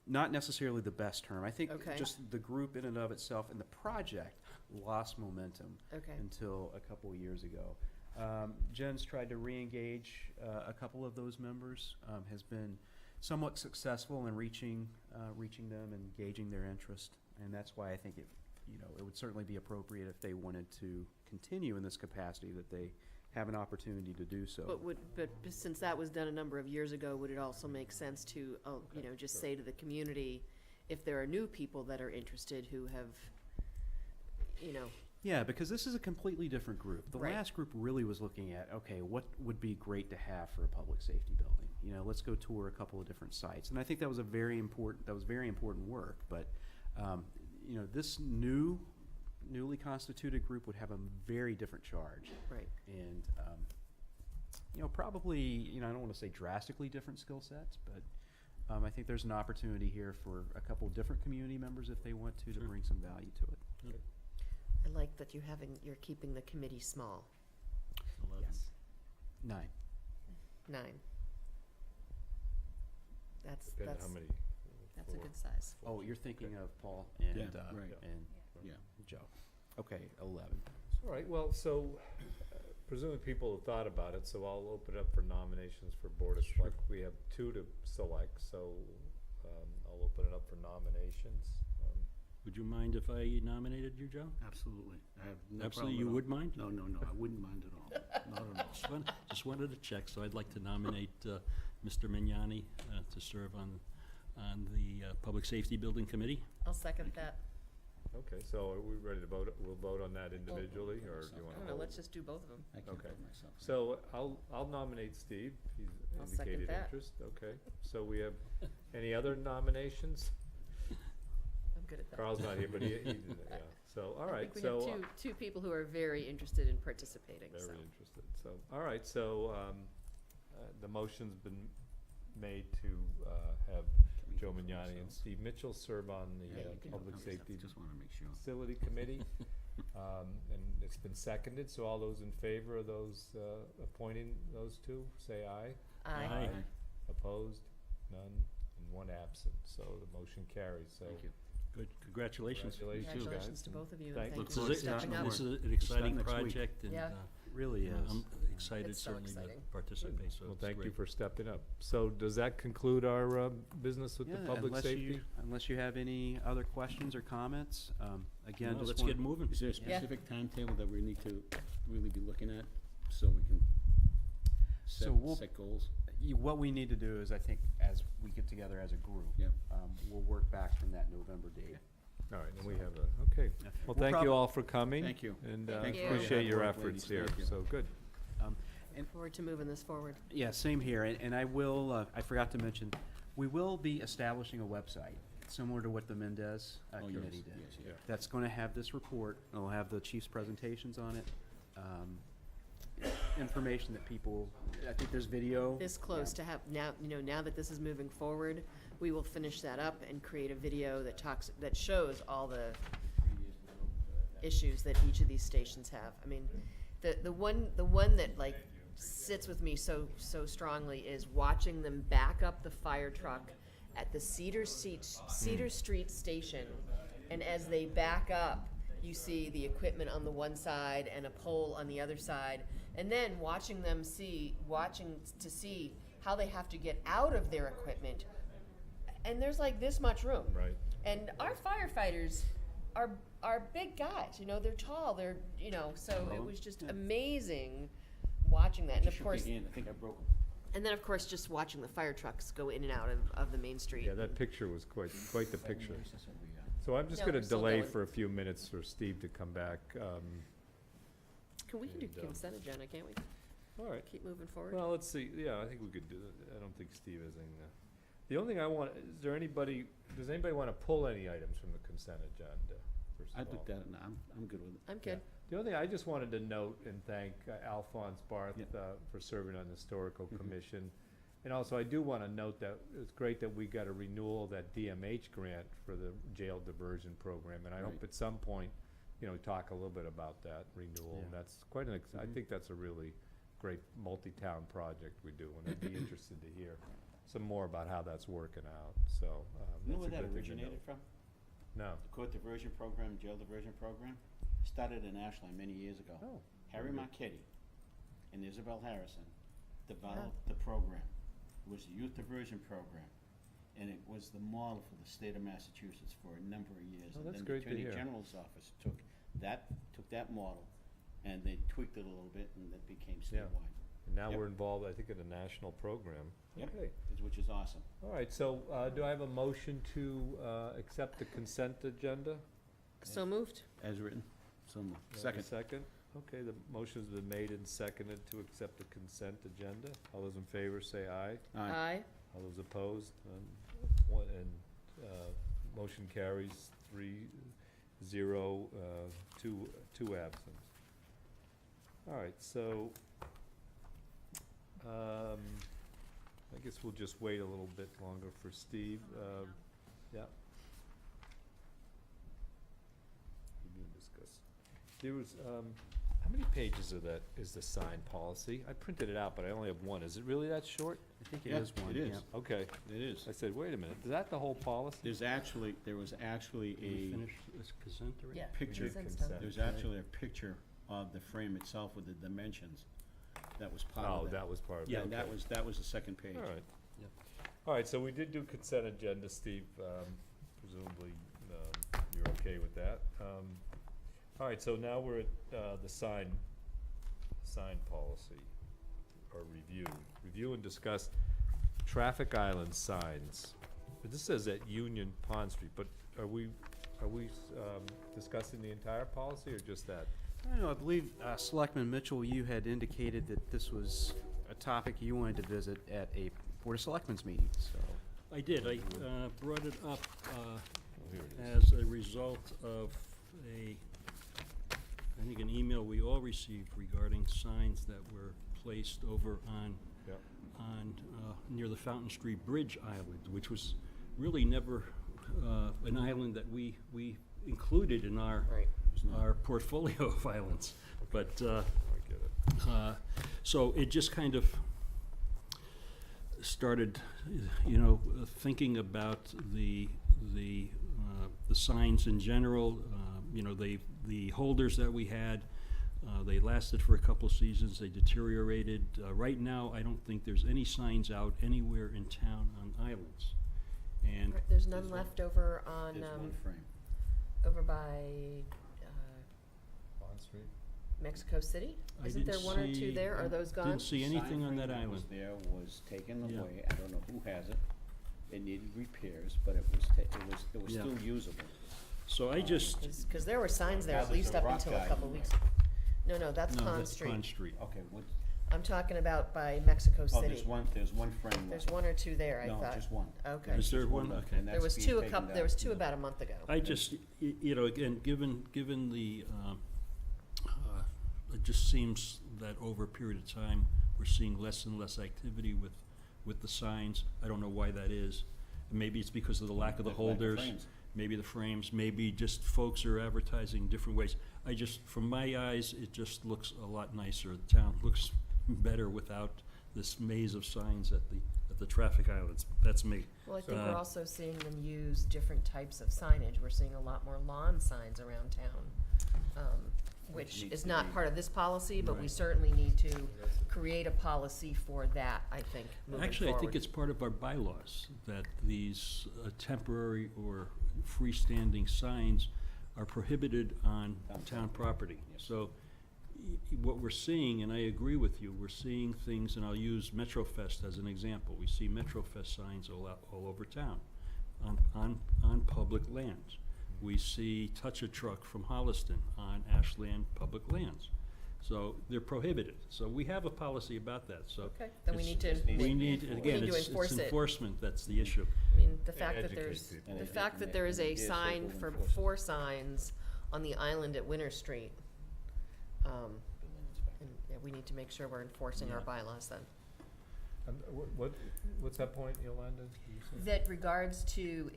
not necessarily the best term. I think Okay. just the group in and of itself and the project lost momentum Okay. until a couple of years ago. Jen's tried to re-engage a couple of those members, has been somewhat successful in reaching them and gauging their interest, and that's why I think it would certainly be appropriate if they wanted to continue in this capacity, that they have an opportunity to do so. But since that was done a number of years ago, would it also make sense to, just say to the community, if there are new people that are interested who have, Yeah, because this is a completely different group. The Right. last group really was looking at, okay, what would be great to have for a public safety building? Let's go tour a couple of different sites. And I think that was very important work. But, this newly constituted group would have a very different charge. right? And, probably, I don't want to say drastically different skill sets, but I think there's an opportunity here for a couple of different community members, if they want to bring some value to it. I like that you're keeping the committee small. 11. 9. 9. That's Depends how many. that's a 4. good size. Oh, you're thinking of Paul and, Yeah, right. and Yeah. Joe. Okay, 11. All right, well, so presumably people have thought about it, so I'll open it up for nominations for Board of Select. We have 2 to select, so I'll open it up for nominations. Would you mind if I nominated you, Joe? Absolutely. I have no Absolutely, problem you at all. would mind? No, I wouldn't mind at all. Not at all. Just wanted to check, so I'd like to nominate Mr. Mignani to serve on the Public Safety Building Committee. I'll second that. Okay, so are we ready to vote? We'll vote on that individually, or do you I want to don't know, hold? let's just do both of them. I can Okay. vote myself. So I'll nominate Steve. He's I'll second indicated that. interest. Okay, so we have any other nominations? I'm good at that. Carl's not here, but he did it, yeah. So, all right, I think so. we have two people who are very interested in participating, so. Very interested, so, all right, so, the motion's been made to, have Joe Mignani and Steve Mitchell serve on Yeah, the you can Public vote. Safety Just want to make sure. Facility Committee. And it's been seconded, so all those in favor of those, appointing those two, say aye. Aye. Opposed? None? And one absent, so the motion carries, so. Thank you. Good, congratulations. Congratulations to guys. both of you, and Thank thank This you is for it. stepping up. This is an exciting next week. project, and Yeah. Really is. I'm excited It's so certainly to exciting. participate, so Well, it's thank you great. for stepping up. So does that conclude our business with the Yeah, public safety? Unless you have any other questions or comments, again, Well, just let's wanna- get moving. Is there a Yeah. specific timetable that we need to really be looking at so we can So we'll- set goals? What we need to do is, I think, as we get together as a group, Yep. we'll work back from that November date. All right, and we have okay. Yeah. Well, We'll thank prob- you all for coming. Thank you. And Thank you. appreciate your Hard work, efforts ladies. here, Thank you. so good. Look forward to moving this forward. Yeah, same here, and I will, I forgot to mention, we will be establishing a website, similar to what the Mendez Oh, yes, committee did. yes, yes. That's gonna have this report, it'll have the chief's presentations on it, information that people, I think there's video. This close to have, now, now that this is moving forward, we will finish that up and create a video that shows all the issues that each of these stations have. I mean, the one that like sits with me so strongly is watching them back up the fire truck at the Cedar Street station, and as they back up, you see the equipment on the one side and a pole on the other side, and then watching to see how they have to get out of their equipment, and there's like this much room. Right. And our firefighters are big guys, they're tall, so it was just amazing watching that. And of course, I think I broke them. and then of course just watching the fire trucks go in and out of the main street. Yeah, that picture was quite the picture. That's what we got. So I'm just No, gonna we're still delay going. for a few minutes for Steve to come back. We can do And, consent agenda, can't we? All right. Keep moving forward. Well, let's see, yeah, I think we could do that. I don't think Steve has anything. The only thing does anybody wanna pull any items from the consent agenda, first I of all? looked at it, and I'm good with it. I'm good. The only thing I just wanted to note and thank Alphonse Barth Yeah. for serving on the Historical Mhm. Commission. And also, I do want to note that it's great that we got a renewal of that DMH grant for the jail diversion program. And I hope Right. at some point, talk a little bit about that renewal. And Yeah. that's quite I Mhm. think that's a really great multi-town project we do. And I'd be interested to hear some more about how that's working out. So, You know that's where a that good thing to originated note. from? No. The court diversion program, jail diversion program, started in Ashland many years ago. Oh. Harry very good. Marchetti and Isabel Harrison developed the program. It was a youth diversion program, and it was the model for the state of Massachusetts for a number of years. Oh, that's And great to then the hear. Attorney General's office took that model, and they tweaked it a little bit, and it became Yeah. statewide. And now Yep. we're involved, I think, in a national program. Yep. Okay. Which is awesome. All right, so do I have a motion to accept the consent agenda? So moved. As written. So, Do I have a second. Second? Okay, the motion's been made and seconded to accept the consent agenda. All those in favor say aye. Aye. All those opposed? None. Motion carries 3-0, two absent. All right, so, I guess we'll just wait a little bit longer for Steve. Yeah. We can discuss. There was, how many pages of that is the sign policy? I printed it out, but I only have one. Is it really that short? I think it Yeah, is one, it is. yeah. Okay. It is. I said, wait a minute, is that the whole policy? There was actually Did we a finish this consent already? Yeah. picture, Consent's done. there's actually a picture of the frame itself with the dimensions. That was part Oh, of that. that was part of it. Yeah, okay. that was the second page. All right. Yep. All right, so we did do consent agenda, Steve. Presumably, you're okay with that. All right, so now we're at the sign policy, or review. Review and discuss traffic island signs. But this says at Union Pond Street, but are we discussing the entire policy or just that? I don't know, I believe Selectman Mitchell, you had indicated that this was a topic you wanted to visit at a Board of Selectmen's meeting, so. I did. I brought it up Here it is. as a result of I think an email we all received regarding signs that were placed over on Yeah. near the Fountain Street Bridge Island, which was really never an island that we included in our Right. our portfolio of islands. But, I get it. so it just kind of started, thinking about the signs in general. The holders that we had, they lasted for a couple seasons, they deteriorated. Right now, I don't think there's any signs out anywhere in town on islands. And There's none left over on, There's one frame. over by, Bond Street? Mexico City? I Isn't there didn't one or two see- there? Are those gone? Didn't see anything on Sign that frame island. was there was taken Yeah. away. I don't know who has it. It needed repairs, but it was Yeah. still usable. So I just, Because there were signs there at Hazard's least a up rock until a guy. couple weeks. No, that's no, Pond that's Street. Pond Street. Okay, I'm talking about by Mexico oh, City. there's one frame There's left. one or two there, I No, thought. just one. Okay. Is there Just one? left, Okay. and There that's was being two taken there down. was two about a month ago. I just, again, given the, it just seems that over a period of time, we're seeing less and less activity with the signs. I don't know why that is. Maybe it's because of the lack of the Lack of holders, frames. maybe the frames, maybe just folks are advertising different ways. From my eyes, it just looks a lot nicer. The town looks better without this maze of signs at the traffic islands. That's me. Well, I think we're also seeing them use different types of signage. We're seeing a lot more lawn signs around town, which needs is to not be- part of this policy, but we Right. certainly need to create a policy for that, I think, moving Actually, I think forward. it's part of our bylaws that these temporary or freestanding signs are prohibited on town property. Yes. So what we're seeing, and I agree with you, we're seeing things, and I'll use MetroFest as an example. We see MetroFest signs all over town on public lands. We see Touch a Truck from Holliston on Ashland public lands. So they're prohibited. So we have a policy about that, so. Okay, then we it's- need to. We need, again, to it's enforce it. enforcement that's the issue. I mean, the fact that Educate there's, people. the And fact it- that there is and a it is sign local for enforcement. 4 signs on the island at Winter Street, and yeah, we need to make sure we're enforcing our Yeah. bylaws then. What's that point, Yolanda? You said? That regards to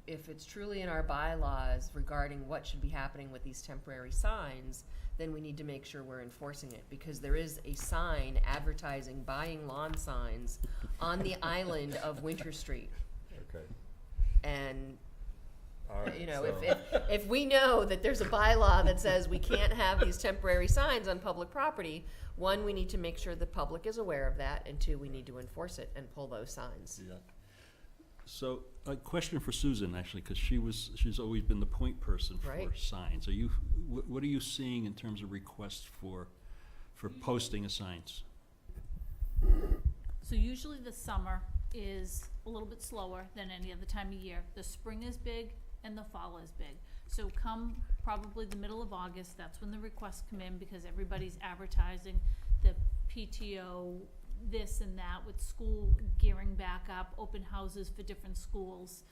if it's truly in our bylaws regarding what should be happening with these temporary signs, then we need to make sure we're enforcing it, because there is a sign advertising buying lawn signs on the island of Winter Street. Okay, And, all right. if we know that there's a bylaw that says we can't have these temporary signs on public property, one, we need to make sure the public is aware of that, and two, we need to enforce it and pull those signs. Yeah. So, a question for Susan, actually, because she's always been the point person for Right. signs. What are you seeing in terms of requests for posting of signs? So usually the summer is a little bit slower than any other time of year. The spring is big and the fall is big. So come probably the middle of August, that's when the requests come in, because everybody's advertising the PTO, this and that, with school gearing back up, open houses for different schools.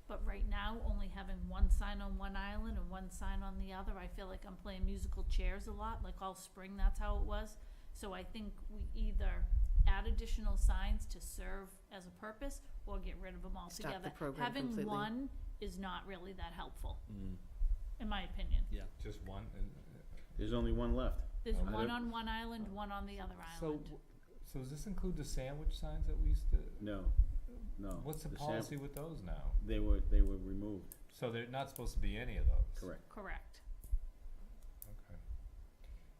But right now, only having one sign on one island and one sign on the other, I feel like I'm playing musical chairs a lot, like all spring, that's how it was. So I think we either add additional signs to serve as a purpose or get rid of them altogether. Stop the program completely. Having one is not really that helpful, Mm, in my opinion. yeah. Just one, There's only one left. There's I one don't- on one island, one on the other so, island. so does this include the sandwich signs that we used to? No. What's the The sam- policy with those now? They were removed. So they're not supposed to be any of those? Correct. Correct. Okay.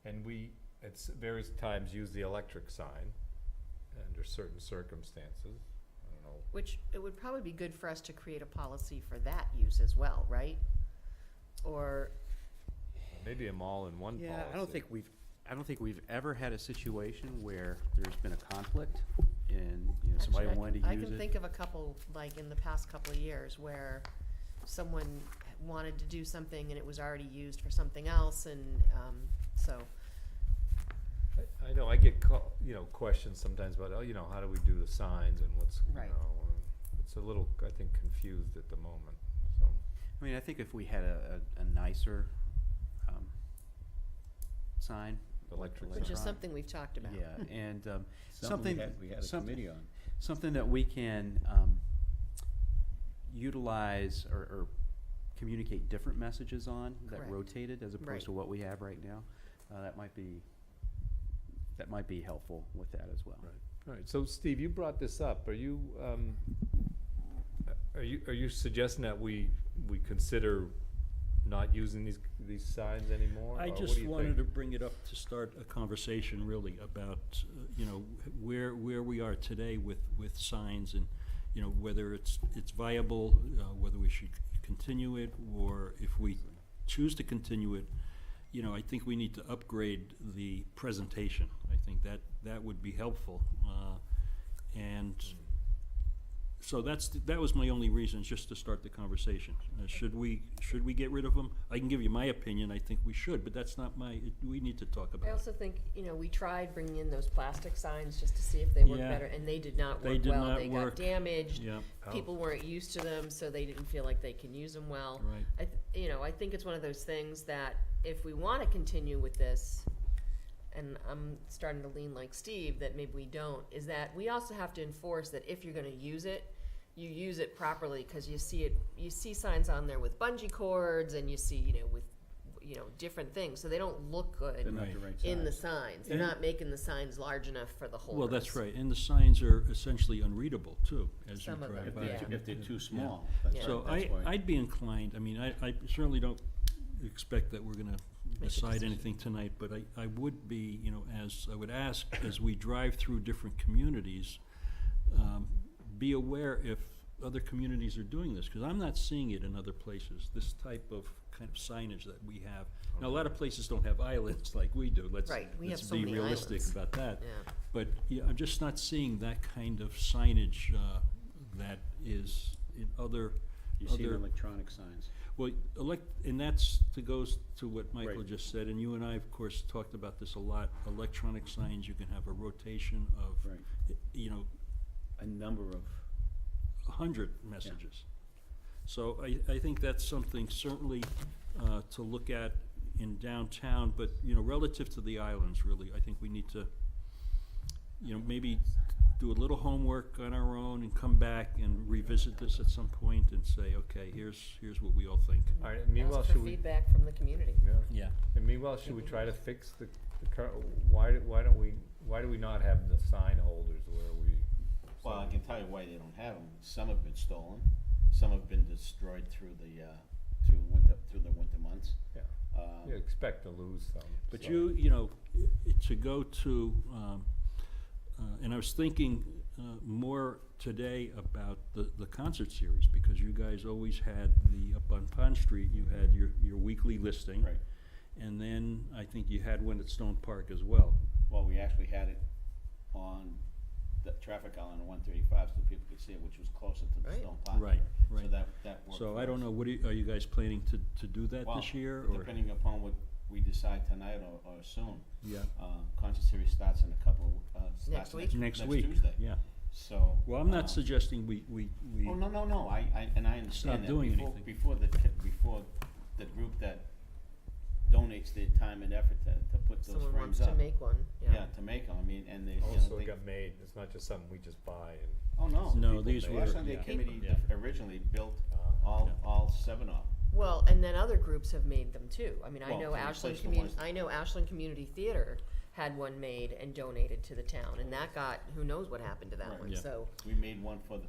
And we, at various times, use the electric sign under certain circumstances. I don't know. Which, it would probably be good for us to create a policy for that use as well, right? Or, Maybe them all in one policy. Yeah, I don't think we've ever had a situation where there's been a conflict and, somebody actually, wanted to I use can it. think of a couple, like in the past couple of years, where someone wanted to do something and it was already used for something else, and, so, I know, I get questions sometimes about, how do we do the signs and what's, Right. it's a little, I think, confused at the moment, so. I mean, I think if we had a nicer, sign. Electric which is sign. something we've talked about. Yeah, and, Something something, we had a something- committee on. something that we can, utilize or communicate different messages on that Correct. rotated as opposed Right. to what we have right now. That might be helpful with that as well. All right, so Steve, you brought this up. Are you suggesting that we consider not using these signs anymore? I or what just do you wanted think? to bring it up to start a conversation really about, where we are today with signs and, whether it's viable, whether we should continue it, or if we choose to continue it, I think we need to upgrade the presentation. I think that would be helpful. And so that was my only reason, just to start the conversation. Should we get rid of them? I can give you my opinion, I think we should, but that's not we need to talk about I it. also think, we tried bringing in those plastic signs just to see if they work Yeah. better, and they did not They work did well. not They work. got damaged. Yeah, People weren't used to them, so they didn't feel like they can use them well. right. I think it's one of those things that if we want to continue with this, and I'm starting to lean like Steve, that maybe we don't, is that we also have to enforce that if you're going to use it, you use it properly, because you see signs on there with bungee cords, and you see, with, different things, so they don't look good They're not the right in the size. signs. They're And- not making the signs large enough for the holders. Well, that's right, and the signs are essentially unreadable too, as you Some of drive them, by. yeah. If they're too Yeah. small, that's Yeah. right, So that's why. I'd be inclined, I certainly don't expect that we're gonna Make a decide decision. anything tonight, but I would be, I would ask, as we drive through different communities, be aware if other communities are doing this, because I'm not seeing it in other places, this type of kind of signage that we have. Now, a lot of places don't have islands like we do, let's Right, we have let's so be many realistic islands. about that. Yeah. But, yeah, I'm just not seeing that kind of signage that is in other, You see the other, electronic signs. well, and goes to what Michael Right. just said, and you and I, of course, talked about this a lot. Electronic signs, you can have a rotation of, Right. A number of, 100 messages. So I think that's something certainly to look at in downtown, but, relative to the islands, really, I think we need to, maybe do a little homework on our own and come back and revisit this at some point and say, okay, here's what we all think. All right, and meanwhile, Ask for should we? feedback from the community. Yeah. Yeah. And meanwhile, should we try to fix the current, why do we not have the sign holders where we? well, I can tell you why they don't have them. Some have been stolen, some have been destroyed through the winter months. Yeah. Um, You expect to lose some. But so- to go to, and I was thinking more today about the concert series, because you guys always had up on Pond Street, you had your weekly listing. Right. And then I think you had one at Stone Park as well. Well, we actually had it on the traffic island on 135 so people could see it, which was closer to the Right. Stone Park. Right, So right. that worked. So for I don't us. know, are you guys planning to do that Well, this year, or? depending upon what we decide tonight or soon. Yeah, Concert series starts in a couple, Next starts week? next week, Tuesday. yeah. So. Well, I'm not suggesting we. Oh, no, I understand Stop that. doing Before- anything. Before the group that donates their time and effort to put those Someone frames wants up. to make one, Yeah, to make them, and they, Also got made, it's not just something we just buy and. oh, no. No, people these made were. it. West Sunday yeah. Committee Yeah. originally built Uh, all 7 of them. Well, and then other groups have made them too. I mean, I Well, know to Ashland replace the ones- I know Ashland Community Theater had one made and donated to the town, and that got, who knows what happened to that Right. one, Yeah. so. We made one for the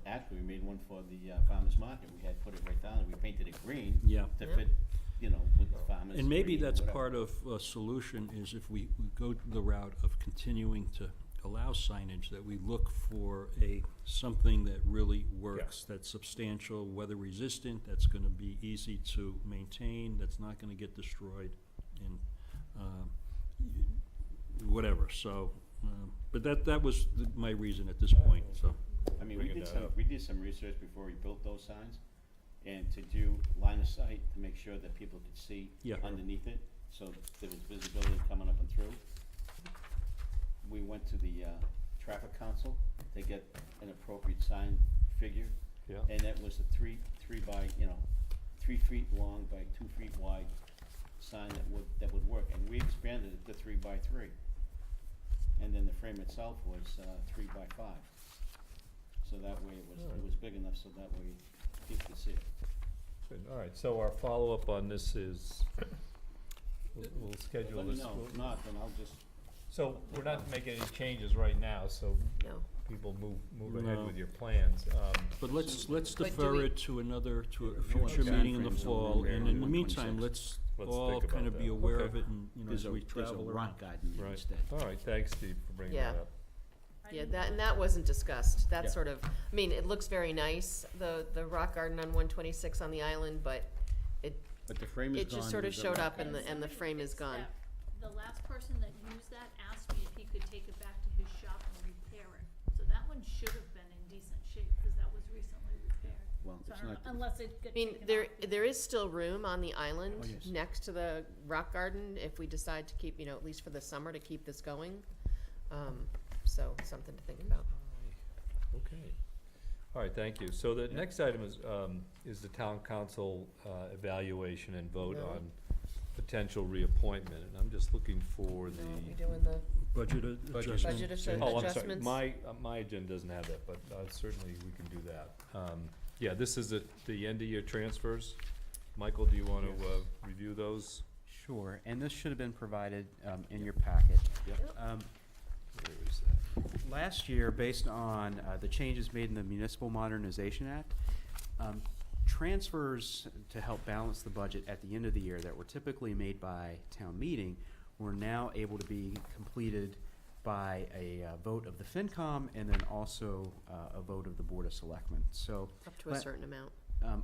farmer's market. We had put it right down, and we painted it green Yeah. to Yeah. fit, with the farmer's. And maybe green or that's whatever. part of a solution, is if we go the route of continuing to allow signage, that we look for something that really works, that's substantial, weather resistant, that's gonna be easy to maintain, that's not gonna get destroyed, and, whatever, so, but that was my reason at this point, so. I mean, Bringing that up. we did some research before we built those signs, and to do line of sight, to make sure that people could see Yeah. underneath it, so there was visibility coming up and through. We went to the, traffic council to get an appropriate sign figure, Yeah. and that was a 3 by, 3 feet long by 2 feet wide sign that would work, and we expanded it to 3 by 3. And then the frame itself was 3 by 5. So that way it was big enough so that way people could see it. Good. All right, so our follow-up on this is, we'll schedule Let me this. know, if not, then I'll just, So we're not making any changes right now, so No. people move ahead No. with your plans. But let's But do defer we- it to another, to a No future time meeting in the frames on fall, when and we're in the on meantime, 126. let's Let's all think kind about of be that. aware Okay. of it, and, you know, there's as we travel a around. rock garden Right. instead. All right, thanks, Steve, for bringing Yeah. that up. Yeah, and that wasn't discussed. That's Yeah. sort of, I mean, it looks very nice, the rock garden on 126 on the island, but But the frame is it gone. just sort of there's a showed rock up and garden. the frame is Somebody gone. fixed that. The last person that used that asked me if he could take it back to his shop and repair it. So that one should have been in decent shape, because that was recently repaired. Well, So it's I don't know, not, unless it got I mean, taken there, off. there is still room on the island Oh, yes. next to the rock garden if we decide to keep, at least for the summer, to keep this going. So something to think about. Okay. All right, thank you. So the next item is the town council evaluation and vote No. on potential reappointment. And I'm just looking for the. No, we doing the Budget Budget. adjustment. Budget adjustment. Oh, I'm sorry, adjustments? my agenda doesn't have that, but certainly we can do that. Yeah, this is the end of year transfers. Michael, do you want to review those? Sure, and this should have been provided in your packet. Yep. Where is that? Last year, based on the changes made in the Municipal Modernization Act, transfers to help balance the budget at the end of the year that were typically made by town meeting were now able to be completed by a vote of the FinCom and then also a vote of the Board of Selectmen. So Up to a certain amount.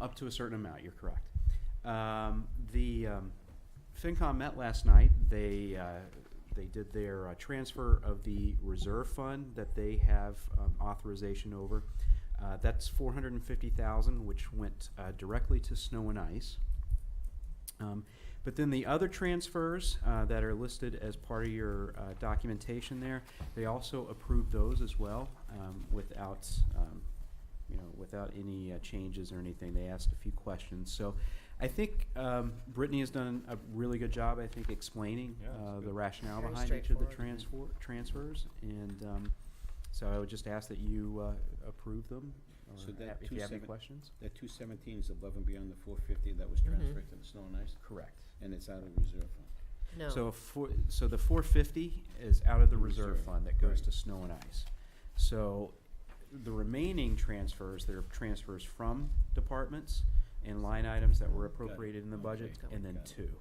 up to a certain amount, you're correct. The FinCom met last night. They did their transfer of the reserve fund that they have authorization over. That's $450,000, which went directly to snow and ice. But then the other transfers that are listed as part of your documentation there, they also approved those as well without any changes or anything. They asked a few questions. So I think Brittany has done a really good job, I think, explaining Yeah, that's the good. rationale Very behind each of the straightforward. transfers. And so I would just ask that you approve them, or So that if you have any 27 questions. that 217 is above and beyond the 450 that was Mhm. transferred to the snow and ice, Correct. and it's out of the reserve fund. No. So the 450 is out of the reserve Reserve, fund that goes right. to snow and ice. So the remaining transfers, they're transfers from departments and line items that were appropriated in the budget, Okay. and then Got it. two.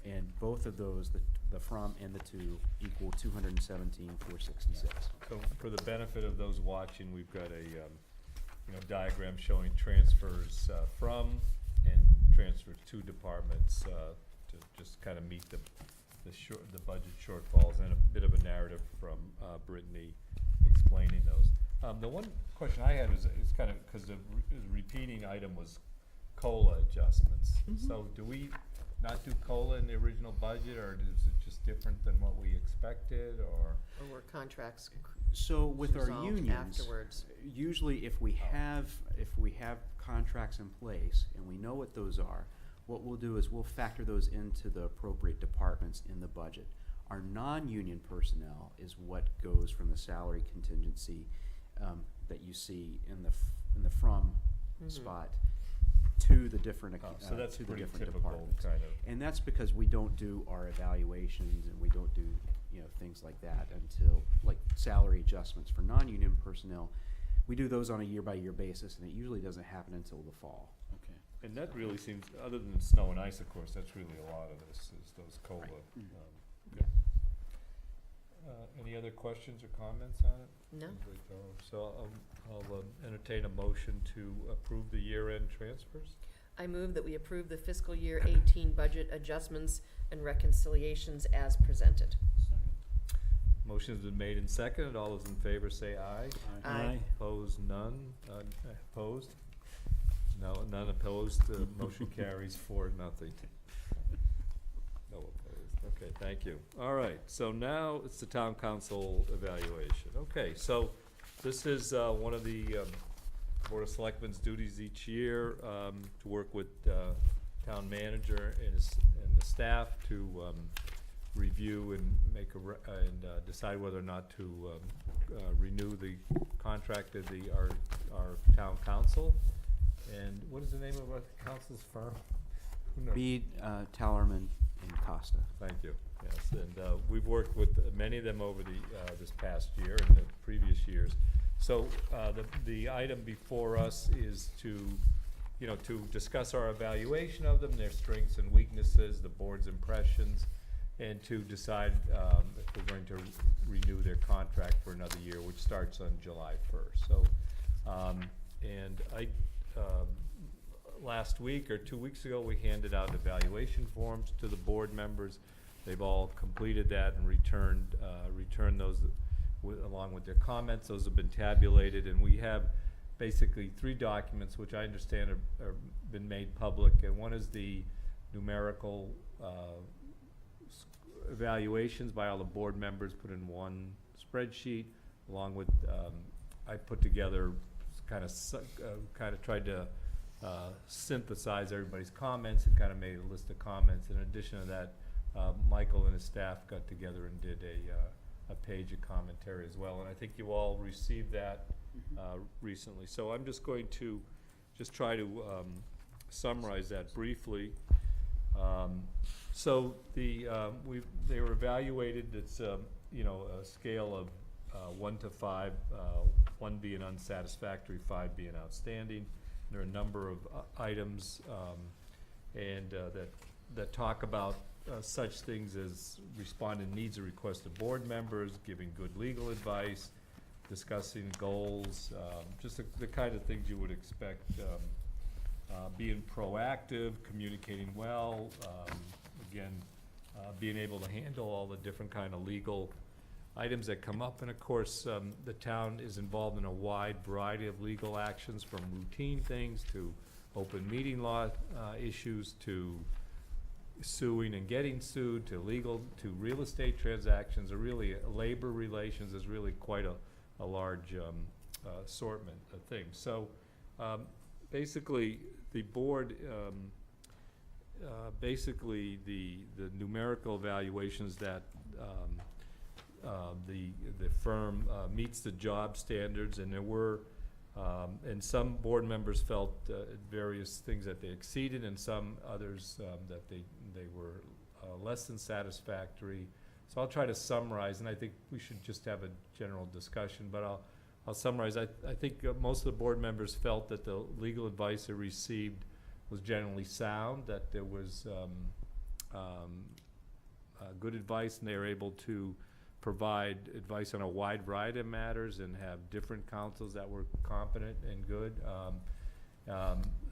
And both of those, the from and the two, equal 217,466. So for the benefit of those watching, we've got a, diagram showing transfers from and transfers to departments to just kind of meet the budget shortfalls, and a bit of a narrative from Brittany explaining those. The one question I had is kind of, because the repeating item was COLA adjustments. So do we not do COLA in the original budget, or is it just different than what we expected, or? Or were contracts So with our resolved unions, afterwards? usually if we have contracts in place and we know what those are, what we'll do is we'll factor those into the appropriate departments in the budget. Our non-union personnel is what goes from the salary contingency that you see in the from Mhm. spot to the different So that's to the pretty different typical, departments. kind of. And that's because we don't do our evaluations and we don't do, things like that until, like salary adjustments for non-union personnel. We do those on a year-by-year basis, and it usually doesn't happen until the fall. Okay. And that really seems, other than snow and ice, of course, that's really a lot of this, is those COLA. Good. Any other questions or comments on it? No? Seems like thorough. So I'll entertain a motion to approve the year-end transfers. I move that we approve the fiscal year 18 budget adjustments and reconciliations as presented. Second. Motion's been made and seconded. All those in favor say aye. Aye. Opposed, none. Opposed? No, none opposed. The motion carries 4-0. No opposed. Okay, thank you. All right, so now it's the town council evaluation. Okay, so this is one of the Board of Selectmen's duties each year, to work with town manager and the staff to review and decide whether or not to renew the contract of our town council. And what is the name of our council's firm? Who knows? Reed, Tellerman, and Costa. Thank you, yes, and we've worked with many of them over this past year and the previous years. So the item before us is to discuss our evaluation of them, their strengths and weaknesses, the board's impressions, and to decide if we're going to renew their contract for another year, which starts on July 1st. So, and last week or 2 weeks ago, we handed out evaluation forms to the board members. They've all completed that and returned those along with their comments. Those have been tabulated, and we have basically 3 documents, which I understand are been made public. And one is the numerical evaluations by all the board members put in one spreadsheet, along with I put together kind of tried to synthesize everybody's comments and kind of made a list of comments. In addition to that, Michael and his staff got together and did a page of commentary as well. And I think you all received that recently. So I'm just going to try to summarize that briefly. So they were evaluated. It's a scale of 1 to 5, 1 being unsatisfactory, 5 being outstanding. There are a number of items that talk about such things as responding needs and requests of board members, giving good legal advice, discussing goals, just the kind of things you would expect, being proactive, communicating well, again, being able to handle all the different kind of legal items that come up. And of course, the town is involved in a wide variety of legal actions, from routine things to open meeting law issues, to suing and getting sued, to real estate transactions, or really labor relations. Is really quite a large assortment of things. So basically the board, basically the numerical evaluations that the firm meets the job standards, and there were and some board members felt various things that they exceeded, and some others that they were less than satisfactory. So I'll try to summarize, and I think we should just have a general discussion, but I'll summarize. I think most of the board members felt that the legal advice they received was generally sound, that there was good advice, and they were able to provide advice on a wide variety of matters and have different counsels that were competent and good.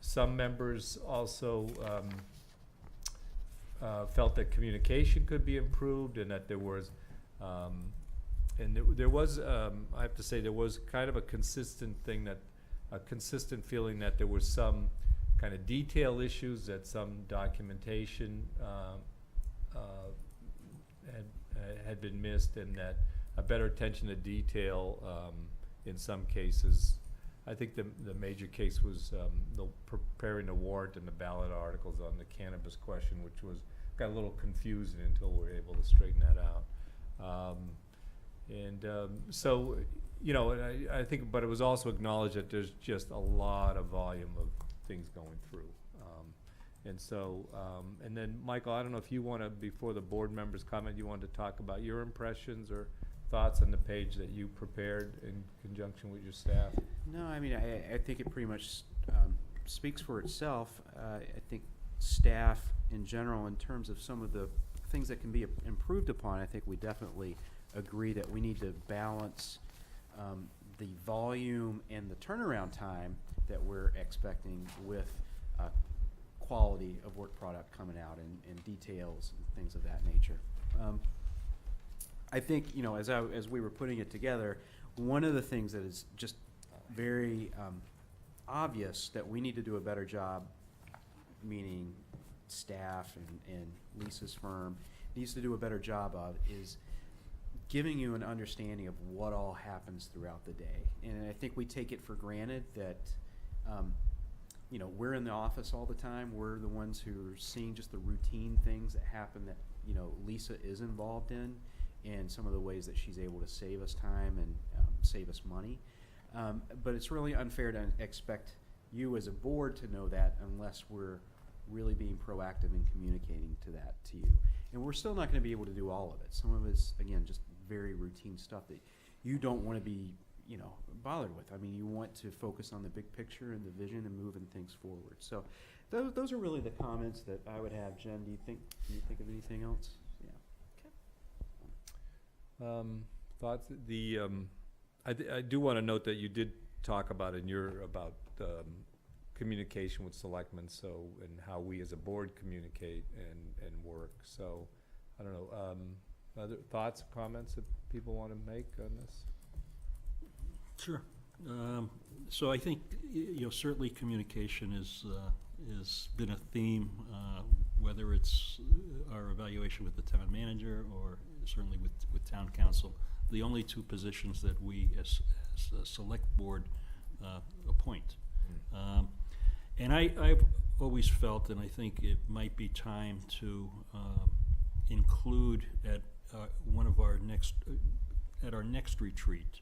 Some members also felt that communication could be improved, and that there was, I have to say, there was kind of a consistent feeling that there was some kind of detail issues, that some documentation had been missed, and that a better attention to detail in some cases. I think the major case was preparing the warrant and the ballot articles on the cannabis question, which got a little confusing until we were able to straighten that out. So, I think, but it was also acknowledged that there's just a lot of volume of things going through. And so, and then Michael, I don't know if you want to, before the board members comment, you wanted to talk about your impressions or thoughts on the page that you prepared in conjunction with your staff? No, I mean, I think it pretty much speaks for itself. I think staff in general, in terms of some of the things that can be improved upon, I think we definitely agree that we need to balance the volume and the turnaround time that we're expecting with quality of work product coming out, and details and things of that nature. I think, as we were putting it together, one of the things that is just very obvious that we need to do a better job, meaning staff and Lisa's firm needs to do a better job of, is giving you an understanding of what all happens throughout the day. And I think we take it for granted that we're in the office all the time. We're the ones who are seeing just the routine things that happen that, Lisa is involved in, and some of the ways that she's able to save us time and save us money. But it's really unfair to expect you as a board to know that unless we're really being proactive in communicating that to you. And we're still not going to be able to do all of it. Some of it's, again, just very routine stuff that you don't want to be, bothered with. I mean, you want to focus on the big picture and the vision and moving things forward. So those are really the comments that I would have. Jen, do you think of anything else? Yeah. Thoughts? I do want to note that you did talk about about communication with selectmen, and how we as a board communicate and work. So, I don't know. Other thoughts, comments that people want to make on this? Sure. So I think, certainly communication has been a theme, whether it's our evaluation with the town manager or certainly with town council. The only two positions that we as a select board appoint. And I've always felt, and I think it might be time to include at our next retreat,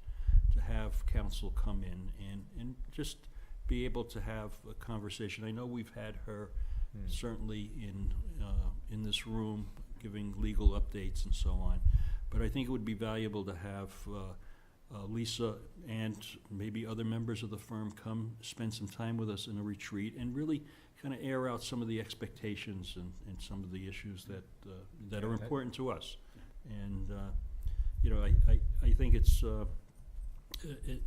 to have council come in and just be able to have a conversation. I know we've had her certainly in this room giving legal updates and so on, but I think it would be valuable to have Lisa and maybe other members of the firm come spend some time with us in a retreat and really kind of air out some of the expectations and some of the issues that are important to us. And I think it's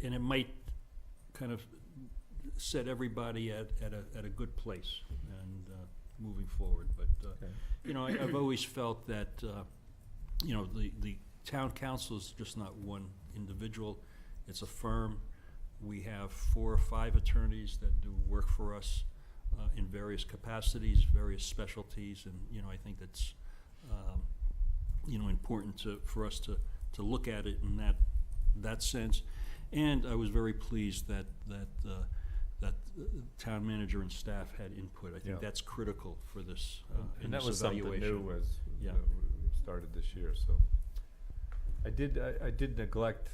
and it might kind of set everybody at a good place and moving forward. But I've always felt that the town council is just not one individual. It's a firm. We have 4 or 5 attorneys that do work for us in various capacities, various specialties, and I think that's important for us to look at it in that sense. And I was very pleased that town manager and staff had input. I think that's critical for this and that this was evaluation. Something new as started this year. So I did neglect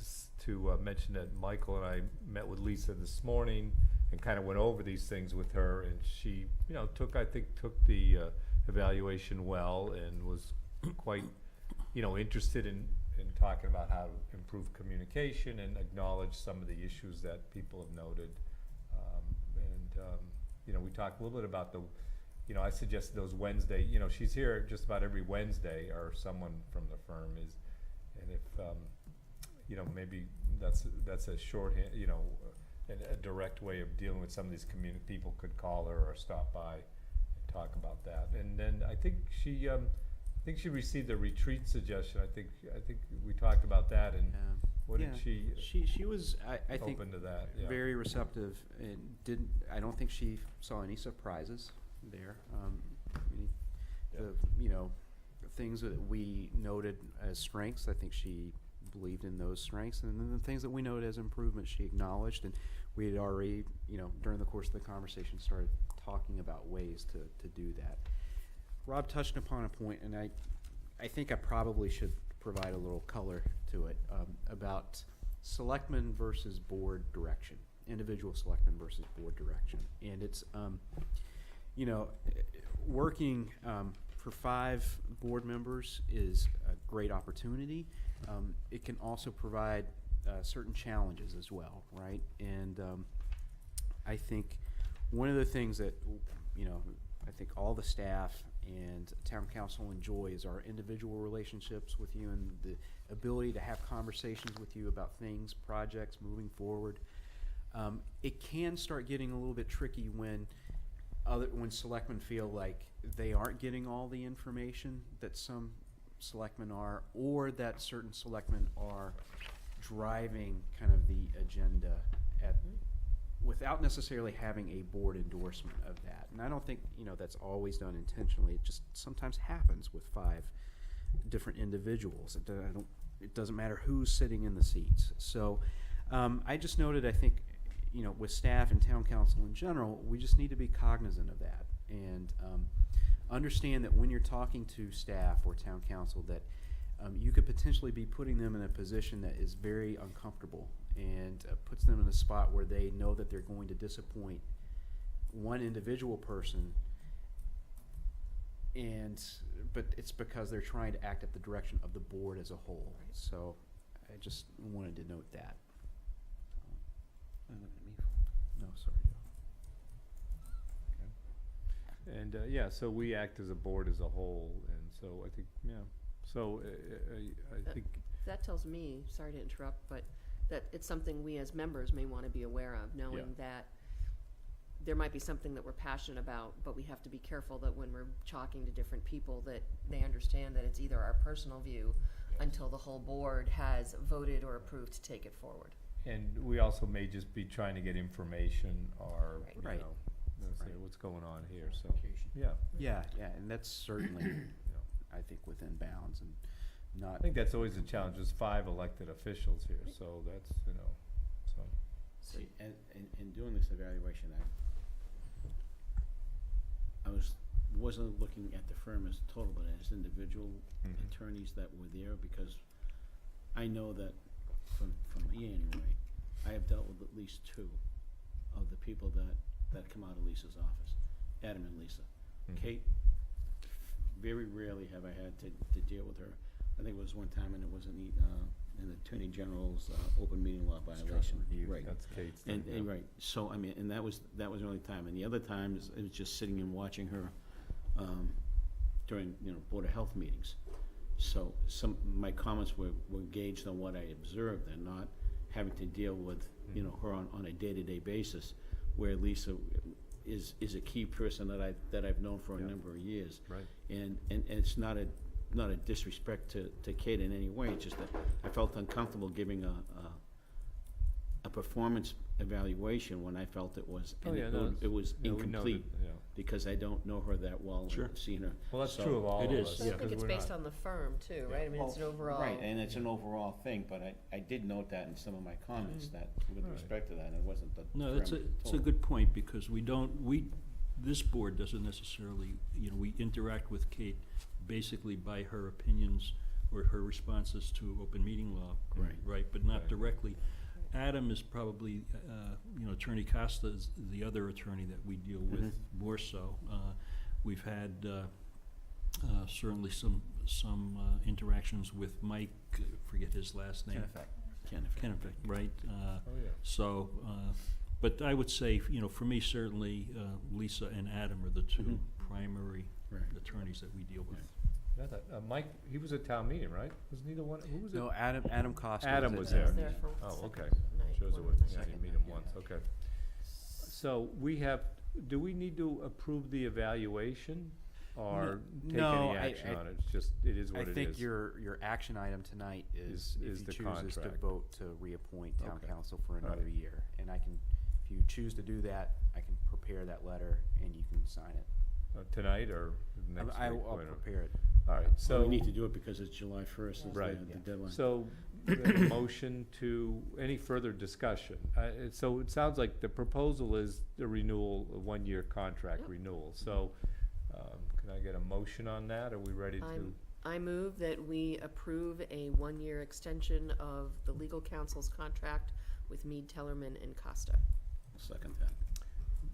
to mention that Michael and I met with Lisa this morning and kind of went over these things with her, and she took the evaluation well and was quite interested in talking about how to improve communication and acknowledge some of the issues that people have noted. We talked a little bit about I suggested those Wednesday, she's here just about every Wednesday, or someone from the firm is, and if, maybe that's a shorthand, a direct way of dealing with some of these people could call her or stop by and talk about that. And then I think she received a retreat suggestion. I think we talked about that, and what did she? She was, I think, open to that. Very receptive, and I don't think she saw any surprises there. The things that we noted as strengths, I think she believed in those strengths, and then the things that we noted as improvements, she acknowledged, and we had already, during the course of the conversation, started talking about ways to do that. Rob touched upon a point, and I think I probably should provide a little color to it, about selectmen versus board direction, individual selectmen versus board direction. And it's, working for 5 board members is a great opportunity. It can also provide certain challenges as well, right? And I think one of the things that, I think all the staff and town council enjoy is our individual relationships with you and the ability to have conversations with you about things, projects, moving forward. It can start getting a little bit tricky when selectmen feel like they aren't getting all the information that some selectmen are, or that certain selectmen are driving kind of the agenda without necessarily having a board endorsement of that. And I don't think that's always done intentionally. It just sometimes happens with 5 different individuals. It doesn't matter who's sitting in the seats. So I just noted, I think, with staff and town council in general, we just need to be cognizant of that and understand that when you're talking to staff or town council, that you could potentially be putting them in a position that is very uncomfortable and puts them in a spot where they know that they're going to disappoint one individual person, but it's because they're trying to act at the direction of the board as a whole. So I just wanted to note that. No, sorry, Joe. And, yeah, so we act as a board as a whole, and so I think, yeah, so I think, That tells me, sorry to interrupt, but that it's something we as members may want to be aware of, knowing that there might be something that we're passionate about, but we have to be careful that when we're talking to different people, that they understand that it's either our personal view until the whole board has voted or approved to take it forward. and we also may just be trying to get information or, you Right. know, say Right. what's going on here, so, Clarification. yeah. Yeah, and that's certainly, I think, within bounds and not. I think that's always a challenge, there's 5 elected officials here, so that's, you know, so. See, and in doing this evaluation, I wasn't looking at the firm as total, but as individual Mhm. attorneys that were there, because I know that, from me anyway, I have dealt with at least 2 of the people that come out of Lisa's office, Adam and Lisa. Mhm. Kate, very rarely have I had to deal with her. I think it was one time, and it was in the Attorney General's open meeting law violation. Right. That's Kate's thing, And, yeah. right, so, I mean, and that was the only time, and the other times, it was just sitting and watching her, during, Board of Health meetings. So, my comments were gauged on what I observed, and not having to deal with, her on a day-to-day basis, where Lisa is a key person that I've known for a Yeah. number of years. Right. And it's not a disrespect to Kate in any way, it's just that I felt uncomfortable giving a performance evaluation when I felt it was, Oh, yeah, no, it was yeah, we know that, incomplete, yeah. because I don't know her that well. Sure. Seeing her. Well, that's So- true of all It of is, us. So I yeah. think it's based on the firm too, right? I mean, it's an overall. Right, and it's an overall thing, but I did note that in some of my comments, that with Right. respect to that, it wasn't the No, it's firm a total. good point, because this board doesn't necessarily, we interact with Kate basically by her opinions or her responses to open meeting law. Right. Right, but not Right. directly. Adam is probably, Attorney Costa is the other attorney that we deal with more so. We've had certainly some interactions with Mike, forget his last name. Kennefick, right? Oh, yeah. So, but I would say, for me, certainly, Lisa and Adam are the 2 primary Right. attorneys that we deal with. I thought, Mike, he was at town meeting, right? Wasn't he the one, who was it? No, Adam Costa. Adam was I was there. there for Oh, second okay. night, Shows one it of was, the yeah, nights. you meet him once, okay. So do we need to approve the evaluation or take No, any action on it? It's just, it is what it is. I think your action item tonight is Is if the you chooses to contract. vote to reappoint town Okay. council for All right. another year. And if you choose to do that, I can prepare that letter and you can sign it. Tonight or next week? I'll whatever. prepare it. All right, So so. we need to do it because it's July 1st is Right. the deadline. So, we have a motion to, any further discussion? So it sounds like the proposal is the renewal, a 1-year contract Yep. renewal. So, can I get a motion on that? Are we ready to? I move that we approve a 1-year extension of the legal counsel's contract with Mead, Tellerman, and Costa. I'll second that.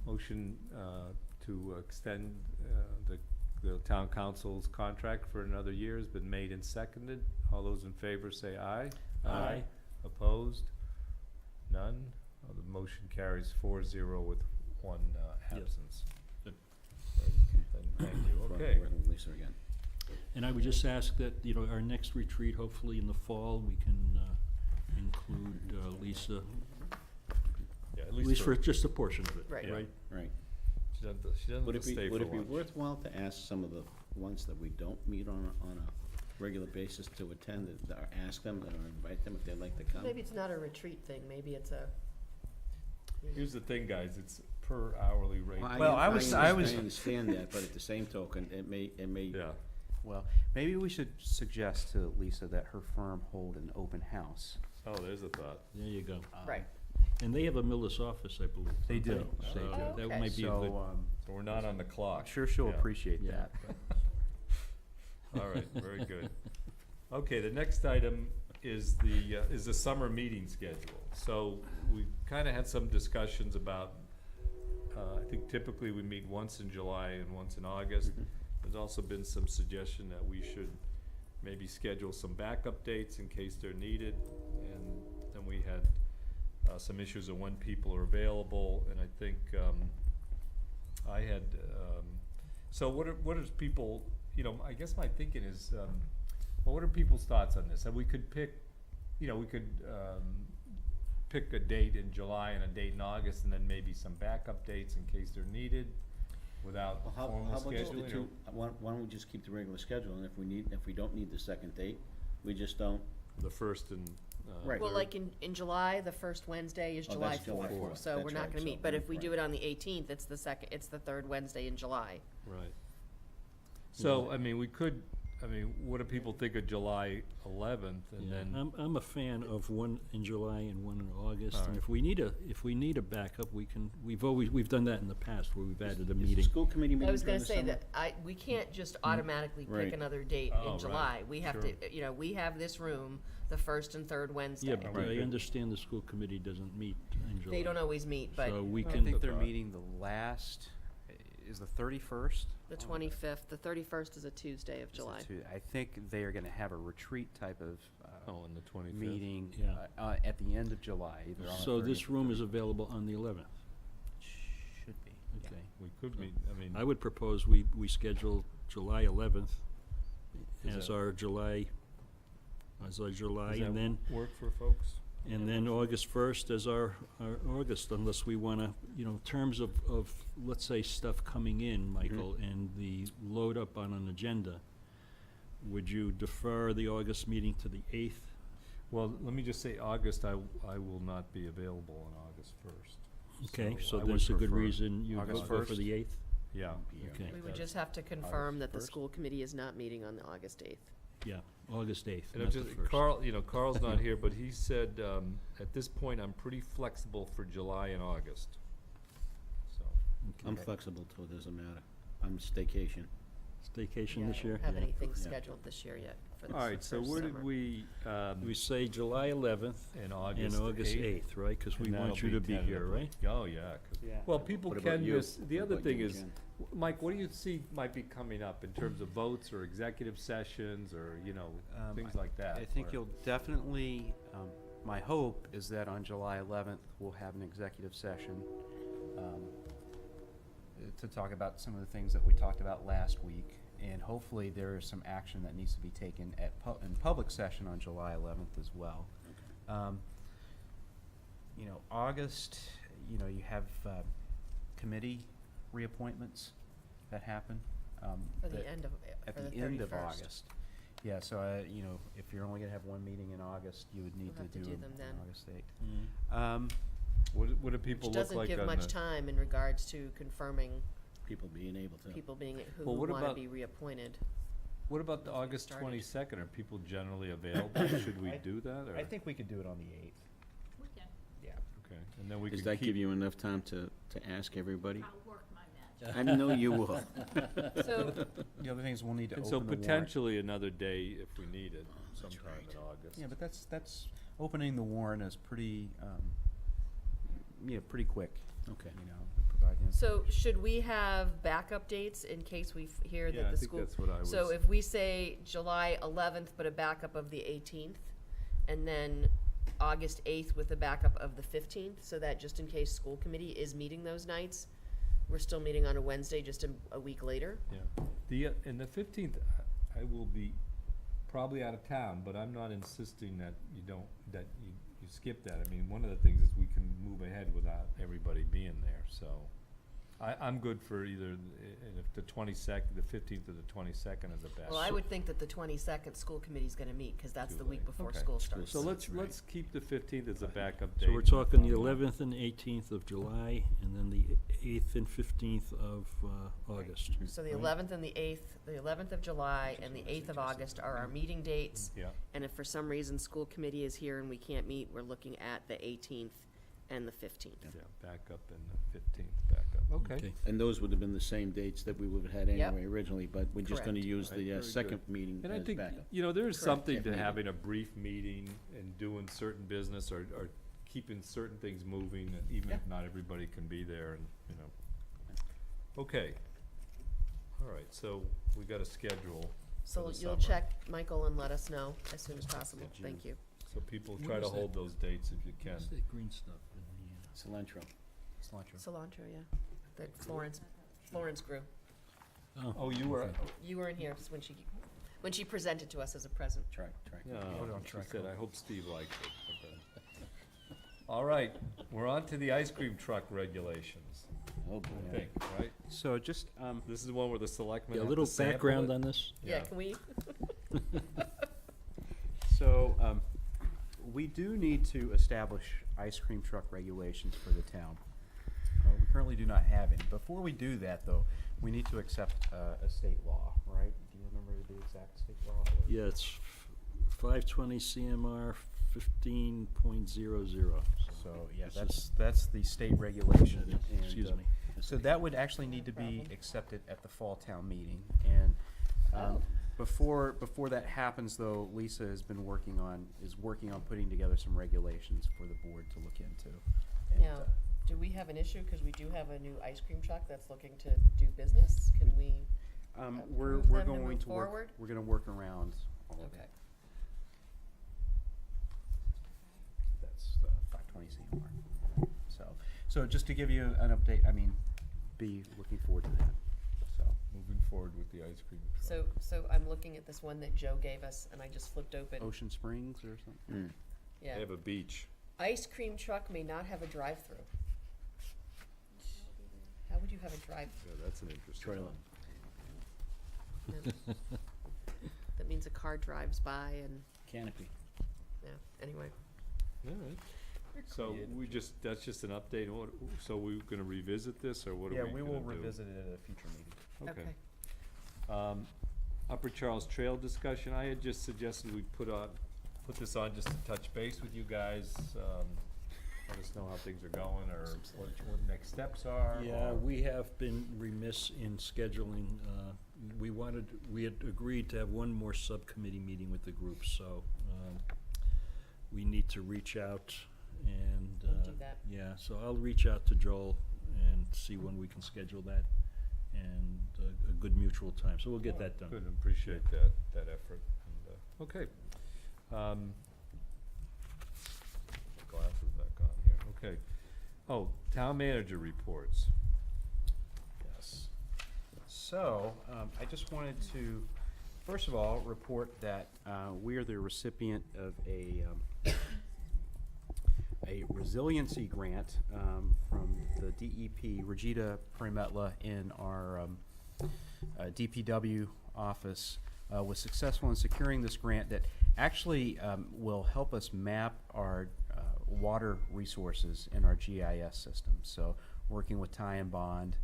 Motion to extend the town council's contract for another year has been made and seconded. All those in favor say aye. Aye. Opposed? None? The motion carries 4-0 with 1 absence. Good. Thank you, For okay. working with Lisa again. And I would just ask that, our next retreat, hopefully in the fall, we can include Lisa, Yeah, at least for just a portion of it, Right. right? Right. She doesn't Would have it to stay for be, lunch. worthwhile to ask some of the ones that we don't meet on a regular basis to attend, or ask them, or invite them if they'd like to come? Maybe it's not a retreat thing, maybe it's a. Here's the thing, guys, it's per hourly rate. Well, I understand that, but at the same token, it may, Yeah, Well, maybe we should suggest to Lisa that her firm hold an open house. oh, there's a thought. There you go. Right. And they have a Millis office, I believe. They do. So They do. that Okay. might be a good. So we're not on the I'm clock. sure she'll Yeah. appreciate Yeah. that. All right, very good. Okay, the next item is the summer meeting schedule. So we kind of had some discussions about I think typically we meet once in July and once in August. There's also been some suggestion that we should maybe schedule some backup dates in case they're needed. And then we had some issues of when people are available, and I think I had, so what are people, you know, I guess my thinking is, well, what are people's thoughts on this? And we could pick, you know, we could pick a date in July and a date in August, and then maybe some backup dates in case they're needed without Well, formal how about just the scheduling. two, why don't we just keep the regular schedule, and if we don't need the second date, we just don't. The first and, Right. Well, like in July, the first Wednesday is Oh, July that's July 4th, 4th. so That's we're not right, gonna so meet. But if we right. do it on the 18th, it's the third Wednesday in July. right. So, I mean, we could, I mean, what do people think of July 11th, and Yeah, then, I'm a fan of one in July and one in August, All and right. if we need a backup, we've done that in the past where we've added a Is the meeting. school committee meeting I was during gonna the say summer? that we can't just automatically pick Right. another date Oh, in right. July. We have Sure. to, you know, we have this room the first and third Wednesday. Yeah, but Right. I understand the school committee doesn't meet in July. They don't always meet, but So we I can, think they're meeting the last, is the 31st? the 25th, the 31st is a Tuesday of July. I think they are gonna have a retreat type of oh, on the 25th? meeting Yeah. at the end of July, either on the so 30th this or room is 31st. available on the 11th. Should be, yeah. Okay. We could meet, I mean. I would propose we schedule July 11th Is as that- our July, Does and that then, work for folks? and then August 1st as our August, unless we wanna, you know, in terms of, let's say, stuff coming in, Michael, and the load up on an agenda, would you defer the August meeting to the 8th? Well, let me just say, August, I will not be available on August 1st. Okay, so I would there's a good prefer- reason you August go for 1st? the 8th? Yeah. Okay. We would just have to confirm that the 1st? school committee is not meeting on the August 8th. Yeah, August 8th, And not I'm the just, 1st. Carl, you know, Carl's not here, but he said, at this point, I'm pretty flexible for July and August. So, I'm flexible too, it doesn't matter. I'm staycation. Staycation Yeah, this I year? don't have Yeah. anything Yeah. scheduled this year yet for this all right, so first where did summer. we, We say July 11th in and August August 8th? 8th, right? Because we And want that'll you to be here, tentatively. right? Oh, yeah. 'Cause- Yeah. Well, people What about can you? miss, the What other about thing you, is, Jen? Mike, what do you see might be coming up in terms of votes or executive sessions or, you know, things like that? I think where- you'll definitely, my hope is that on July 11th, we'll have an executive session to talk about some of the things that we talked about last week. And hopefully there is some action that needs to be taken in public session on July 11th as well. You know, August, you know, you have committee reappointments that happen. For the that- end of, at for the the end of 31st. August. Yeah, so, you know, if you're only gonna have one meeting in August, you would need We'll to have to do do them them then. on August 8th. Mm. What do people Which look doesn't like give on much the? time in regards to confirming People being able to. people being, who Well, what want to about- be reappointed. What about the Before we August started. 22nd? Are people generally available? Should we I- do that, or? I think we could do it on the 8th. We can. Yeah. Okay, and then we Does could that keep. give you enough time to ask everybody? I'll work my magic. I know you will. So, The other thing is we'll need to And open so the warrant. potentially another day if we need it, that's sometime right. in August. Yeah, but that's, opening the warrant is pretty, pretty quick, Okay. you know, providing. so should we have backup dates in case we hear Yeah, that I the think school? that's what I was. So if we say July 11th, but a backup of the 18th, and then August 8th with a backup of the 15th, so that just in case school committee is meeting those nights, we're still meeting on a Wednesday just a week later? Yeah, and the 15th, I will be probably out of town, but I'm not insisting that you don't, that you skip that. I mean, one of the things is we can move ahead without everybody being there, so. I'm good for either, and if the 22nd, the 15th or the 22nd is a best. Well, I would think that the 22nd school committee's gonna meet, cause that's Too the week late. before Okay. school starts. So let's, That's right. let's keep the 15th as a backup date. So we're talking the 11th and 18th of July, and then the 8th and 15th of August. So the right? 11th and the 8th, the 11th of July and the 8th of August are our meeting dates. Yeah, And if for some reason school committee is here and we can't meet, we're looking at the 18th and the 15th. yeah, backup and the 15th backup, okay. And those would have been the same dates that we would have had Yep. anyway originally, but we're just gonna Correct. use Right, the very second good. meeting And I as think, backup. you know, there's Correct. something If to needed. having a brief meeting and doing certain business or keeping certain things moving, and even if not everybody can be there, and, you know, Okay. All right, so we got a schedule So for the you'll summer. check, Michael, and let us know as soon as possible. June. Thank you. So people What try is to that? hold those dates if you can. What's that green stuff in Cilantro. Cilantro. Cilantro, yeah, that Florence grew. the? Oh, you were, okay. You were in here when she presented to us as a present. Track. yeah, Hold on, she track said, on. I hope Steve likes it. All right, we're on to the ice cream truck regulations, Oh, boy. I think, right? So just, This is the one where the selectmen Yeah, a have little to sample background it? on this? Yeah, can we? So, we do need to establish ice cream truck regulations for the town. We currently do not have any. Before we do that, though, we need to accept a state law, right? Do you remember the exact state law? Yeah, it's 520 CMR 15.00. So, yeah, This that's the state regulation. and, Excuse me. So that would actually need to be accepted at the fall town meeting. And before that happens, though, Lisa is working on putting together some regulations for the board to look into. And, Now, do we have an issue? Because we do have a new ice cream truck that's looking to do business. Can we? we're approve them to going move to work. forward? We're going to work around all of Okay. that. That's the 520 CMR. So just to give you an update, be looking forward to that. So. Moving forward with the ice cream truck. So I'm looking at this one that Joe gave us, and I just flipped open. Ocean Springs or something? Yeah. They have a beach. Ice cream truck may not have a drive-through. How would you have a drive-through? Yeah, that's an interesting Trailer. one. That means a car drives by and, Canopy. yeah, anyway. All right. So that's just an update. So we're gonna revisit this, or what are we Yeah, gonna we do? will revisit it at a future meeting. Okay. Upper Charles Trail discussion, I had just suggested we put this on just to touch base with you guys, let us know how things are going, or what next steps are. Yeah, or- we have been remiss in scheduling, we had agreed to have one more subcommittee meeting with the group, so, we need to reach out and, We'll do that. yeah, so I'll reach out to Joel and see when we can schedule that, and a good mutual time, so we'll get that done. Good, appreciate that effort. And, okay. Glasses back on here, okay. Oh, town manager reports. Yes. So, I just wanted to, first of all, report that we are the recipient of a resiliency grant from the DEP, Regita Primetla, in our DPW office, was successful in securing this grant that actually will help us map our water resources in our GIS system. So, working with Ty and Bond,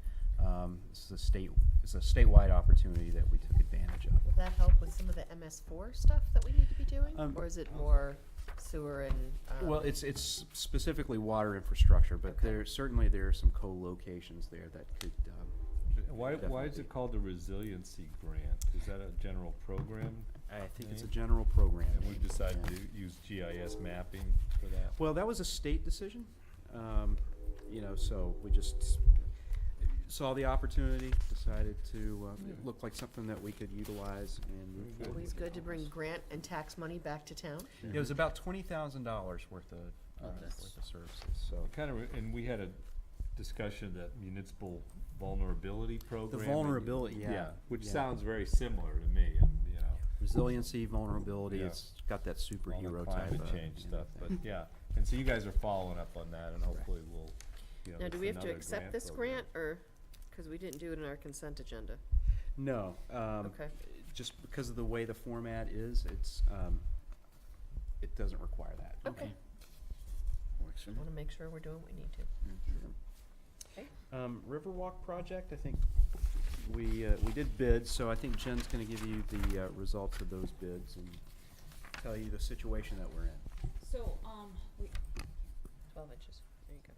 it's a statewide opportunity that we took advantage of. Will that help with some of the MS4 stuff that we need to be doing? Or is it more sewer and? Well, it's specifically water infrastructure, but Okay. there are some co-locations there that could. Why is Definitely. it called the resiliency grant? Is that a general program? I think it's a name? general program. And we've decided Yeah. to use GIS mapping for that? Well, that was a state decision, so we just saw the opportunity, decided to, it looked like something that we could utilize and move forward. Always with good it. to bring grant and tax money back to town. It was about $20,000 worth of services, so. And we had a discussion that municipal vulnerability program. vulnerability, yeah, Which yeah. sounds very similar to me, Resiliency, vulnerability, Yeah. it's got that all the superhero type. climate change stuff, but yeah. And so you guys are following up on that, and hopefully we'll, Now, that's do we have to another accept this program. grant, or, because we didn't do it in our consent agenda? No, Okay. just because of the way the format is, it doesn't require that. Okay. Works for I me. want to make sure we're doing what we need to. Riverwalk project, I think we did bids, so I think Jen's gonna give you the results of those bids and tell you the situation that we're in. So, 12 inches, there you go.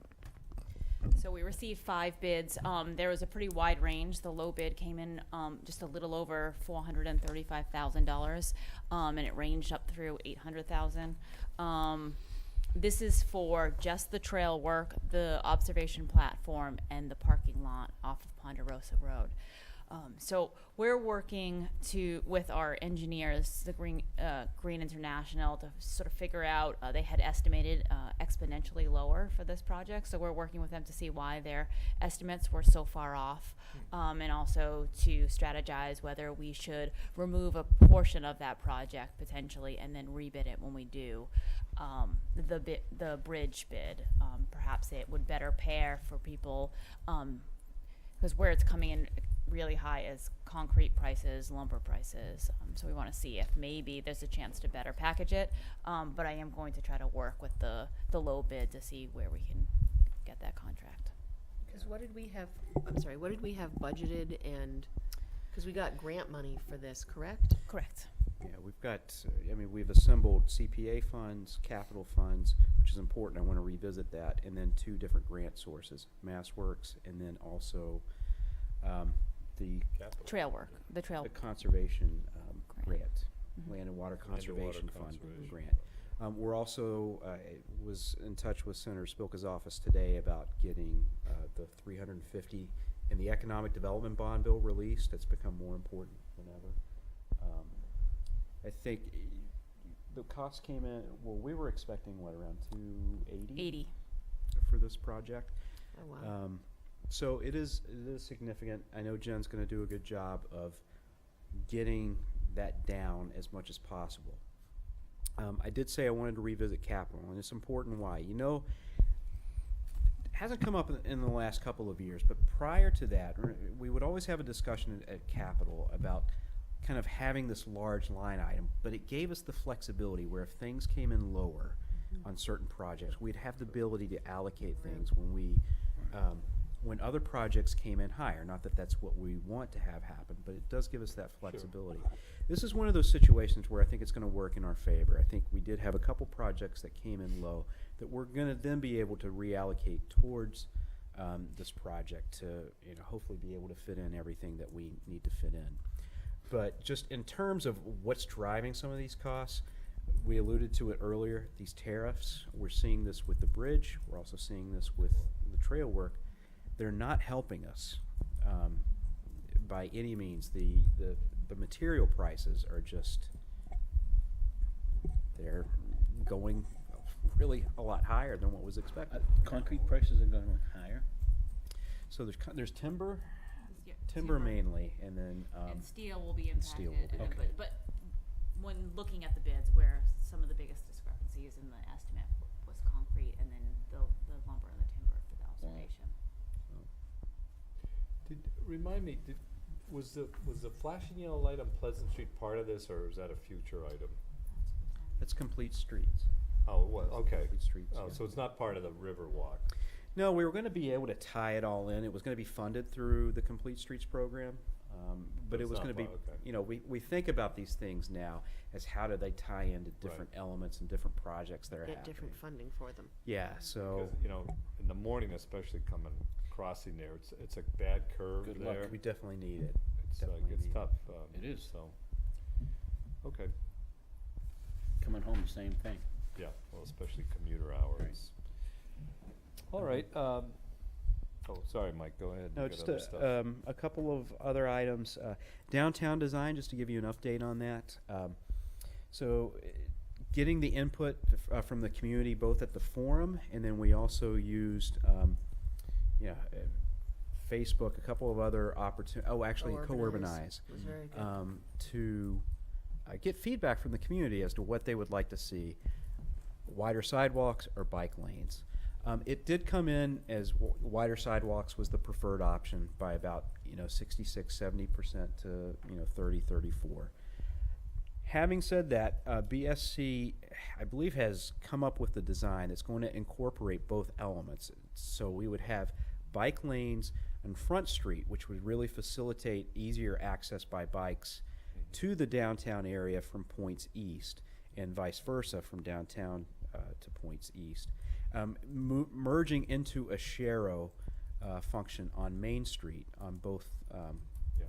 So we received 5 bids. There was a pretty wide range. The low bid came in just a little over $435,000, and it ranged up through $800,000. This is for just the trail work, the observation platform, and the parking lot off of Ponderosa Road. So we're working with our engineers, the Green International, to sort of figure out, they had estimated exponentially lower for this project. So we're working with them to see why their estimates were so far off, and also to strategize whether we should remove a portion of that project potentially and then rebid it when we do the bridge bid. Perhaps it would better pair for people, because where it's coming in really high is concrete prices, lumber prices. So we want to see if maybe there's a chance to better package it. But I am going to try to work with the low bid to see where we can get that contract. Because what did we have budgeted, and, because we got grant money for this, correct? Correct. Yeah, we've got, we've assembled CPA funds, capital funds, which is important. I want to revisit that. And then 2 different grant sources, MassWorks, and then also the Trail work, the conservation grant, Mm-hmm. Land and Water Land and Water Conservation Fund Conservation. grant. We're also, was in touch with Senator Spilka's office today about getting the $350 in the Economic Development Bond Bill released. It's become more important than ever. I think the cost came in, well, we were expecting, what, around 280? For this project. Oh, wow. So it is significant. I know Jen's going to do a good job of getting that down as much as possible. I did say I wanted to revisit capital, and it's important why. You know, it hasn't come up in the last couple of years, but prior to that, we would always have a discussion at capital about kind of having this large line item, but it gave us the flexibility where if things came in lower on certain projects, we'd have the ability to allocate things when other projects came in higher. Not that that's what we want to have happen, but it does give us that flexibility. Sure. This is one of those situations where I think it's going to work in our favor. I think we did have a couple projects that came in low that we're going to then be able to reallocate towards this project to, hopefully be able to fit in everything that we need to fit in. But just in terms of what's driving some of these costs, we alluded to it earlier, these tariffs. We're seeing this with the bridge. We're also seeing this with the trail work. They're not helping us by any means. The material prices are just, they're going really a lot higher than what was expected. Concrete prices are going higher? So there's timber, Yeah, timber mainly, and then and steel will be and impacted. steel will be Okay. But when looking at the bids, where some of the biggest discrepancies in the estimate was concrete, and then the lumber and the timber for the observation. Remind me, was the flashing yellow light on Pleasant Street part of this, or is that a future item? It's complete streets. Oh, it was, okay. Complete streets. Oh, yeah. so it's not part of the Riverwalk. No, we were going to be able to tie it all in. It was going to be funded through the Complete Streets program, but it It's was not going to be, part, okay. we think about these things now as how do they tie into different elements and different projects that are Get happening. different funding for them. Yeah, so Because, in the morning, especially crossing there, it's a bad curve Good there. luck. we definitely need it. It's definitely it's need tough. It is. So, okay, Coming home, the same thing. yeah, well, especially commuter hours. All right, oh, sorry, Mike, go ahead. No, You got just other stuff. a couple of other items. Downtown design, just to give you an update on that. Getting the input from the community, both at the forum, and then we also used, Facebook, a couple of other Co-Urbanize, Was very good. to get feedback from the community as to what they would like to see, wider sidewalks or bike lanes. It did come in as wider sidewalks was the preferred option by about 66-70% to 30-34. Having said that, BSC, I believe, has come up with the design that's going to incorporate both elements. So we would have bike lanes on Front Street, which would really facilitate easier access by bikes to the downtown area from points east, and vice versa from downtown to points east. Merging into a Shero function on Main Street on both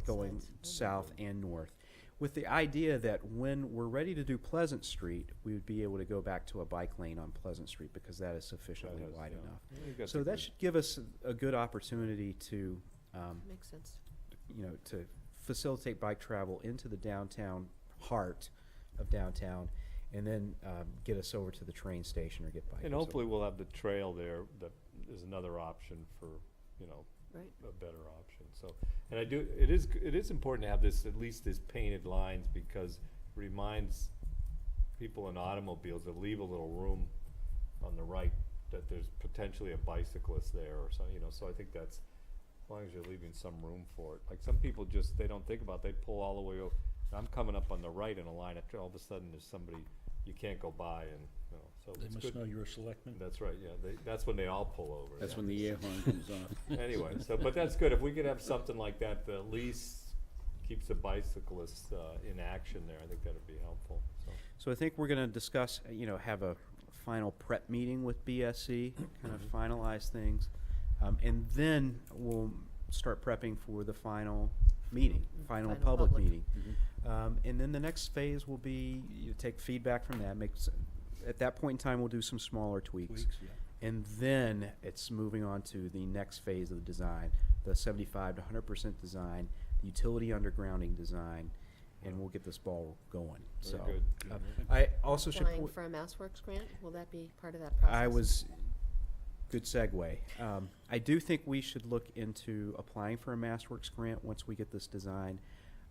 going south and north. with the idea that when we're ready to do Pleasant Street, we would be able to go back to a bike lane on Pleasant Street because that is sufficiently That is, wide yeah. enough. I think that's So a that good- should give us a good opportunity to, Makes sense. you know, to facilitate bike travel into the downtown heart of downtown, and then get us over to the train station or get bikers. And hopefully we'll have the trail there that is another option for, you know, Right. a better option, so. And it is important to have this, at least this painted lines, because it reminds people in automobiles that leave a little room on the right, that there's potentially a bicyclist there or so, you know, so I think that's, as long as you're leaving some room for it. Like some people just, they don't think about, they pull all the way over. I'm coming up on the right in a line, after all of a sudden there's somebody you can't go by, and, you know, so They it's must good. know you're a selectman. That's right, yeah, that's when they all pull over. That's yeah. when the air horn comes off. Anyway, so, but that's good, if we could have something like that, that at least keeps the bicyclists, in action there, I think that'd be helpful, so. So I think we're gonna discuss, you know, have a final prep meeting with BSC, kind of finalize things. And then we'll start prepping for the final meeting, final Final public public. meeting. And then the next phase will be, you take feedback from that, at that point in time, we'll do some smaller tweaks. And then it's moving on to the next phase of the design, the 75 to 100% design, the utility undergrounding design, and we'll get this ball going. Very So, good. I also should Applying point, for a MassWorks grant, will that be part of that process? good segue. I do think we should look into applying for a MassWorks grant once we get this design.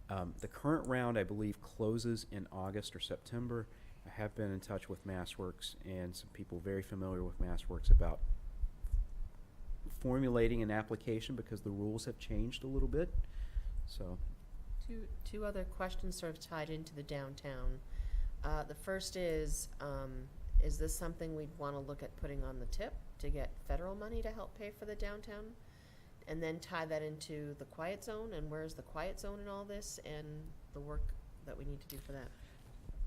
The current round, I believe, closes in August or September. I have been in touch with MassWorks and some people very familiar with MassWorks about formulating an application because the rules have changed a little bit. So, Two other questions sort of tied into the downtown. The first is this something we'd want to look at putting on the tip to get federal money to help pay for the downtown? And then tie that into the quiet zone, and where's the quiet zone in all this, and the work that we need to do for that?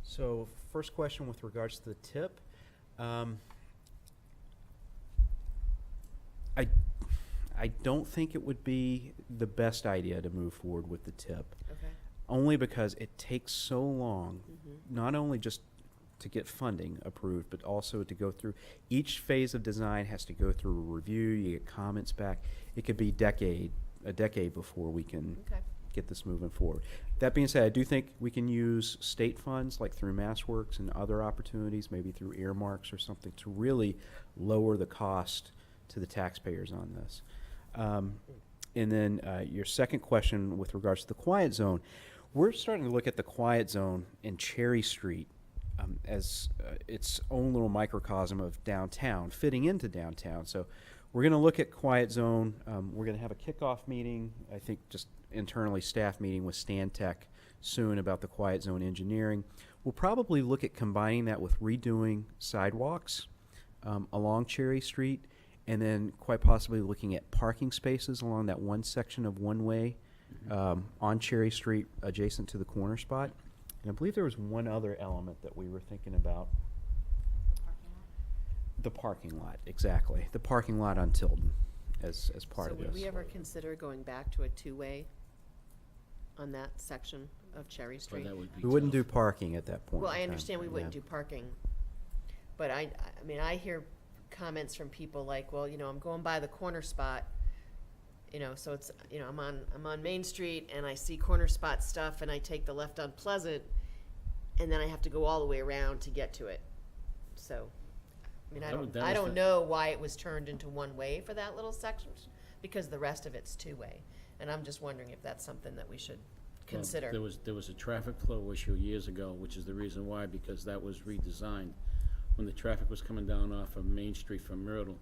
so first question with regards to the tip. I don't think it would be the best idea to move forward with the tip. Okay. Only because it takes so long, Mm-hmm. not only just to get funding approved, but also to go through, each phase of design has to go through a review, you get comments back. It could be a decade before we can Okay. get this moving forward. That being said, I do think we can use state funds, like through MassWorks and other opportunities, maybe through earmarks or something, to really lower the cost to the taxpayers on this. And then your second question with regards to the quiet zone, we're starting to look at the quiet zone in Cherry Street as its own little microcosm of downtown, fitting into downtown. So we're going to look at quiet zone. We're going to have a kickoff meeting, I think just internally staff meeting with Stantec soon about the quiet zone engineering. We'll probably look at combining that with redoing sidewalks along Cherry Street, and then quite possibly looking at parking spaces along that one section of one-way on Cherry Street adjacent to the corner spot. And I believe there was one other element that we were thinking about. The parking lot, exactly. The parking lot on Tilden as part of So this. would we ever consider going back to a two-way on that section of Cherry But Street? that would be We wouldn't do tough. parking at that point. Well, in I time. understand we wouldn't Yeah. do parking, but I mean, I hear comments from people like, well, you know, I'm going by the corner spot, you know, so it's, you know, I'm on Main Street and I see corner spot stuff and I take the left on Pleasant, and then I have to go all the way around to get to it. So, I mean, That I was don't the- know why it was turned into one way for that little section, because the rest of it's two-way. And I'm just wondering if that's something that we should Well, consider. There was a traffic flow issue years ago, which is the reason why, because that was redesigned. When the traffic was coming down off of Main Street from Myrtle,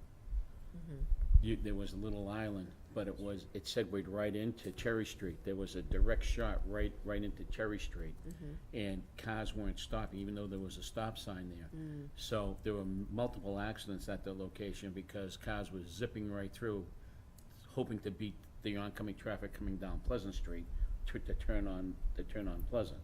there was a little island, but it segued right into Cherry Street. There was a direct shot right into Cherry Street. And cars weren't stopping, even though there was a stop sign there. So there were multiple accidents at the location because cars were zipping right through, hoping to beat the oncoming traffic coming down Pleasant Street to turn on Pleasant.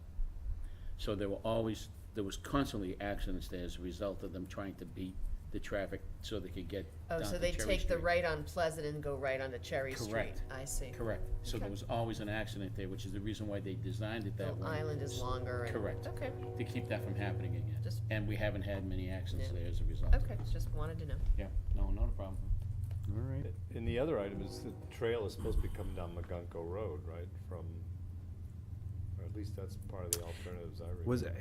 So there was constantly accidents there as a result of them trying to beat the traffic so they could get Oh, down so to they Cherry take the Street. right on Pleasant and go right onto Cherry Street? Correct. I see. Correct. So there Okay. was always an accident there, which is the reason why they designed it The that way. island is longer and. Correct. Okay, To keep that from happening again. Just- And we haven't had many accidents Yeah. there as a result. of okay, it. just wanted to know. Yeah, no, not a problem. All right. And the other item is the trail is supposed to be coming down Magunko Road, right, from, or at least that's part of the alternatives I read. Was it,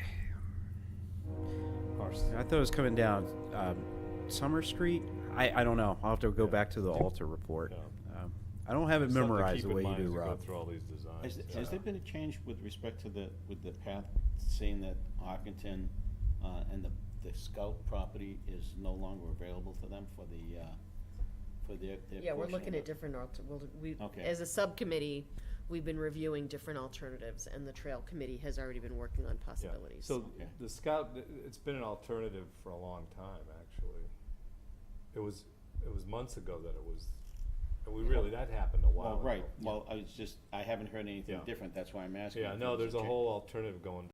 Our I thought it was coming down Summer Street. I don't know. I'll have to go Yeah. back to the Alter report. Yeah. I don't have it Something to memorized keep the in way you mind do, as Rob. Go through all these designs. Has there been a change with respect to with the path, saying that Hawkinton and the Scout property is no longer available for them for their Yeah, we're portion looking of at it? different, Okay. as a subcommittee, we've been reviewing different alternatives, and the trail committee has already been working on Yeah. possibilities. So Okay. the Scout, it's been an alternative for a long time, actually. It was months ago that it was, and we really, that happened a while Well, ago. right, well, I haven't heard anything Yeah. different, that's why I'm asking. Yeah, if no, there's there's a change. whole alternative going